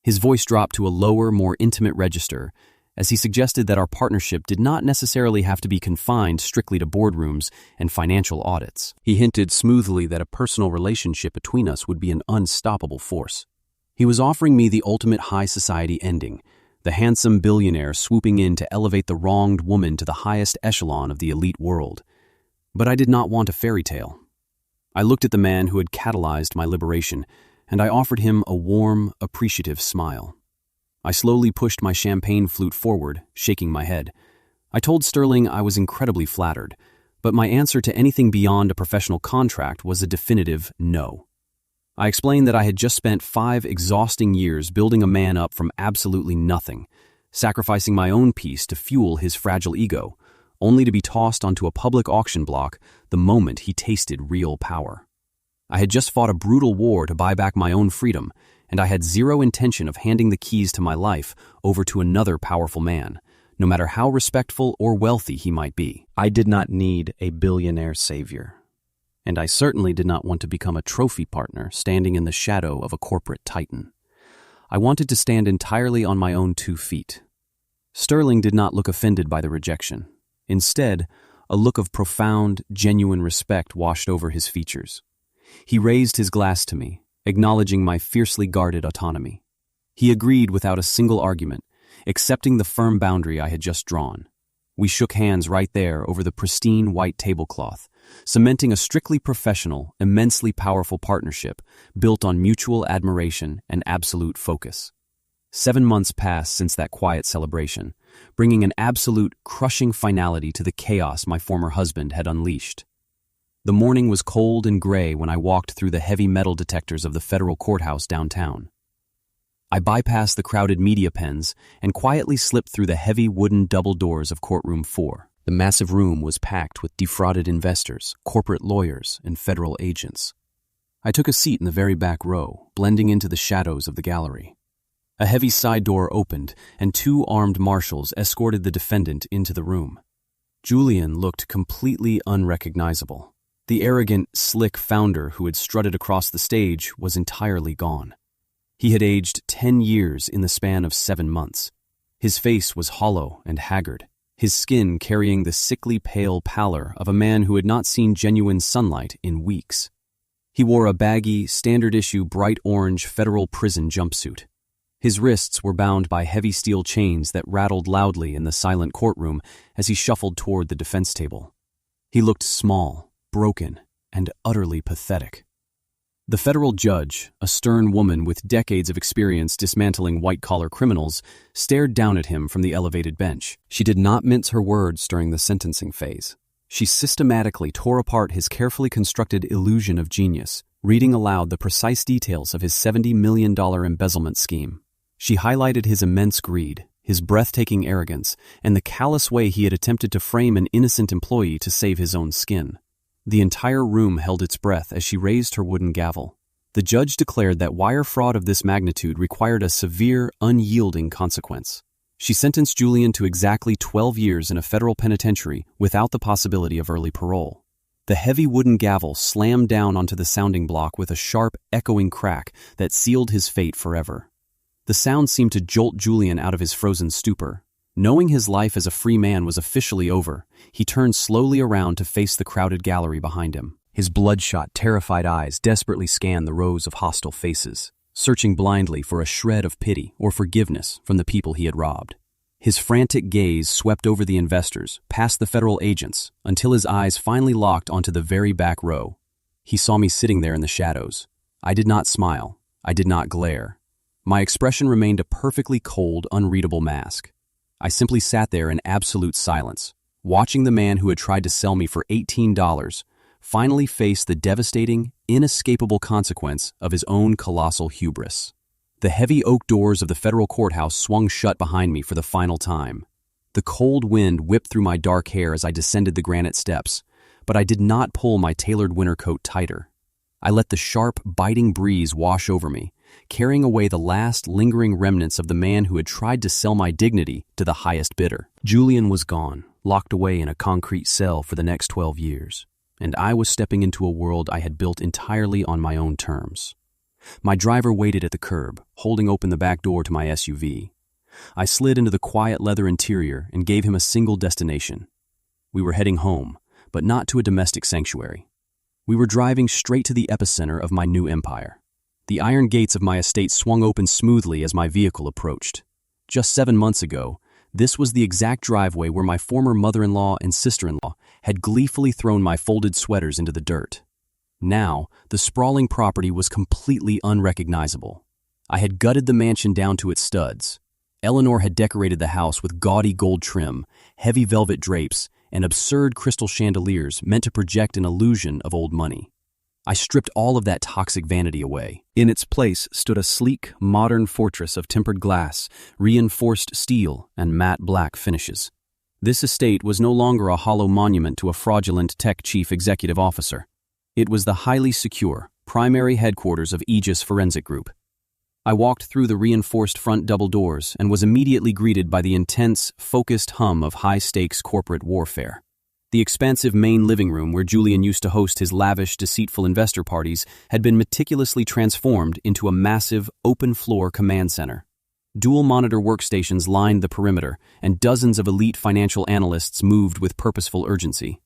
Speaker 1: His voice dropped to a lower, more intimate register as he suggested that our partnership did not necessarily have to be confined strictly to boardrooms and financial audits. He hinted smoothly that a personal relationship between us would be an unstoppable force. He was offering me the ultimate high society ending, the handsome billionaire swooping in to elevate the wronged woman to the highest echelon of the elite world. But I did not want a fairy tale. I looked at the man who had catalyzed my liberation, and I offered him a warm, appreciative smile. I slowly pushed my champagne flute forward, shaking my head. I told Sterling I was incredibly flattered, but my answer to anything beyond a professional contract was a definitive no. I explained that I had just spent 5 exhausting years building a man up from absolutely nothing, sacrificing my own peace to fuel his fragile ego, only to be tossed onto a public auction block the moment he tasted real power. I had just fought a brutal war to buy back my own freedom, and I had zero intention of handing the keys to my life over to another powerful man, no matter how respectful or wealthy he might be. I did not need a billionaire savior, and I certainly did not want to become a trophy partner standing in the shadow of a corporate titan. I wanted to stand entirely on my own 2 feet. Sterling did not look offended by the rejection. Instead, a look of profound, genuine respect washed over his features. He raised his glass to me, acknowledging my fiercely guarded autonomy. He agreed without a single argument, accepting the firm boundary I had just drawn. We shook hands right there over the pristine white tablecloth, cementing a strictly professional, immensely powerful partnership built on mutual admiration and absolute focus. 7 months passed since that quiet celebration, bringing an absolute, crushing finality to the chaos my former husband had unleashed. The morning was cold and gray when I walked through the heavy metal detectors of the federal courthouse downtown. I bypassed the crowded media pens and quietly slipped through the heavy wooden double doors of courtroom 4. The massive room was packed with defrauded investors, corporate lawyers, and federal agents. I took a seat in the very back row, blending into the shadows of the gallery. A heavy side door opened, and 2 armed marshals escorted the defendant into the room. Julian looked completely unrecognizable. The arrogant, slick founder who had strutted across the stage was entirely gone. He had aged 10 years in the span of 7 months. His face was hollow and haggard, his skin carrying the sickly pale pallor of a man who had not seen genuine sunlight in weeks. He wore a baggy, standard-issue bright orange federal prison jumpsuit. His wrists were bound by heavy steel chains that rattled loudly in the silent courtroom as he shuffled toward the defense table. He looked small, broken, and utterly pathetic. The federal judge, a stern woman with decades of experience dismantling white-collar criminals, stared down at him from the elevated bench. She did not mince her words during the sentencing phase. She systematically tore apart his carefully constructed illusion of genius, reading aloud the precise details of his $70 million embezzlement scheme. She highlighted his immense greed, his breathtaking arrogance, and the callous way he had attempted to frame an innocent employee to save his own skin. The entire room held its breath as she raised her wooden gavel. The judge declared that wire fraud of this magnitude required a severe, unyielding consequence. She sentenced Julian to exactly 12 years in a federal penitentiary without the possibility of early parole. The heavy wooden gavel slammed down onto the sounding block with a sharp, echoing crack that sealed his fate forever. The sound seemed to jolt Julian out of his frozen stupor. Knowing his life as a free man was officially over, he turned slowly around to face the crowded gallery behind him. His bloodshot, terrified eyes desperately scanned the rows of hostile faces, searching blindly for a shred of pity or forgiveness from the people he had robbed. His frantic gaze swept over the investors, past the federal agents, until his eyes finally locked onto the very back row. He saw me sitting there in the shadows. I did not smile. I did not glare. My expression remained a perfectly cold, unreadable mask. I simply sat there in absolute silence, watching the man who had tried to sell me for $18 finally face the devastating, inescapable consequence of his own colossal hubris. The heavy oak doors of the federal courthouse swung shut behind me for the final time. The cold wind whipped through my dark hair as I descended the granite steps, but I did not pull my tailored winter coat tighter. I let the sharp, biting breeze wash over me, carrying away the last lingering remnants of the man who had tried to sell my dignity to the highest bidder. Julian was gone, locked away in a concrete cell for the next 12 years, and I was stepping into a world I had built entirely on my own terms. My driver waited at the curb, holding open the back door to my SUV. I slid into the quiet leather interior and gave him a single destination. We were heading home, but not to a domestic sanctuary. We were driving straight to the epicenter of my new empire. The iron gates of my estate swung open smoothly as my vehicle approached. Just 7 months ago, this was the exact driveway where my former mother-in-law and sister-in-law had gleefully thrown my folded sweaters into the dirt. Now, the sprawling property was completely unrecognizable. I had gutted the mansion down to its studs. Eleanor had decorated the house with gaudy gold trim, heavy velvet drapes, and absurd crystal chandeliers meant to project an illusion of old money. I stripped all of that toxic vanity away. In its place stood a sleek, modern fortress of tempered glass, reinforced steel, and matte black finishes. This estate was no longer a hollow monument to a fraudulent tech chief executive officer. It was the highly secure, primary headquarters of Aegis Forensic Group. I walked through the reinforced front double doors and was immediately greeted by the intense, focused hum of high-stakes corporate warfare. The expansive main living room where Julian used to host his lavish, deceitful investor parties had been meticulously transformed into a massive, open-floor command center. Dual-monitor workstations lined the perimeter, and dozens of elite financial analysts moved with purposeful urgency.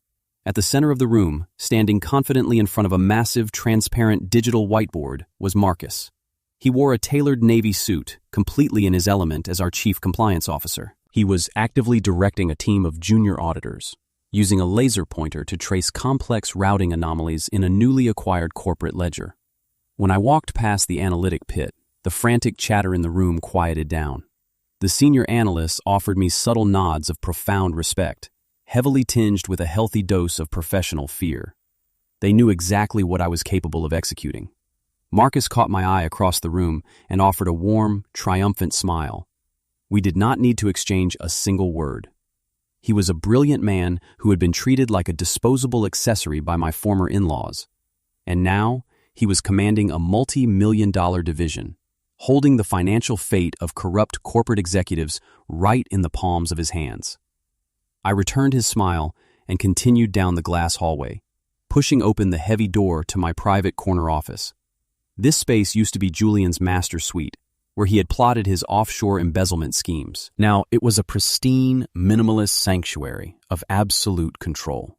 Speaker 1: At the center of the room, standing confidently in front of a massive, transparent digital whiteboard, was Marcus. He wore a tailored navy suit, completely in his element as our chief compliance officer. He was actively directing a team of junior auditors, using a laser pointer to trace complex routing anomalies in a newly acquired corporate ledger. When I walked past the analytic pit, the frantic chatter in the room quieted down. The senior analysts offered me subtle nods of profound respect, heavily tinged with a healthy dose of professional fear. They knew exactly what I was capable of executing. Marcus caught my eye across the room and offered a warm, triumphant smile. We did not need to exchange a single word. He was a brilliant man who had been treated like a disposable accessory by my former in-laws. And now, he was commanding a multi-million-dollar division, holding the financial fate of corrupt corporate executives right in the palms of his hands. I returned his smile and continued down the glass hallway, pushing open the heavy door to my private corner office. This space used to be Julian's master suite, where he had plotted his offshore embezzlement schemes. Now, it was a pristine, minimalist sanctuary of absolute control.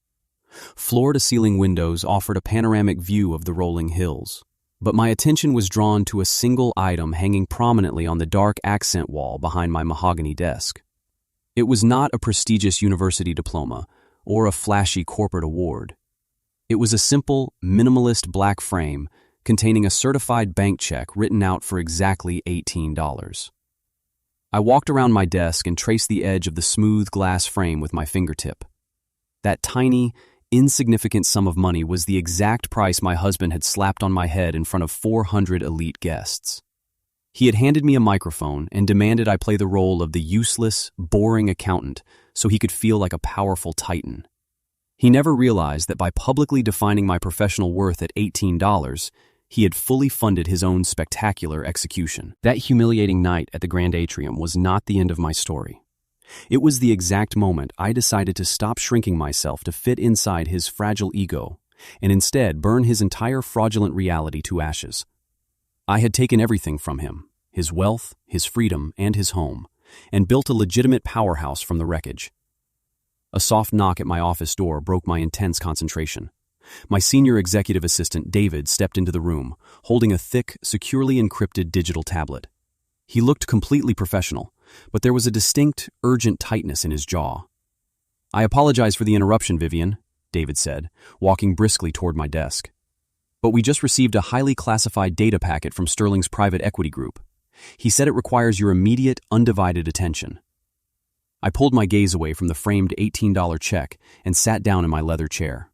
Speaker 1: Floor-to-ceiling windows offered a panoramic view of the rolling hills, but my attention was drawn to a single item hanging prominently on the dark accent wall behind my mahogany desk. It was not a prestigious university diploma or a flashy corporate award. It was a simple, minimalist black frame containing a certified bank check written out for exactly $18. I walked around my desk and traced the edge of the smooth glass frame with my fingertip. That tiny, insignificant sum of money was the exact price my husband had slapped on my head in front of 400 elite guests. He had handed me a microphone and demanded I play the role of the useless, boring accountant so he could feel like a powerful titan. He never realized that by publicly defining my professional worth at $18, he had fully funded his own spectacular execution. That humiliating night at the Grand Atrium was not the end of my story. It was the exact moment I decided to stop shrinking myself to fit inside his fragile ego and instead burn his entire fraudulent reality to ashes. I had taken everything from him, his wealth, his freedom, and his home, and built a legitimate powerhouse from the wreckage. A soft knock at my office door broke my intense concentration. My senior executive assistant, David, stepped into the room, holding a thick, securely encrypted digital tablet. He looked completely professional, but there was a distinct, urgent tightness in his jaw. "I apologize for the interruption, Vivian," David said, walking briskly toward my desk. "But we just received a highly classified data packet from Sterling's private equity group. He said it requires your immediate, undivided attention." I pulled my gaze away from the framed $18 check and sat down in my leather chair.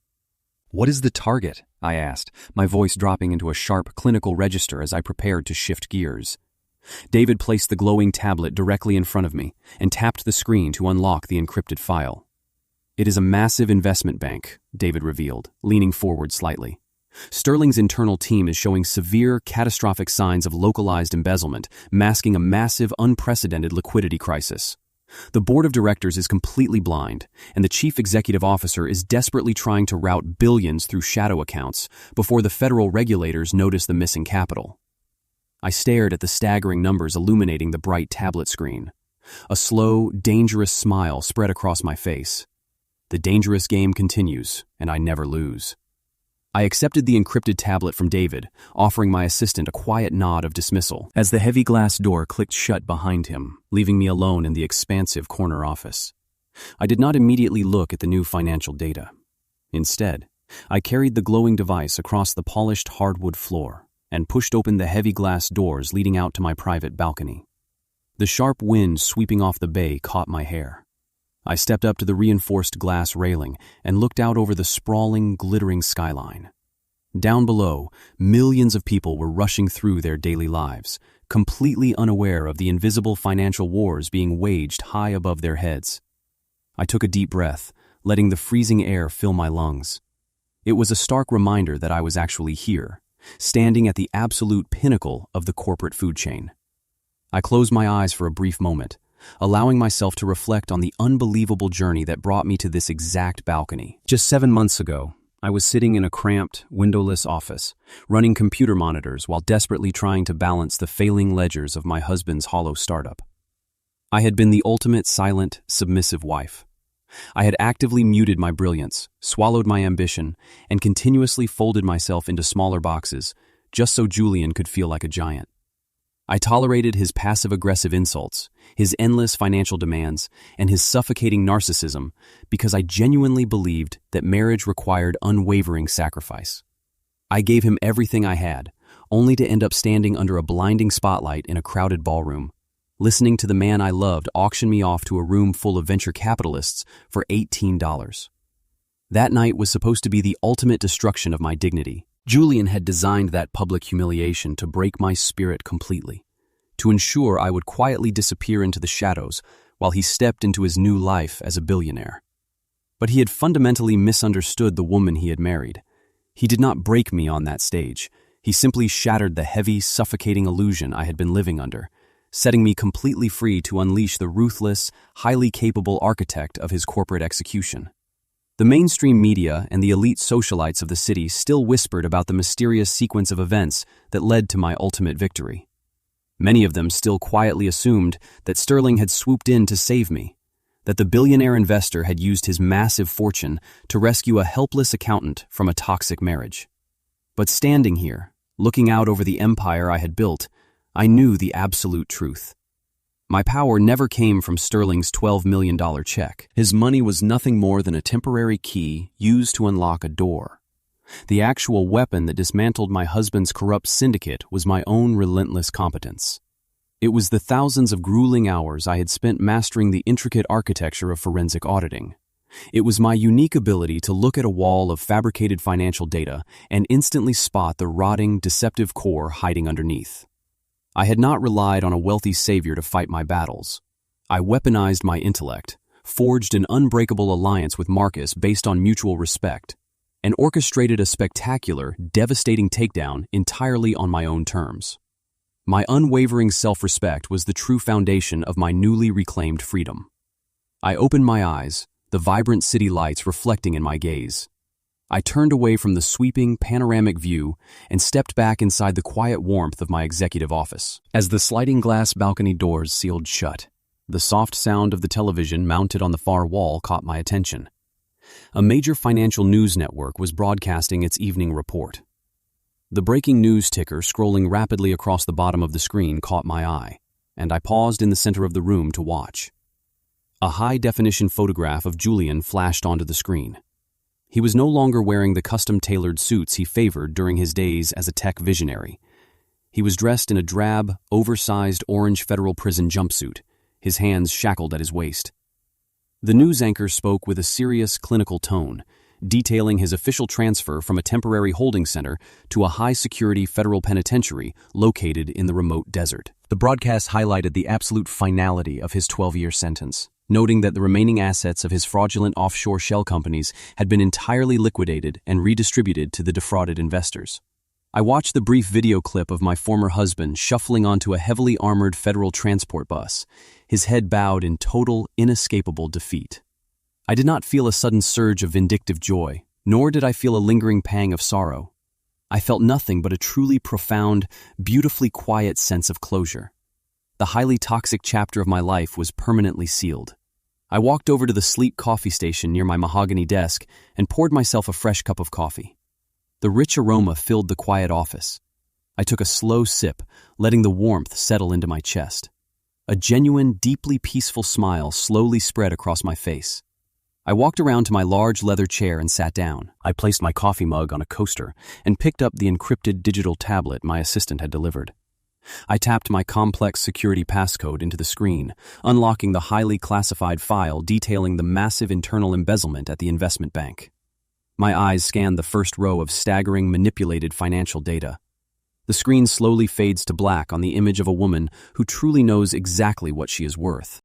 Speaker 1: "What is the target?" I asked, my voice dropping into a sharp, clinical register as I prepared to shift gears. David placed the glowing tablet directly in front of me and tapped the screen to unlock the encrypted file. "It is a massive investment bank," David revealed, leaning forward slightly. "Sterling's internal team is showing severe, catastrophic signs of localized embezzlement, masking a massive, unprecedented liquidity crisis. The board of directors is completely blind, and the chief executive officer is desperately trying to route billions through shadow accounts before the federal regulators notice the missing capital. I stared at the staggering numbers illuminating the bright tablet screen. A slow, dangerous smile spread across my face. The dangerous game continues, and I never lose. I accepted the encrypted tablet from David, offering my assistant a quiet nod of dismissal as the heavy glass door clicked shut behind him, leaving me alone in the expansive corner office. I did not immediately look at the new financial data. Instead, I carried the glowing device across the polished hardwood floor and pushed open the heavy glass doors leading out to my private balcony. The sharp wind sweeping off the bay caught my hair. I stepped up to the reinforced glass railing and looked out over the sprawling, glittering skyline. Down below, millions of people were rushing through their daily lives, completely unaware of the invisible financial wars being waged high above their heads. I took a deep breath, letting the freezing air fill my lungs. It was a stark reminder that I was actually here, standing at the absolute pinnacle of the corporate food chain. I closed my eyes for a brief moment, allowing myself to reflect on the unbelievable journey that brought me to this exact balcony. Just 7 months ago, I was sitting in a cramped, windowless office, running computer monitors while desperately trying to balance the failing ledgers of my husband's hollow startup. I had been the ultimate silent, submissive wife. I had actively muted my brilliance, swallowed my ambition, and continuously folded myself into smaller boxes, just so Julian could feel like a giant. I tolerated his passive-aggressive insults, his endless financial demands, and his suffocating narcissism because I genuinely believed that marriage required unwavering sacrifice. I gave him everything I had, only to end up standing under a blinding spotlight in a crowded ballroom, listening to the man I loved auction me off to a room full of venture capitalists for $18. That night was supposed to be the ultimate destruction of my dignity. Julian had designed that public humiliation to break my spirit completely, to ensure I would quietly disappear into the shadows while he stepped into his new life as a billionaire. But he had fundamentally misunderstood the woman he had married. He did not break me on that stage. He simply shattered the heavy, suffocating illusion I had been living under, setting me completely free to unleash the ruthless, highly capable architect of his corporate execution. The mainstream media and the elite socialites of the city still whispered about the mysterious sequence of events that led to my ultimate victory. Many of them still quietly assumed that Sterling had swooped in to save me, that the billionaire investor had used his massive fortune to rescue a helpless accountant from a toxic marriage. But standing here, looking out over the empire I had built, I knew the absolute truth. My power never came from Sterling's $12 million check. His money was nothing more than a temporary key used to unlock a door. The actual weapon that dismantled my husband's corrupt syndicate was my own relentless competence. It was the thousands of grueling hours I had spent mastering the intricate architecture of forensic auditing. It was my unique ability to look at a wall of fabricated financial data and instantly spot the rotting, deceptive core hiding underneath. I had not relied on a wealthy savior to fight my battles. I weaponized my intellect, forged an unbreakable alliance with Marcus based on mutual respect, and orchestrated a spectacular, devastating takedown entirely on my own terms. My unwavering self-respect was the true foundation of my newly reclaimed freedom. I opened my eyes, the vibrant city lights reflecting in my gaze. I turned away from the sweeping, panoramic view and stepped back inside the quiet warmth of my executive office. As the sliding glass balcony doors sealed shut, the soft sound of the television mounted on the far wall caught my attention. A major financial news network was broadcasting its evening report. The breaking news ticker scrolling rapidly across the bottom of the screen caught my eye, and I paused in the center of the room to watch. A high-definition photograph of Julian flashed onto the screen. He was no longer wearing the custom-tailored suits he favored during his days as a tech visionary. He was dressed in a drab, oversized orange federal prison jumpsuit, his hands shackled at his waist. The news anchor spoke with a serious, clinical tone, detailing his official transfer from a temporary holding center to a high-security federal penitentiary located in the remote desert. The broadcast highlighted the absolute finality of his 12-year sentence, noting that the remaining assets of his fraudulent offshore shell companies had been entirely liquidated and redistributed to the defrauded investors. I watched the brief video clip of my former husband shuffling onto a heavily armored federal transport bus, his head bowed in total, inescapable defeat. I did not feel a sudden surge of vindictive joy, nor did I feel a lingering pang of sorrow. I felt nothing but a truly profound, beautifully quiet sense of closure. The highly toxic chapter of my life was permanently sealed. I walked over to the sleek coffee station near my mahogany desk and poured myself a fresh cup of coffee. The rich aroma filled the quiet office. I took a slow sip, letting the warmth settle into my chest. A genuine, deeply peaceful smile slowly spread across my face. I walked around to my large leather chair and sat down. I placed my coffee mug on a coaster and picked up the encrypted digital tablet my assistant had delivered. I tapped my complex security passcode into the screen, unlocking the highly classified file detailing the massive internal embezzlement at the investment bank. My eyes scanned the first row of staggering, manipulated financial data. The screen slowly fades to black on the image of a woman who truly knows exactly what she is worth.